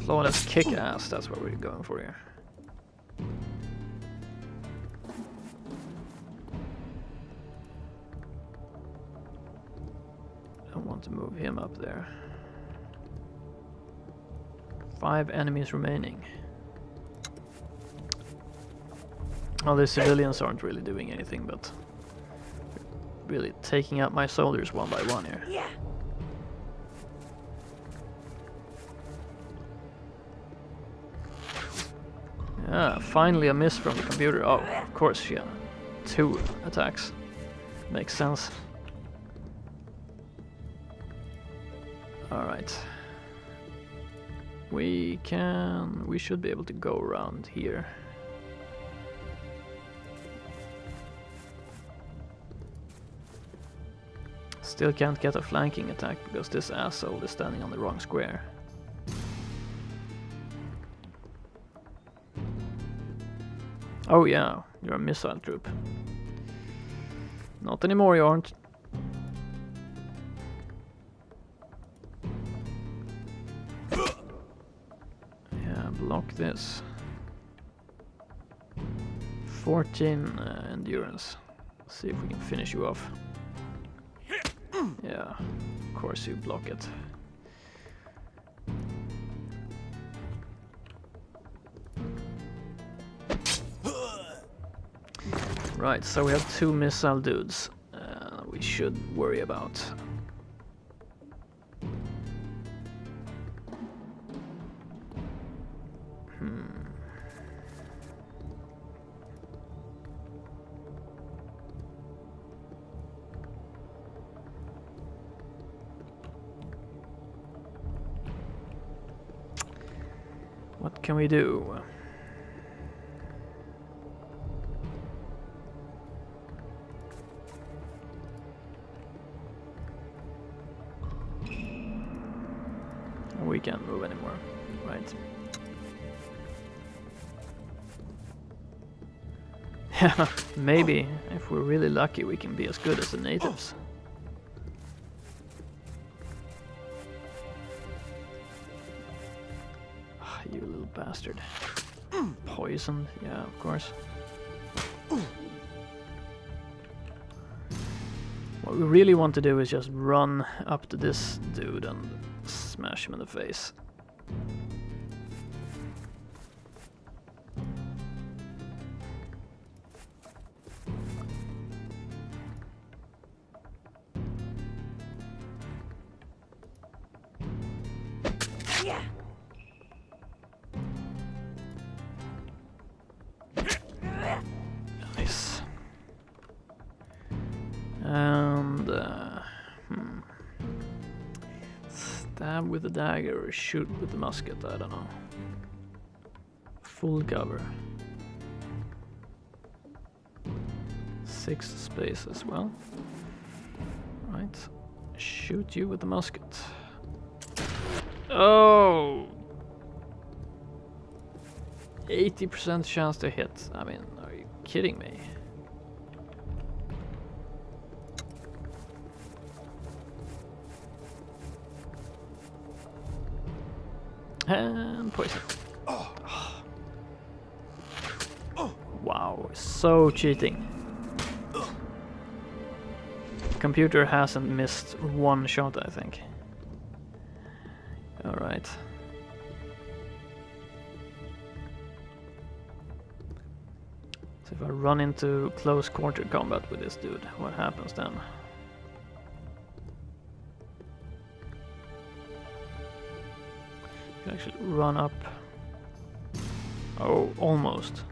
Flawless kick ass. That's what we're going for here. I want to move him up there. 5 enemies remaining. Well, the civilians aren't really doing anything, but really taking out my soldiers one by one here. Yeah. Yeah, finally a miss from the computer. Oh, of course, yeah. 2 attacks. Makes sense. Alright. We should be able to go around here. Still can't get a flanking attack because this asshole is standing on the wrong square. Oh yeah, you're a missile troop. Not anymore, you aren't. Yeah, block this. 14 endurance. Let's see if we can finish you off. Yeah, of course you block it. Right, so we have 2 missile dudes we should worry about. can we do? We can't move anymore, right? Yeah, maybe if we're really lucky we can be as good as the natives. You little bastard. Poisoned, yeah, of course. What we really want to do is just run up to this dude and smash him in the face. Yeah. Nice. And stab with the dagger or shoot with the musket, I don't know. Full cover. 6 spaces, well. Right. Shoot you with the musket. Oh! 80% chance to hit. I mean, are you kidding me? And poison. Wow, so cheating. Computer hasn't missed one shot, I think. Alright. So if I run into close quarter combat with this dude, what happens then? You can actually run up. Oh, almost.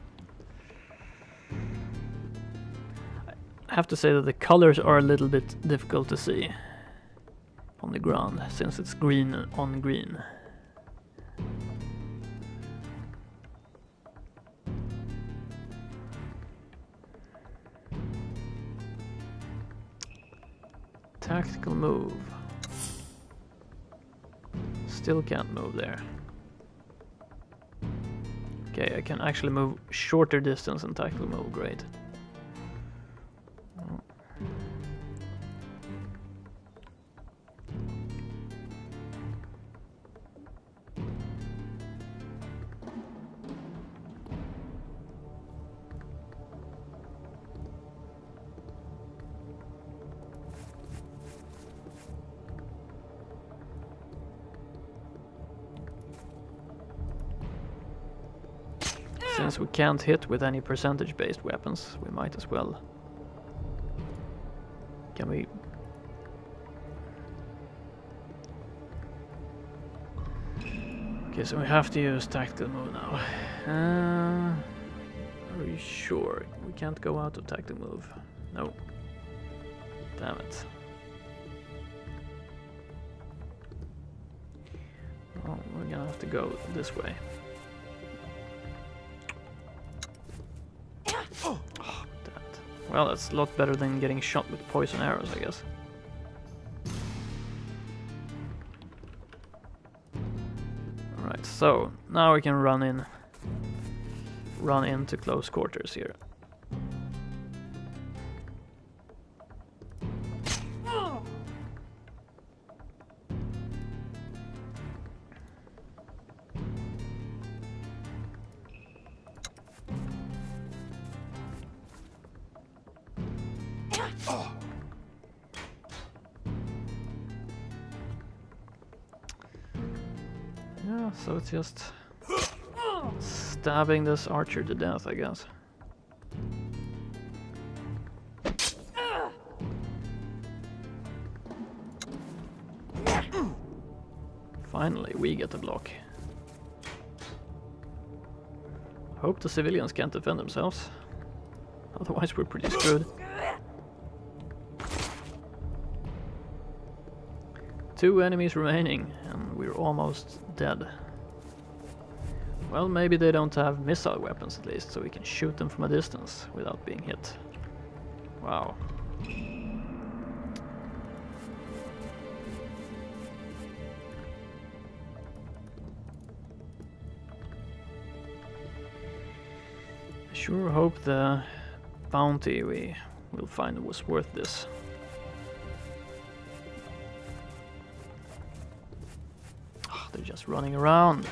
I have to say that the colors are a little bit difficult to see on the ground, since it's green on green. Tactical move. Still can't move there. Okay, I can actually move shorter distance in tactical move, great. Since we can't hit with any percentage-based weapons, we might as well. Can we? Okay, so we have to use tactical move now. Are you sure? We can't go out of tactical move. No. Damn it. Oh, we're gonna have to go this way. Oh, damn it. Well, that's a lot better than getting shot with poison arrows, I guess. Alright, so now we can run into close quarters here. Yeah, so it's just stabbing this archer to death, I guess. Finally, we get the block. Hope the civilians can't defend themselves. Otherwise, we're pretty screwed. 2 enemies remaining, and we're almost dead. Well, maybe they don't have missile weapons at least, so we can shoot them from a distance without being hit. Wow. I sure hope the bounty we will find was worth this. Oh, they're just running around.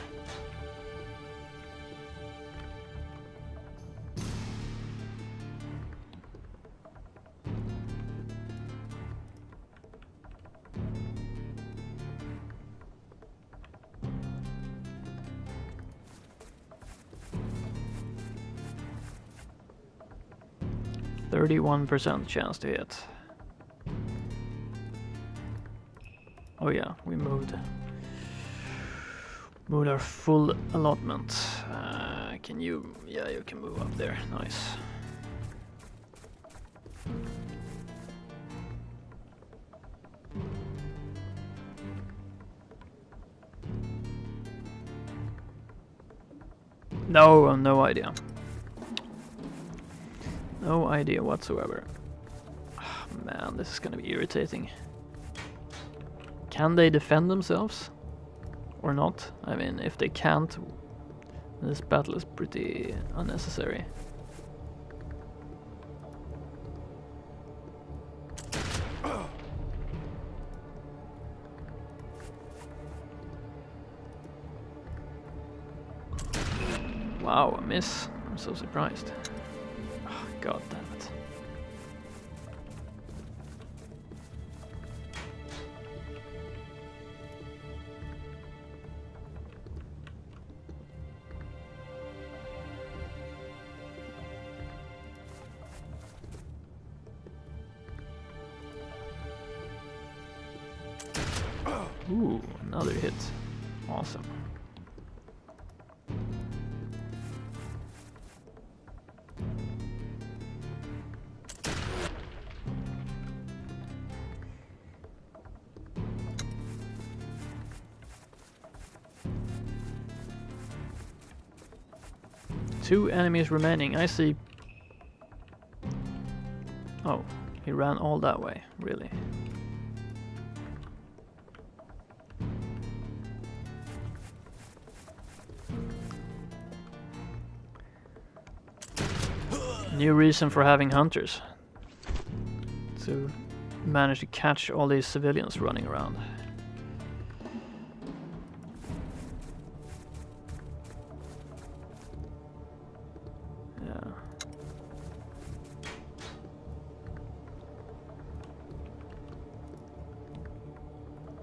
%31% chance to hit. Oh yeah, we moved our full allotment. Can you? Yeah, you can move up there. Nice. No, no idea. No idea whatsoever. Oh, man, this is gonna be irritating. Can they defend themselves? Or not? I mean, if they can't, this battle is pretty unnecessary. Wow, a miss. I'm so surprised. Oh, God damn it. Ooh, another hit. Awesome. Two enemies remaining. I see. Oh, he ran all that way, really. New reason for having hunters. To manage to catch all these civilians running around. Yeah.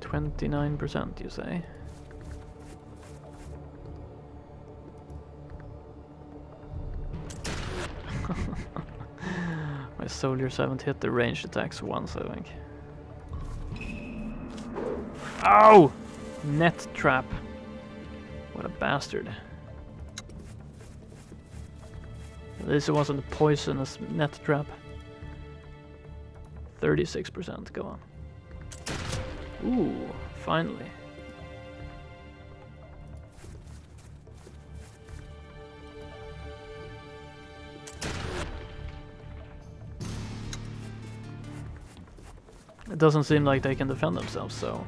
%29%, you say? My soldiers haven't hit the ranged attacks once, I think. Ow! Net trap. What a bastard. At least it wasn't a poisonous net trap. 36%, go on. Ooh, finally. It doesn't seem like they can defend themselves, so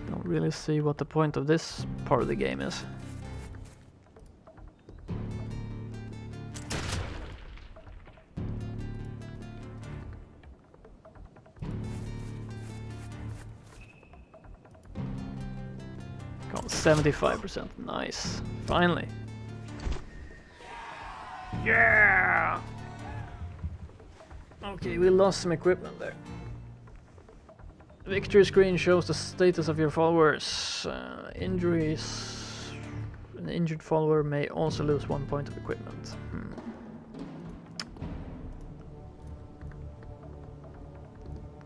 don't really see what the point of this part of the game is. Got 75%, nice. Finally. Yeah! Okay, we lost some equipment there. Victory screen shows the status of your followers. Injuries. An injured follower may also lose 1 point of equipment.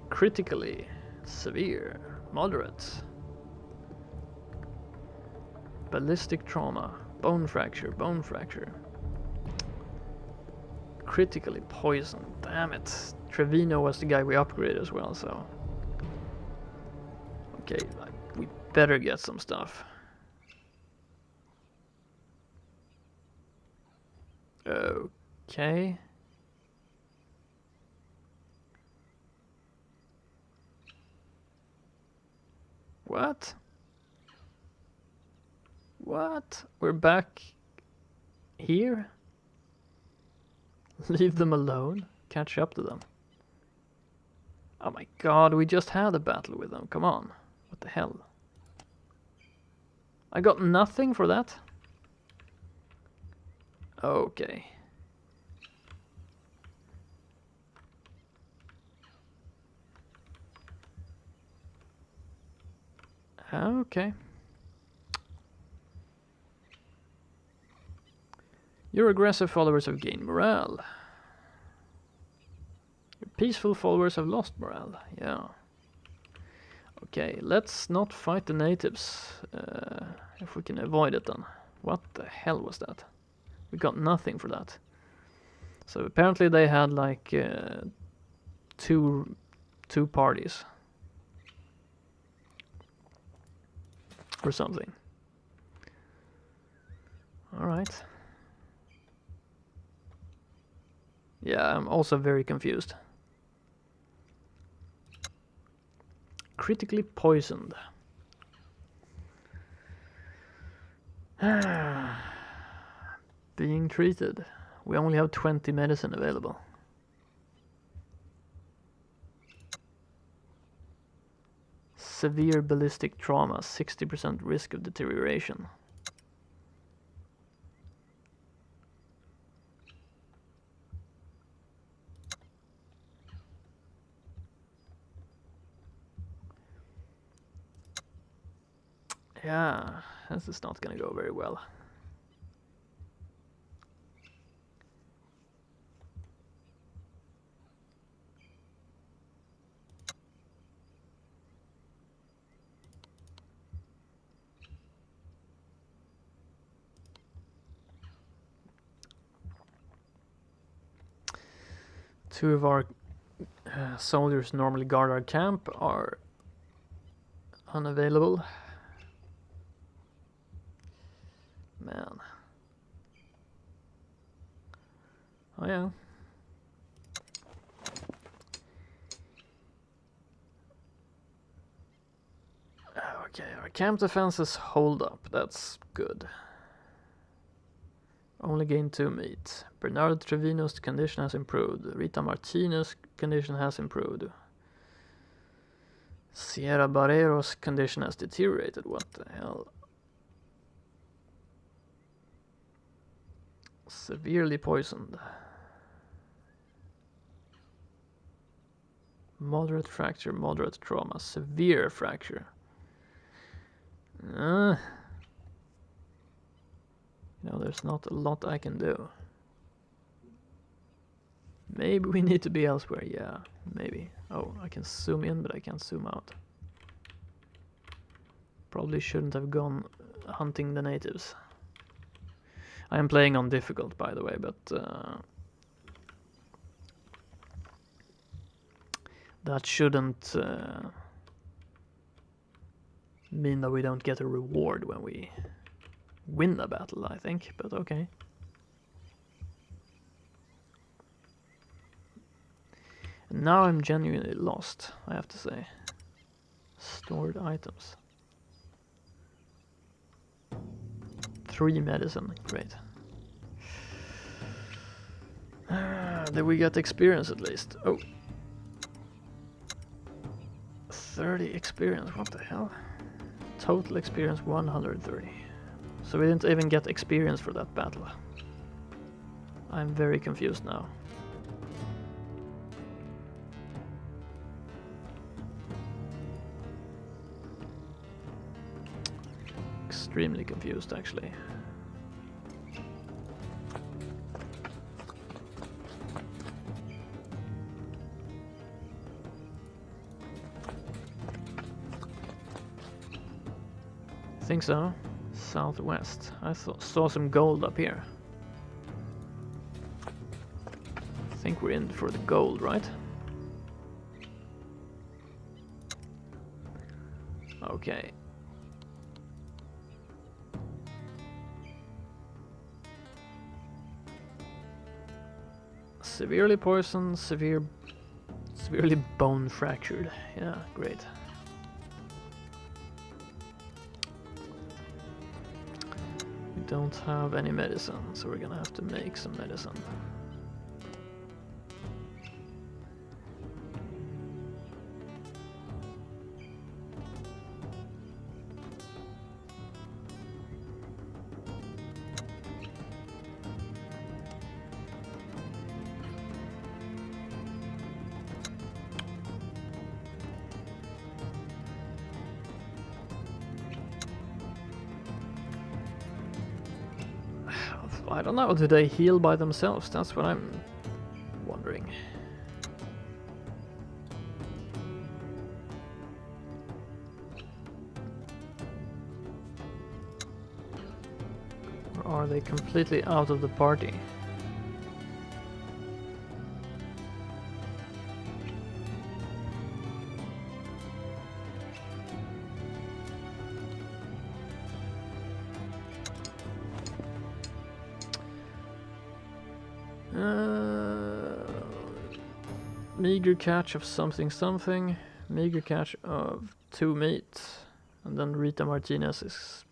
Critically severe, moderate. Ballistic trauma, bone fracture, bone fracture. Critically poisoned, damn it. Trevino was the guy we upgraded as well, so. Okay, we better get some stuff. Okay. What? What? We're back here? Leave them alone. Catch up to them. Oh my god, we just had a battle with them. Come on. What the hell? I got nothing for that? Okay. Okay. Your aggressive followers have gained morale. Your peaceful followers have lost morale. Yeah. Okay, let's not fight the natives. If we can avoid it then. What the hell was that? We got nothing for that. So apparently they had like two parties. Or something. Alright. Yeah, I'm also very confused. Critically poisoned. Being treated. We only have 20 medicine available. Severe ballistic trauma, 60% risk of deterioration. Yeah, this is not gonna go very well. Two of our soldiers normally guard our camp are unavailable. Man. Oh yeah. Okay, our camp defenses hold up. That's good. Only gained 2 meat. Bernardo Trevino's condition has improved. Rita Martinez's condition has improved. Sierra Barrero's condition has deteriorated. What the hell? Severely poisoned. Moderate fracture, moderate trauma, severe fracture. You know, there's not a lot I can do. Maybe we need to be elsewhere, yeah, maybe. Oh, I can zoom in, but I can't zoom out. Probably shouldn't have gone hunting the natives. I am playing on difficult, by the way, but that shouldn't mean that we don't get a reward when we win the battle, I think, but okay. And now I'm genuinely lost, I have to say. Stored items. 3 medicine, great. Did we get experience at least? Oh. 30 experience, what the hell? Total experience 130. So we didn't even get experience for that battle. I'm very confused now. Extremely confused, actually. I think so. Southwest. I saw some gold up here. I think we're in for the gold, right? Okay. Severely poisoned, severely bone fractured. Yeah, great. We don't have any medicine, so we're gonna have to make some medicine. I don't know, do they heal by themselves? That's what I'm wondering. Or are they completely out of the party? Meager catch of something something, meager catch of 2 meat, and then Rita Martinez is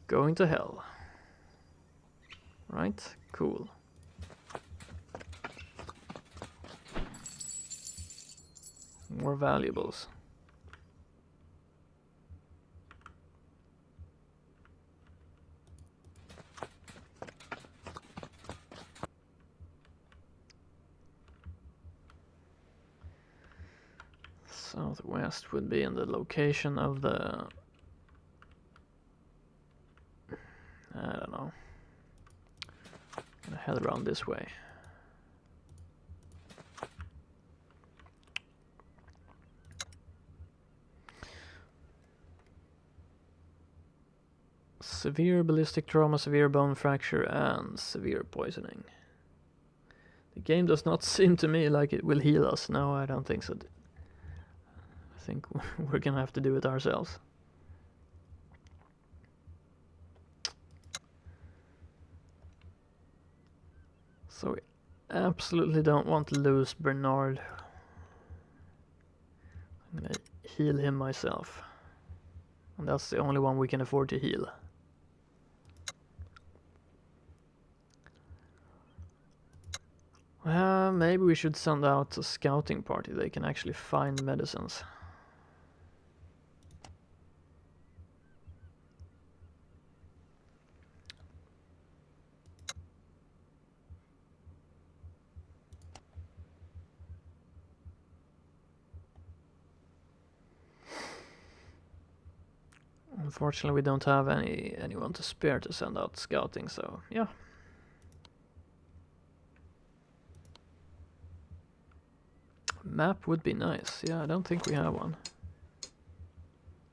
going to hell. Right? Cool. More valuables. Southwest would be in the location of the... I don't know. Gonna head around this way. Severe ballistic trauma, severe bone fracture, and severe poisoning. The game does not seem to me like it will heal us. No, I don't think so. I think we're gonna have to do it ourselves. So we absolutely don't want to lose Bernard. I'm gonna heal him myself. And that's the only one we can afford to heal. Maybe we should send out a scouting party. They can actually find medicines. Unfortunately, we don't have anyone to spare to send out scouting, so yeah. Map would be nice. Yeah, I don't think we have one.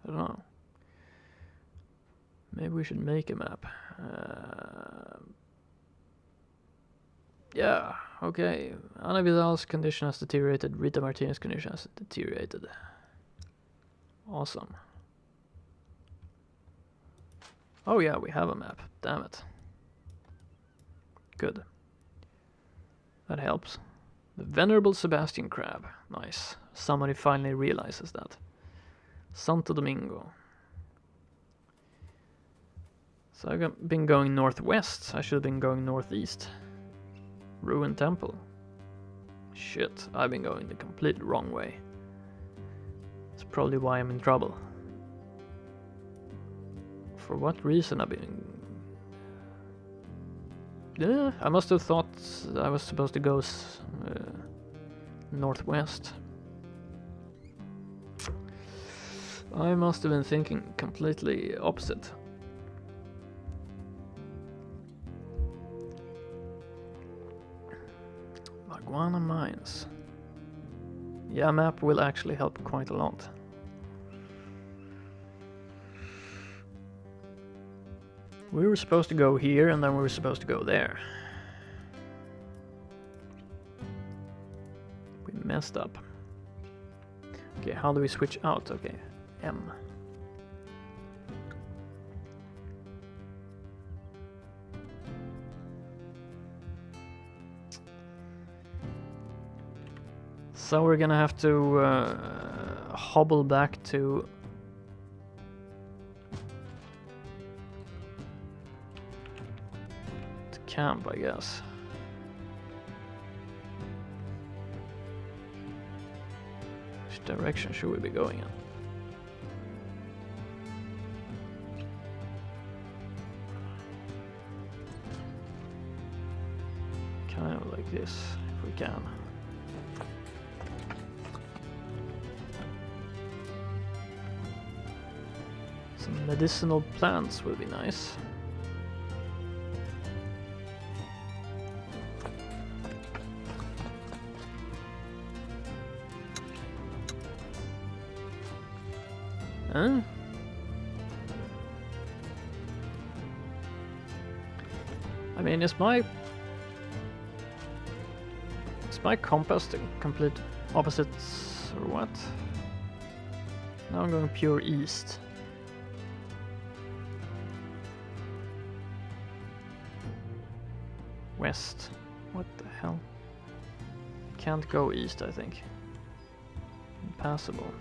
I don't know. Maybe we should make a map. Yeah, okay. Ana Vidal's condition has deteriorated. Rita Martinez's condition has deteriorated. Awesome. Oh yeah, we have a map. Damn it. Good. That helps. The Venerable Sebastian Crab. Nice. Somebody finally realizes that. Santo Domingo. So I've been going northwest. I should have been going northeast. Ruined Temple. Shit, I've been going the completely wrong way. That's probably why I'm in trouble. For what reason I've been... Yeah, I must have thought I was supposed to go northwest. I must have been thinking completely opposite. Maguana Mines. Yeah, map will actually help quite a lot. We were supposed to go here and then we were supposed to go there. We messed up. Okay, how do we switch out? Okay, M. So we're gonna have to hobble back to camp, I guess. Which direction should we be going in? Kind of like this, if we can. Some medicinal plants would be nice. Huh? I mean, is my compass the complete opposites or what? Now I'm going pure east. West. What the hell? Can't go east, I think. Impassable.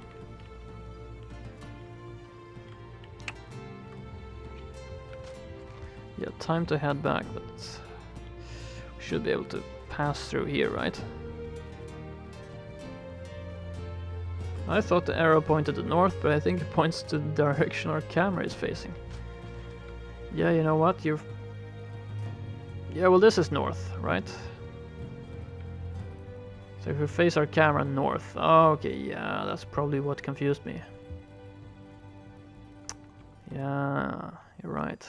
Yeah, time to head back, but we should be able to pass through here, right? I thought the arrow pointed to the north, but I think it points to the direction our camera is facing. Yeah, you know what? Yeah, well, this is north, right? So if we face our camera north... Oh, okay, yeah, that's probably what confused me. Yeah, you're right.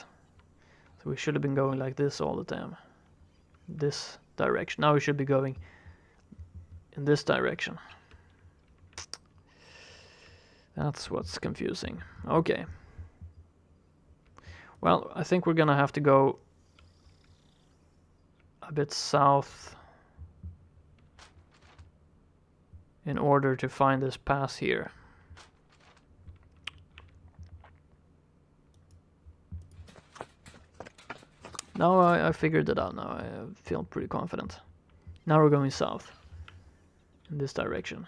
So we should have been going like this all the time. This direction. Now we should be going in this direction. That's what's confusing. Okay. Well, I think we're gonna have to go a bit south in order to find this pass here. Now I figured it out now. I feel pretty confident. Now we're going south in this direction.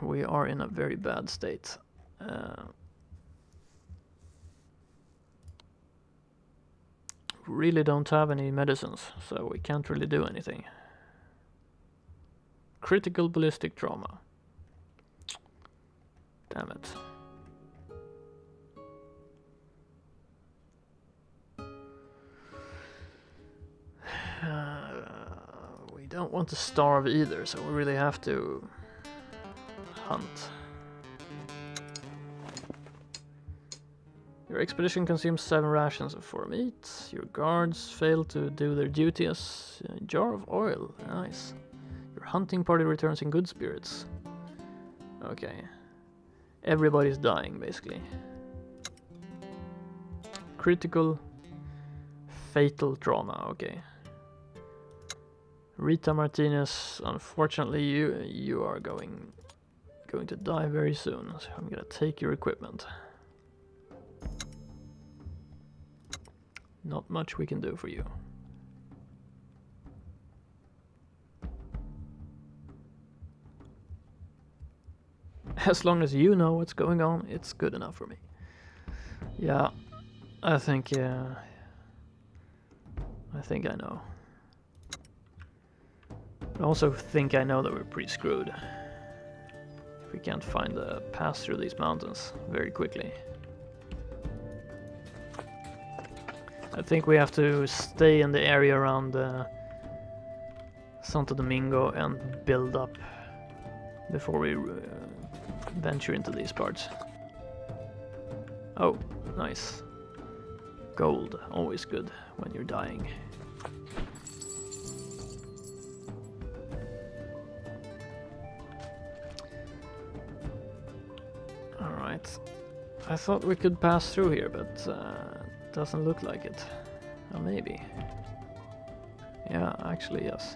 We are in a very bad state. Really don't have any medicines, so we can't really do anything. Critical ballistic trauma. Damn it. We don't want to starve either, so we really have to hunt. Your expedition consumes 7 rations of 4 meat. Your guards fail to do their duty as a jar of oil. Nice. Your hunting party returns in good spirits. Okay. Everybody's dying, basically. Critical fatal trauma, okay. Rita Martinez, unfortunately you are going to die very soon, so I'm gonna take your equipment. Not much we can do for you. As long as you know what's going on, it's good enough for me. Yeah, I think I know. I also think I know that we're pretty screwed if we can't find a pass through these mountains very quickly. I think we have to stay in the area around Santo Domingo and build up before we venture into these parts. Oh, nice. Gold, always good when you're dying. Alright. I thought we could pass through here, but doesn't look like it. Or maybe. Yeah, actually, yes.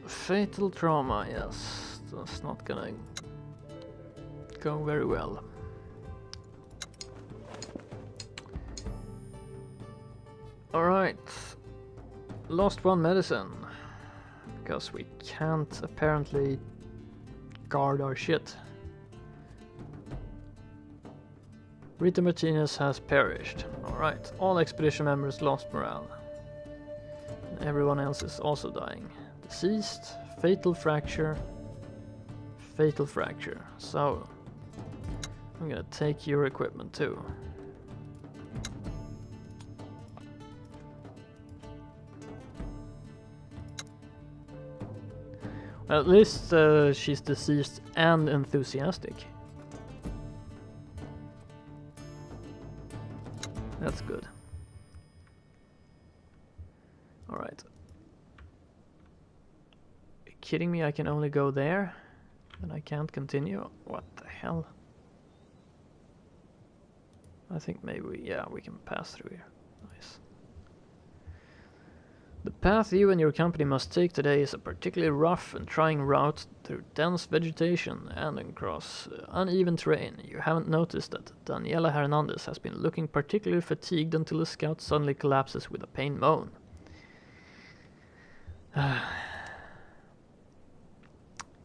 Fatal trauma, yes. That's not gonna go very well. Alright. Lost one medicine. Because we can't apparently guard our shit. Rita Martinez has perished. Alright, all expedition members lost morale. And everyone else is also dying. Deceased, fatal fracture, fatal fracture. So, I'm gonna take your equipment too. Well, at least she's deceased and enthusiastic. That's good. Alright. Are you kidding me? I can only go there? And I can't continue? What the hell? I think maybe we can pass through here. Nice. The path you and your company must take today is a particularly rough and trying route through dense vegetation and across uneven terrain. You haven't noticed that Daniela Hernandez has been looking particularly fatigued until the scout suddenly collapses with a pain moan.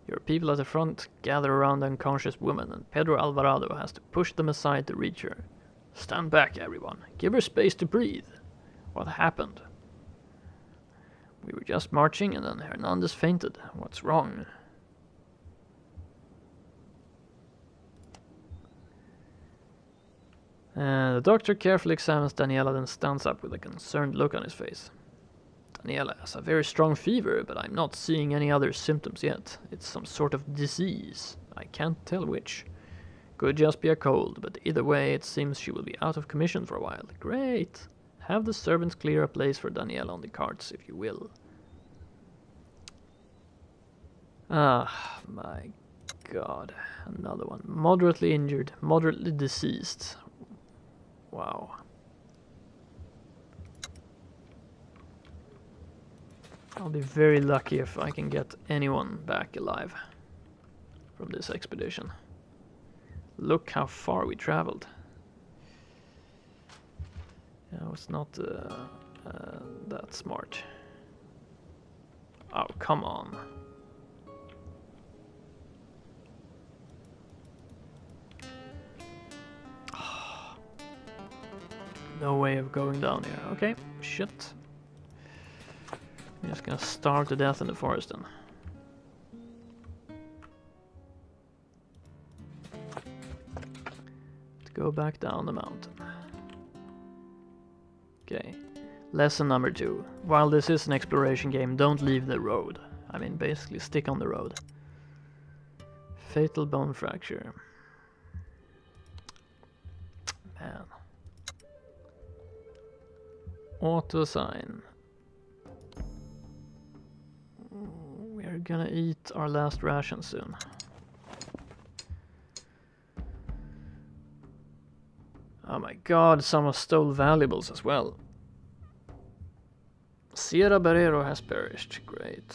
Your people at the front gather around the unconscious woman, and Pedro Alvarado has to push them aside to reach her. Stand back, everyone. Give her space to breathe. What happened? We were just marching and then Hernandez fainted. What's wrong? The doctor carefully examines Daniela, then stands up with a concerned look on his face. Daniela has a very strong fever, but I'm not seeing any other symptoms yet. It's some sort of disease. I can't tell which. Could just be a cold, but either way it seems she will be out of commission for a while. Great! Have the servants clear a place for Daniela on the carts, if you will. Ah, my god. Another one. Moderately injured, moderately deceased. Wow. I'll be very lucky if I can get anyone back alive from this expedition. Look how far we traveled. I was not that smart. Oh, come on. No way of going down here. Okay, shit. I'm just gonna starve to death in the forest then. To go back down the mountain. Okay, lesson number 2. While this is an exploration game, don't leave the road. I mean, basically stick on the road. Fatal bone fracture. Man. Auto-assign. We're gonna eat our last ration soon. Oh my god, someone stole valuables as well. Sierra Barrero has perished. Great.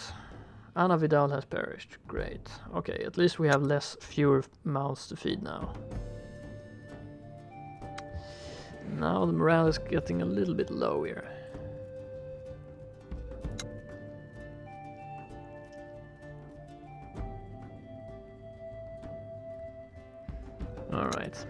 Ana Vidal has perished. Great. Okay, at least we have fewer mouths to feed now. Now the morale is getting a little bit low here. Alright.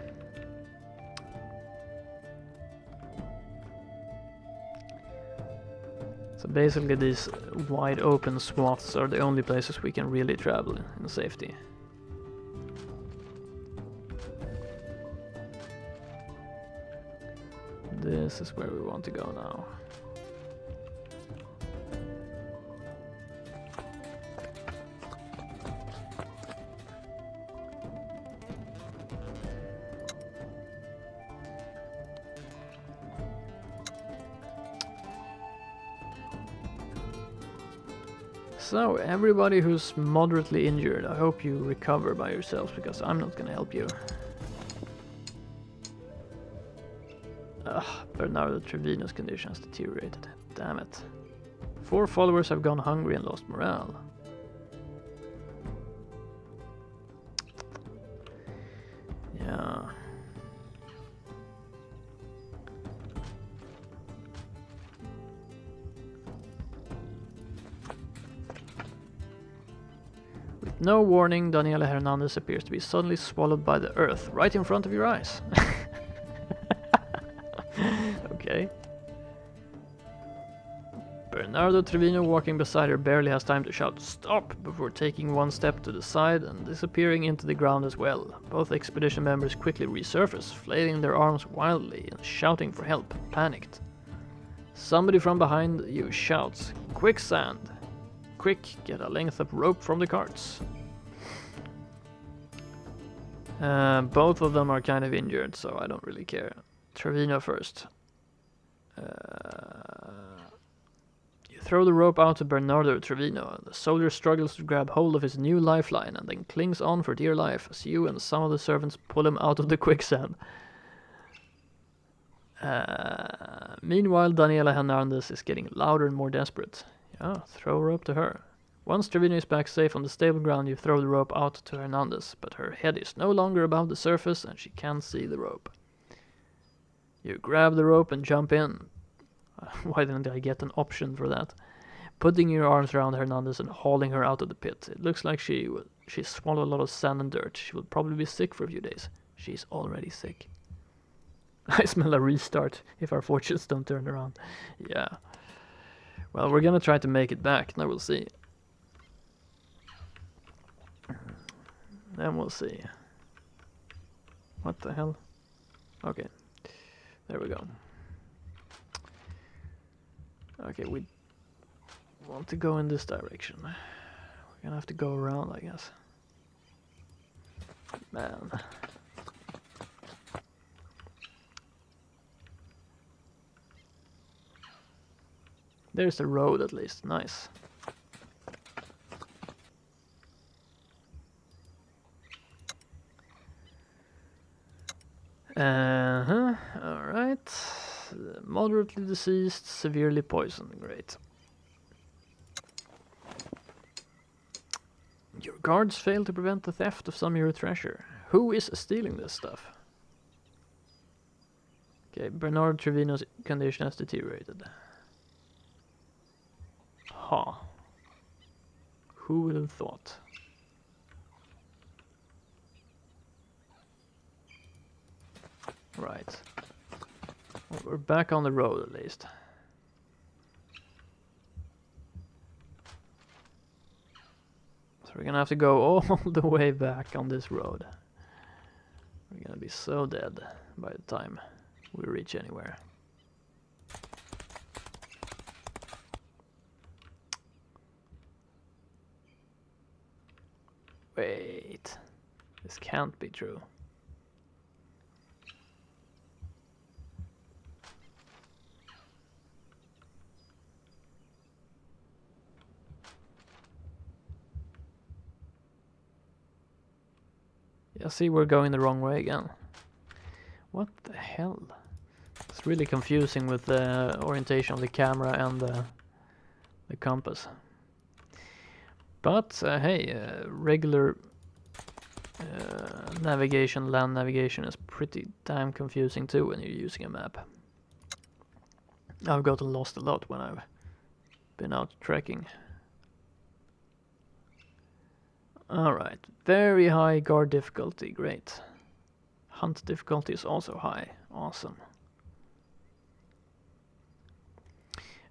So basically these wide open swaths are the only places we can really travel in safety. This is where we want to go now. So, everybody who's moderately injured, I hope you recover by yourselves, because I'm not gonna help you. Bernardo Trevino's condition has deteriorated. Damn it. 4 followers have gone hungry and lost morale. Yeah. With no warning, Daniela Hernandez appears to be suddenly swallowed by the earth right in front of your eyes. Okay. Bernardo Trevino, walking beside her, barely has time to shout "Stop!" before taking one step to the side and disappearing into the ground as well. Both expedition members quickly resurface, flailing their arms wildly and shouting for help, panicked. Somebody from behind you shouts, "Quicksand! Quick, get a length of rope from the carts." Both of them are kind of injured, so I don't really care. Trevino first. You throw the rope out to Bernardo Trevino. The soldier struggles to grab hold of his new lifeline and then clings on for dear life as you and some of the servants pull him out of the quicksand. Meanwhile, Daniela Hernandez is getting louder and more desperate. Yeah, throw a rope to her. Once Trevino is back safe on the stable ground, you throw the rope out to Hernandez, but her head is no longer above the surface and she can't see the rope. You grab the rope and jump in. Why didn't I get an option for that? Putting your arms around Hernandez and hauling her out of the pit. It looks like she swallowed a lot of sand and dirt. She will probably be sick for a few days. She's already sick. I smell a restart if our fortunes don't turn around. Yeah. Well, we're gonna try to make it back. Now we'll see. Then we'll see. What the hell? Okay. There we go. Okay, we want to go in this direction. We're gonna have to go around, I guess. Man. There's the road at least. Nice. Alright. Moderately deceased, severely poisoned. Great. Your guards failed to prevent the theft of some of your treasure. Who is stealing this stuff? Okay, Bernardo Trevino's condition has deteriorated. Huh. Who would have thought? Right. Well, we're back on the road at least. So we're gonna have to go all the way back on this road. We're gonna be so dead by the time we reach anywhere. Wait. This can't be true. Yeah, see, we're going the wrong way again. What the hell? It's really confusing with the orientation of the camera and the compass. But hey, regular navigation, land navigation is pretty damn confusing too when you're using a map. I've gotten lost a lot when I've been out trekking. Alright, very high guard difficulty, great. Hunt difficulty is also high, awesome.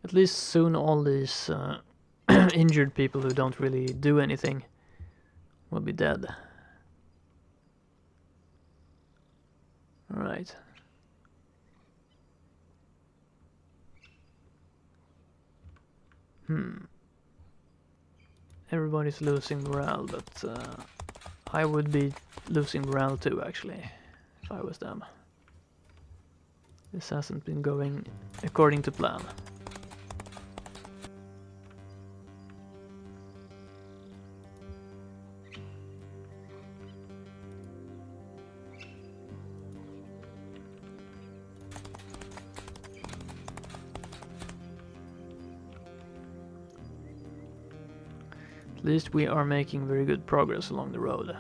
At least soon all these injured people who don't really do anything will be dead. Alright. Everybody's losing morale, but I would be losing morale too, actually, if I was them. This hasn't been going according to plan. At least we are making very good progress along the road.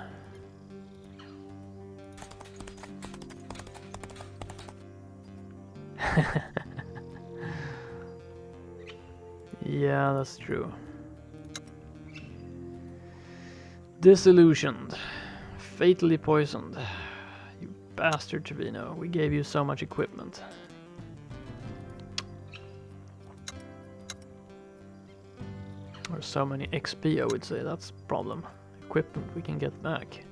that's true. Disillusioned. Fatally poisoned. You bastard, Trevino. We gave you so much equipment. Or so many XP, I would say. That's the problem. Equipment we can get back.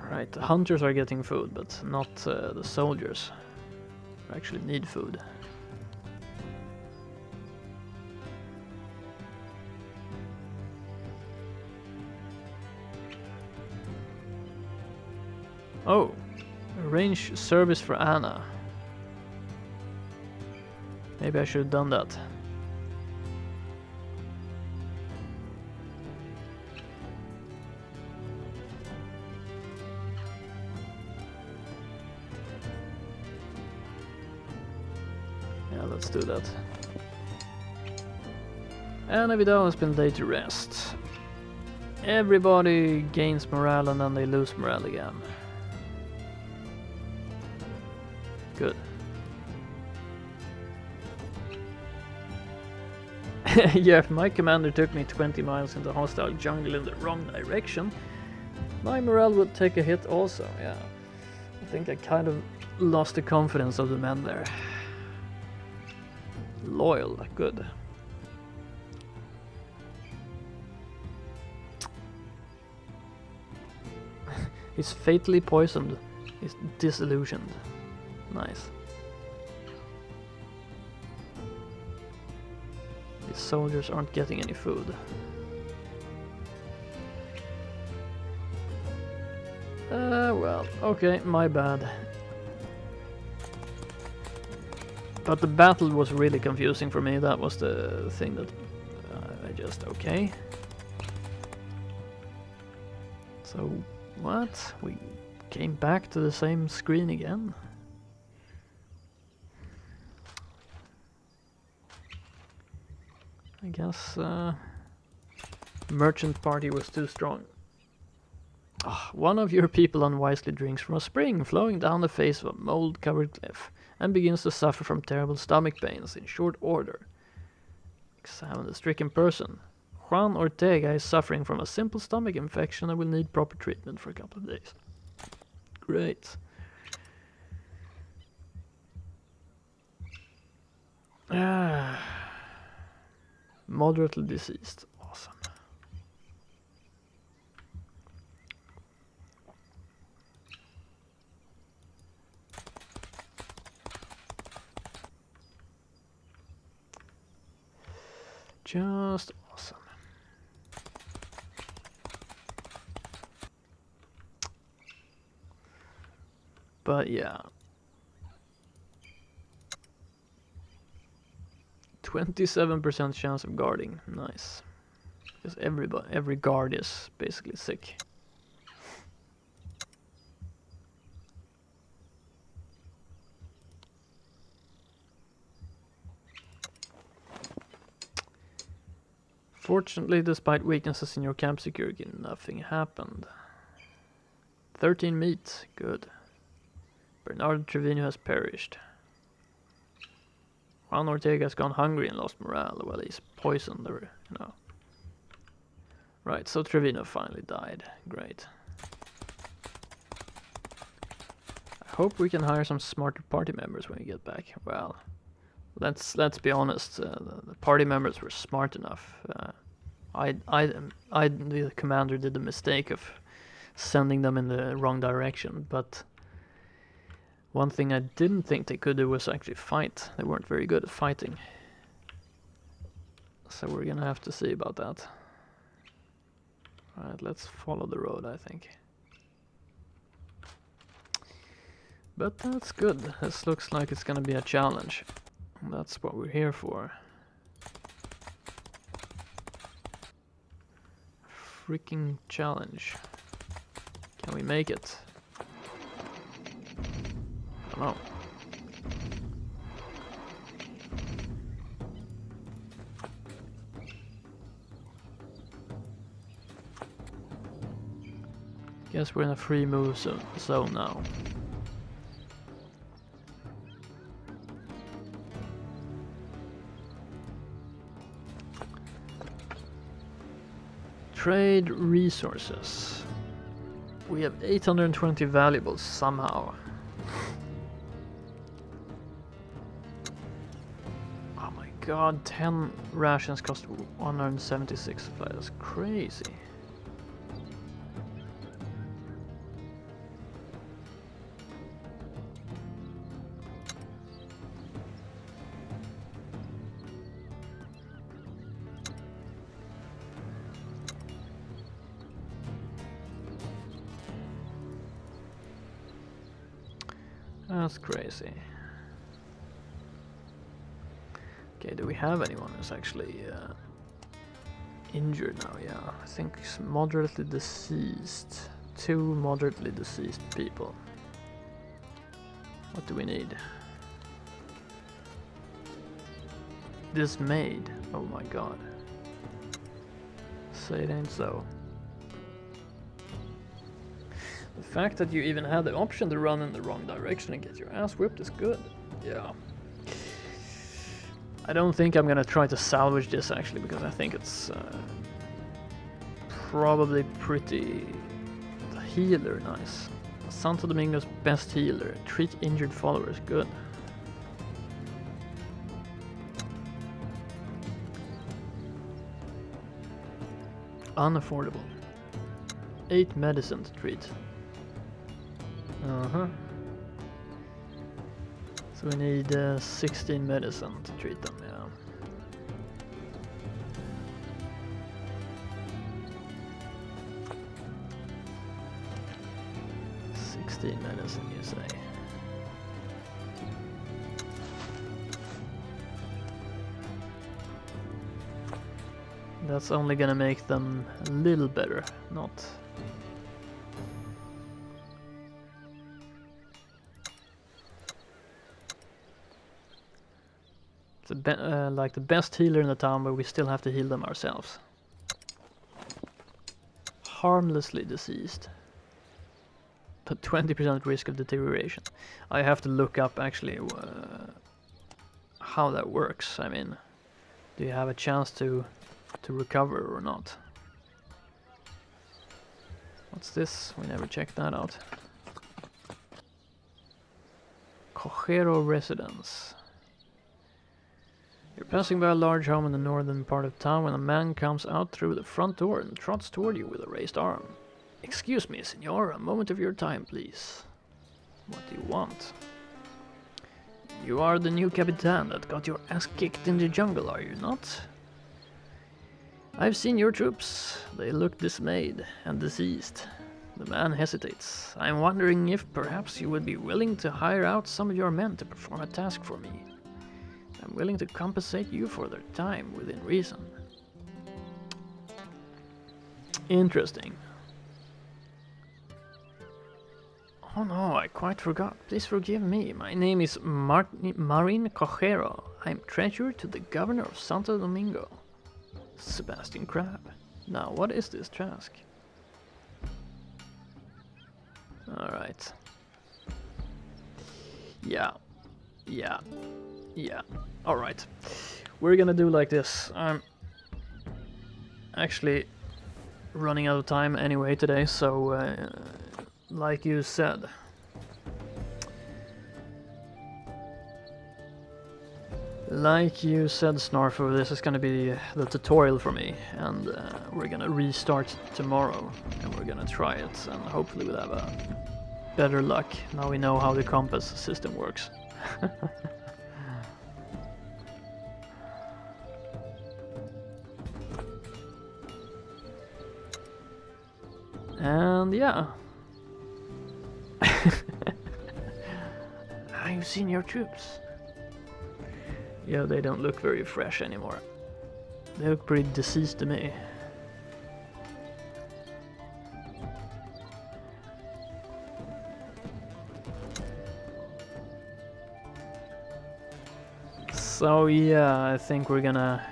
Right, the hunters are getting food, but not the soldiers who actually need food. Oh, arrange service for Anna. Maybe I should have done that. Yeah, let's do that. Anna Vidal has been laid to rest. Everybody gains morale and then they lose morale again. Good. Yeah, if my commander took me 20 miles in the hostile jungle in the wrong direction, my morale would take a hit also, yeah. I think I kind of lost the confidence of the men there. Loyal, good. He's fatally poisoned. He's disillusioned. Nice. These soldiers aren't getting any food. Well, okay, my bad. But the battle was really confusing for me. That was the thing that I just... okay. So, what? We came back to the same screen again? I guess merchant party was too strong. Oh, one of your people unwisely drinks from a spring flowing down the face of a mold-covered cliff and begins to suffer from terrible stomach pains in short order. Examine the stricken person. Juan Ortega is suffering from a simple stomach infection and will need proper treatment for a couple of days. Great. Moderately deceased. Awesome. Just awesome. But yeah. 27% chance of guarding. Nice. Because every guard is basically sick. Fortunately, despite weaknesses in your camp security, nothing happened. 13 meat. Good. Bernardo Trevino has perished. Juan Ortega has gone hungry and lost morale. Well, he's poisoned, or, you know. Right, so Trevino finally died. Great. I hope we can hire some smarter party members when we get back. Well, let's be honest. The party members were smart enough. The commander, did the mistake of sending them in the wrong direction, but one thing I didn't think they could do was actually fight. They weren't very good at fighting. So we're gonna have to see about that. Alright, let's follow the road, I think. But that's good. This looks like it's gonna be a challenge. That's what we're here for. Freaking challenge. Can we make it? I don't know. Guess we're in a free move zone now. Trade resources. We have 820 valuables somehow. Oh my god, 10 rations cost 176 supply. That's crazy. That's crazy. Okay, do we have anyone who's actually injured now? Yeah, I think he's moderately deceased. 2 moderately deceased people. What do we need? Dismayed. Oh my god. Say it ain't so. The fact that you even had the option to run in the wrong direction and get your ass whipped is good. Yeah. I don't think I'm gonna try to salvage this actually, because I think it's probably pretty healer nice. Santo Domingo's best healer. Treat injured followers. Good. Unaffordable. 8 medicine to treat. So we need 16 medicine to treat them, yeah. Medicine, you say? That's only gonna make them a little better, not... like the best healer in the town, but we still have to heal them ourselves. Harmlessly deceased. But 20% risk of deterioration. I have to look up actually how that works. I mean, do you have a chance to recover or not? What's this? We never checked that out. Cojero residence. You're passing by a large home in the northern part of town when a man comes out through the front door and trots toward you with a raised arm. Excuse me, senor, a moment of your time, please. What do you want? You are the new Capitan that got your ass kicked in the jungle, are you not? I've seen your troops. They look dismayed and diseased. The man hesitates. I'm wondering if perhaps you would be willing to hire out some of your men to perform a task for me. I'm willing to compensate you for their time within reason. Interesting. Oh no, I quite forgot. Please forgive me. My name is Marin Cojero. I'm treasurer to the governor of Santo Domingo, Sebastian Crab. Now, what is this task? Alright. Yeah. Alright. We're gonna do like this. I'm actually running out of time anyway today, so like you said, Snarfu, this is gonna be the tutorial for me, and we're gonna restart tomorrow, and we're gonna try it, and hopefully we'll have a better luck. Now we know how the compass system works. And yeah. Have you seen your troops? Yeah, they don't look very fresh anymore. They look pretty deceased to me. So yeah, I think we're gonna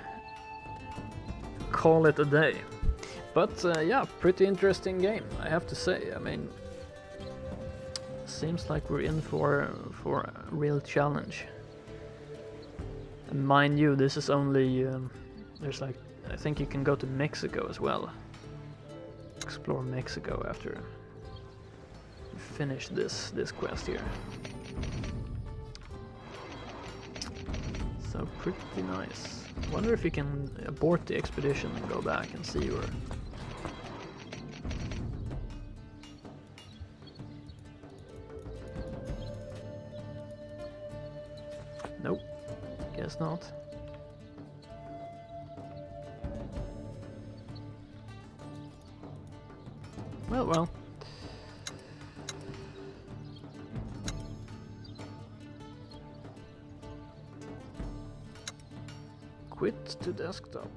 call it a day. But yeah, pretty interesting game, I have to say. I mean, seems like we're in for a real challenge. And mind you, this is only there's like, I think you can go to Mexico as well. Explore Mexico after you finish this quest here. So pretty nice. Wonder if you can abort the expedition and go back and see where. Nope, guess not. Well. Quit to desktop.